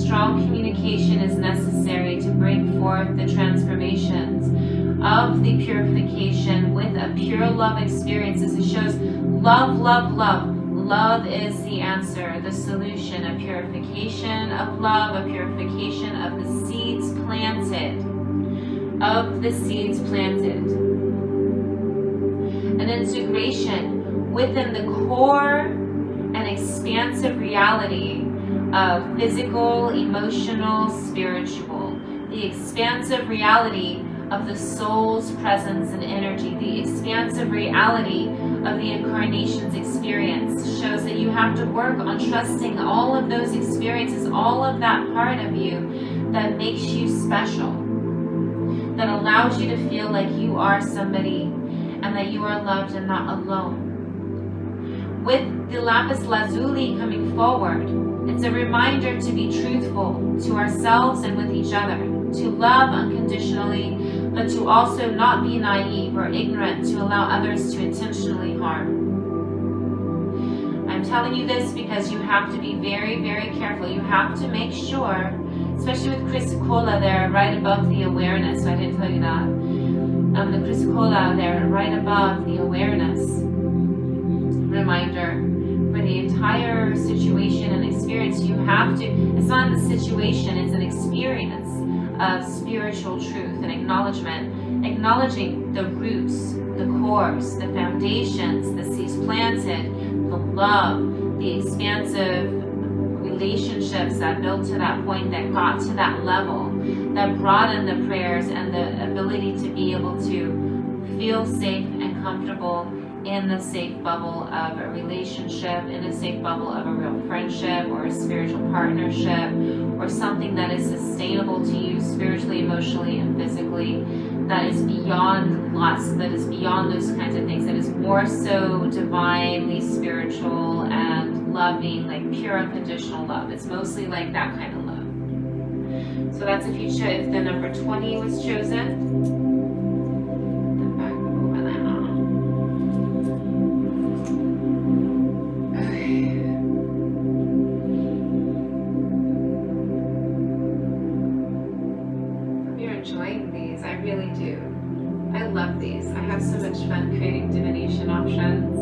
strong communication is necessary to bring forth the transformations of the purification with a pure love experiences. It shows love, love, love. Love is the answer, the solution, a purification of love, a purification of the seeds planted, an integration within the core and expansive reality of physical, emotional, spiritual, the expansive reality of the soul's presence and energy, the expansive reality of the incarnation's experience. Shows that you have to work on trusting all of those experiences, all of that part of you that makes you special, that allows you to feel like you are somebody and that you are loved and not alone. With the lapis lazuli coming forward, it's a reminder to be truthful to ourselves and with each other, to love unconditionally, but to also not be naive or ignorant to allow others to intentionally harm. I'm telling you this because you have to be very, very careful. You have to make sure, especially with Chrysocolla there right above the awareness, so I didn't tell you that. The Chrysocolla there right above the awareness. Reminder, for the entire situation and experience, you have to, it's not the situation, it's an experience of spiritual truth and acknowledgement, acknowledging the roots, the cores, the foundations, the seeds planted, the love, the expansive relationships that built to that point, that got to that level, that broadened the prayers and the ability to be able to feel safe and comfortable in the safe bubble of a relationship, in a safe bubble of a real friendship or a spiritual partnership, or something that is sustainable to you spiritually, emotionally, and physically, that is beyond lust, that is beyond those kinds of things, that is more so divinely spiritual and loving, like pure unconditional love. It's mostly like that kind of love. So that's if the number 20 was chosen. Enjoying these, I really do. I love these. I have so much fun creating divination options.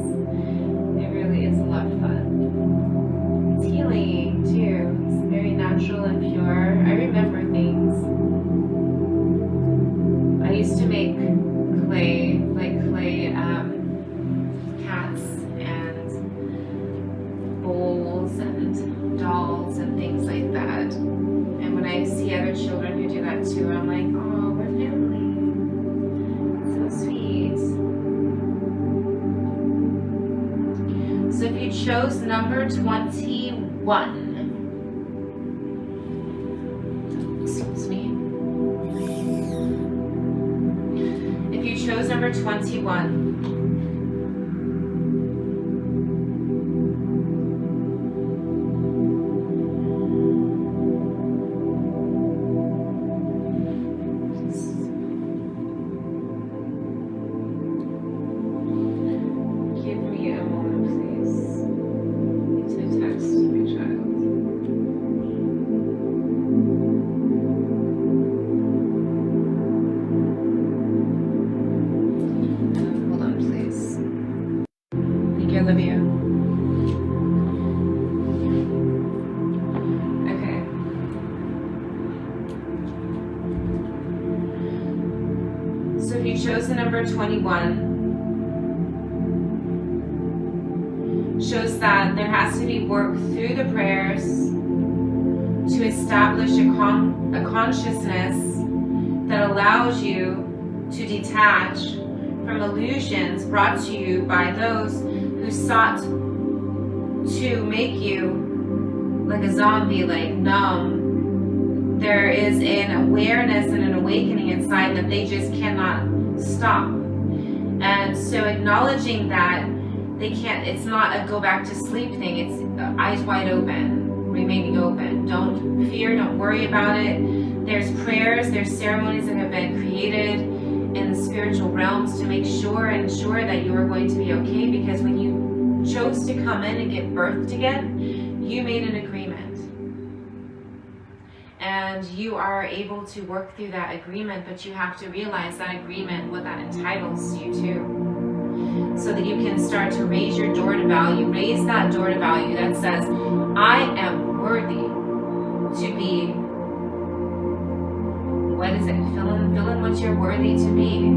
It really is a lot of fun. It's healing too. It's very natural and pure. I remember things. I candles and dolls and things like that. And when I see other children who do that too, I'm like, oh, we're family. So sweet. So if you chose number 21, excuse me. If you chose number 21, Olivia. Okay. So if you chose the number 21, shows that there has to be work through the prayers to establish a consciousness that allows you to detach from illusions brought to you by those who sought to make you like a zombie, like numb. There is an awareness and an awakening inside that they just cannot stop. And so acknowledging that they can't, it's not a go back to sleep thing, it's eyes wide open, remaining open. Don't fear, don't worry about it. There's prayers, there's ceremonies that have been created in the spiritual realms to make sure and ensure that you are going to be okay, because when you chose to come in and get birthed again, you made an agreement. And you are able to work through that agreement, but you have to realize that agreement, what that entitles you to, so that you can start to raise your door to value, raise that door to value that says, I am worthy to be, what is it? Fill in what you're worthy to be.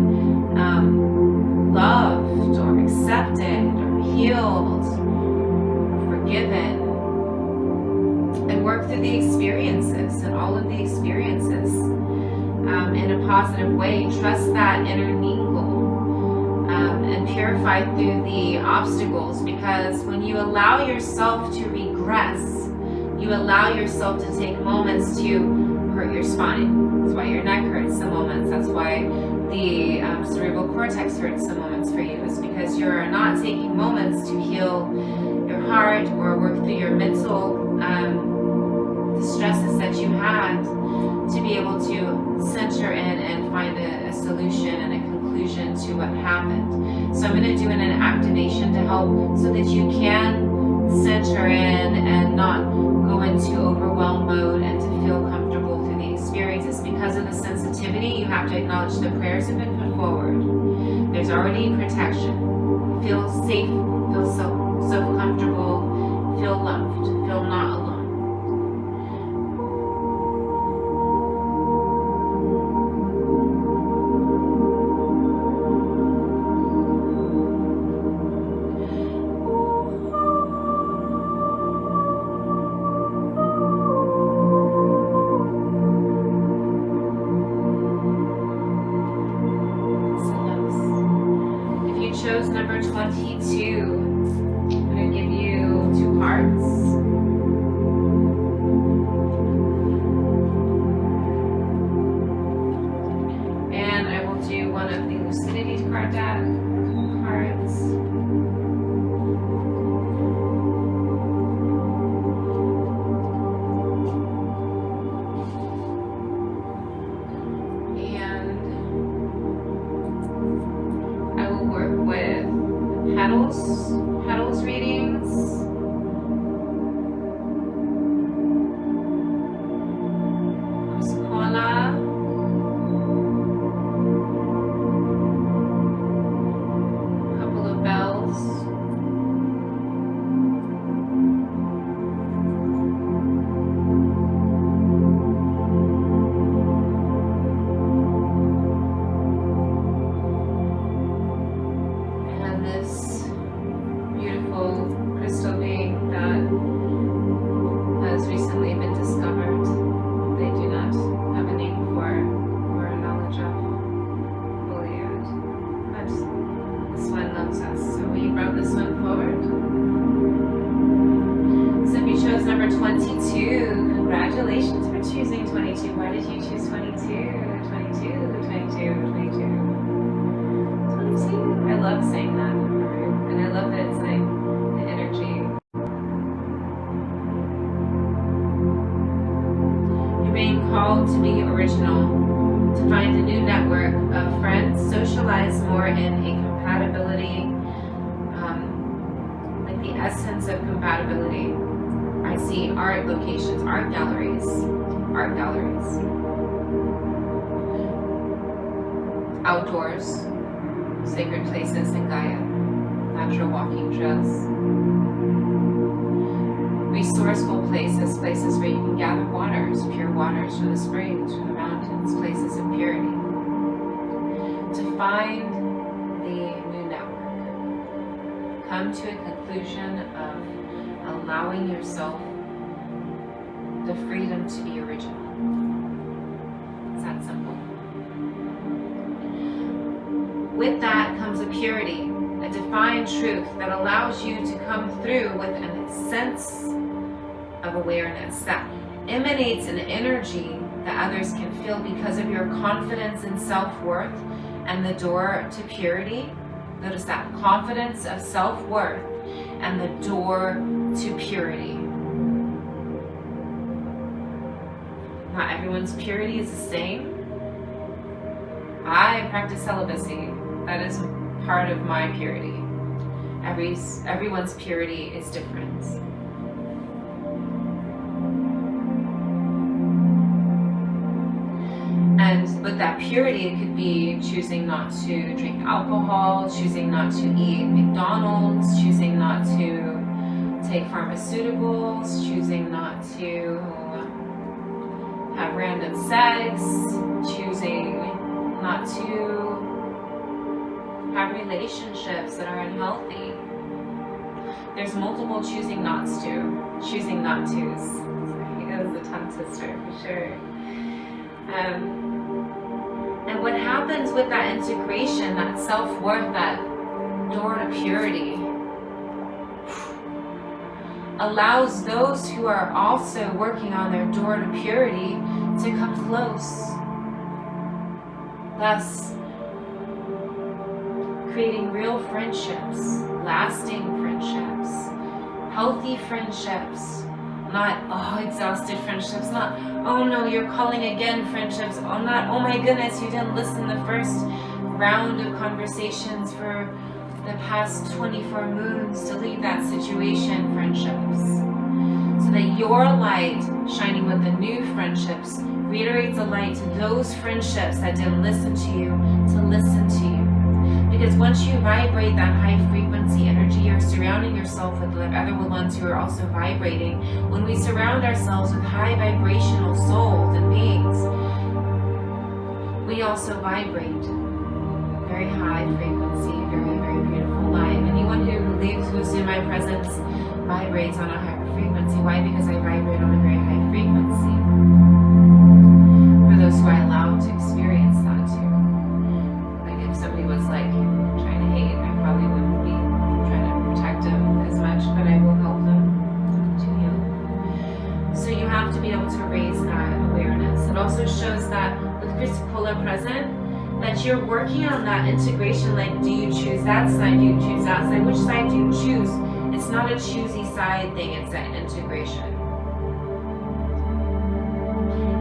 Loved or accepted or healed or forgiven. And work through the experiences and all of the experiences in a positive way. Trust that intermingle and purify through the obstacles, because when you allow yourself to regress, you allow yourself to take moments to hurt your spine. That's why your neck hurts some moments. That's why the cerebral cortex hurts some moments for you, is because you're not taking moments to heal your heart or work through your mental the stresses that you had, to be able to center in and find a solution and a conclusion to what happened. So I'm going to do an activation to help so that you can center in and not go into overwhelm mode, and to feel comfortable through the experiences. Because of the sensitivity, you have to acknowledge the prayers have been put forward. There's already protection. Feel safe, feel so comfortable, feel loved, feel not alone. Chose number 22. I'm going to give you 2 hearts. number 22. Congratulations for choosing 22. Why did you choose 22? 22, 22, 22. 22. I love saying that number. And I love that it's like the energy. You're being called to be original, to find a new network of friends, socialize more in a compatibility, like the essence of compatibility. I see art locations, art galleries, outdoors, sacred places in Gaia, natural walking trails, resourceful places where you can gather waters, pure waters from the springs, from the mountains, places of purity. To find the new network, come to a conclusion of allowing yourself the freedom to be original. It's that simple. With that comes a purity, a defined truth that allows you to come through with a sense of awareness that emanates an energy that others can feel because of your confidence and self-worth and the door to purity. Notice that confidence of self-worth and the door to purity. Not everyone's purity is the same. I practice celibacy. That is part of my purity. Everyone's purity is different. And with that purity, it could be choosing not to drink alcohol, choosing not to eat McDonald's, choosing not to take pharmaceuticals, choosing not to have random sex, choosing not to have relationships that are unhealthy. There's multiple choosing nots to. Choosing not to's. Sorry, it was a tongue twister for sure. And what happens with that integration, that self-worth, that door to purity, allows those who are also working on their door to purity to come close, thus creating real friendships, lasting friendships, healthy friendships, not exhausted friendships, not oh no you're calling again friendships, not oh my goodness you didn't listen the first round of conversations for the past 24 moons to leave that situation friendships, so that your light shining with the new friendships reiterates a light to those friendships that didn't listen to you to listen to you. Because once you vibrate that high frequency energy, you're surrounding yourself with the other ones who are also vibrating. When we surround ourselves with high vibrational souls and beings, we also vibrate very high frequency, very, very beautiful light. Anyone who's in my presence vibrates on a higher frequency. Why? Because I vibrate on a very high frequency. For those who I allow to experience that too. Like if somebody was like trying to hate, I probably wouldn't be trying to protect them as much, but I will help them to heal. So you have to be able to raise that awareness. It also shows that with Christicola present, that you're working on that integration. Like, do you choose that side? Do you choose that side? Which side do you choose? It's not a choosy side thing, it's that integration.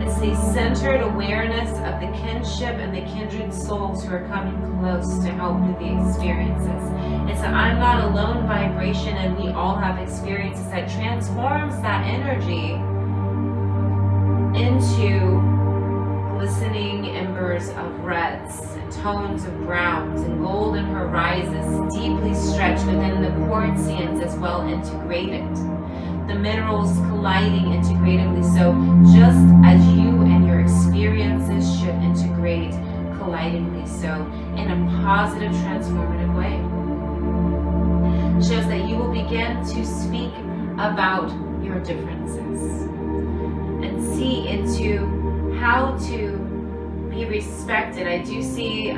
It's the centered awareness of the kinship and the kindred souls who are coming close to help with the experiences. It's an I'm not alone vibration, and we all have experiences that transforms that energy into glistening embers of reds and tones of browns and golden horizons deeply stretched within the quartzians as well integrated. The minerals colliding integratively, so just as you and your experiences should integrate collidingly, so in a positive transformative way. Shows that you will begin to speak about your differences and see into how to be respected. I do see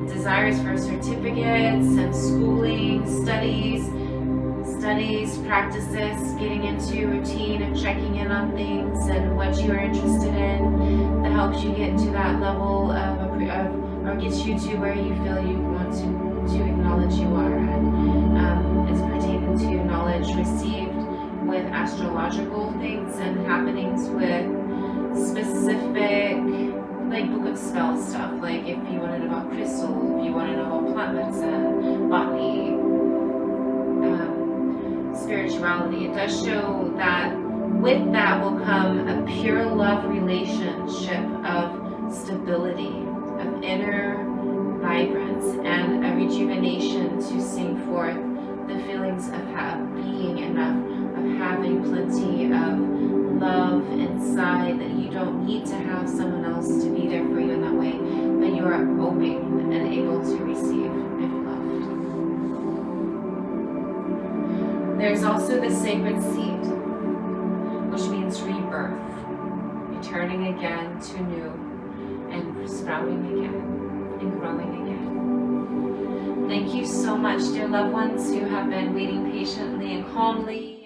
desires for certificates and schooling, studies studies, practices, getting into routine and checking in on things and what you are interested in that helps you get to that level of or gets you to where you feel you want to acknowledge you are at. It's pertaining to knowledge received with astrological things and happenings with specific, like book of spell stuff, like if you want to know about crystals, if you want to know about plant medicine, botany, spirituality. It does show that with that will come a pure love relationship of stability, of inner vibrance, and a rejuvenation to sing forth the feelings of being enough, of having plenty of love inside, that you don't need to have someone else to be there for you in that way, but you are open and able to receive if loved. There's also the sacred seed, which means rebirth, returning again to new and sprouting again and growing again. Thank you so much, dear loved ones who have been waiting patiently and calmly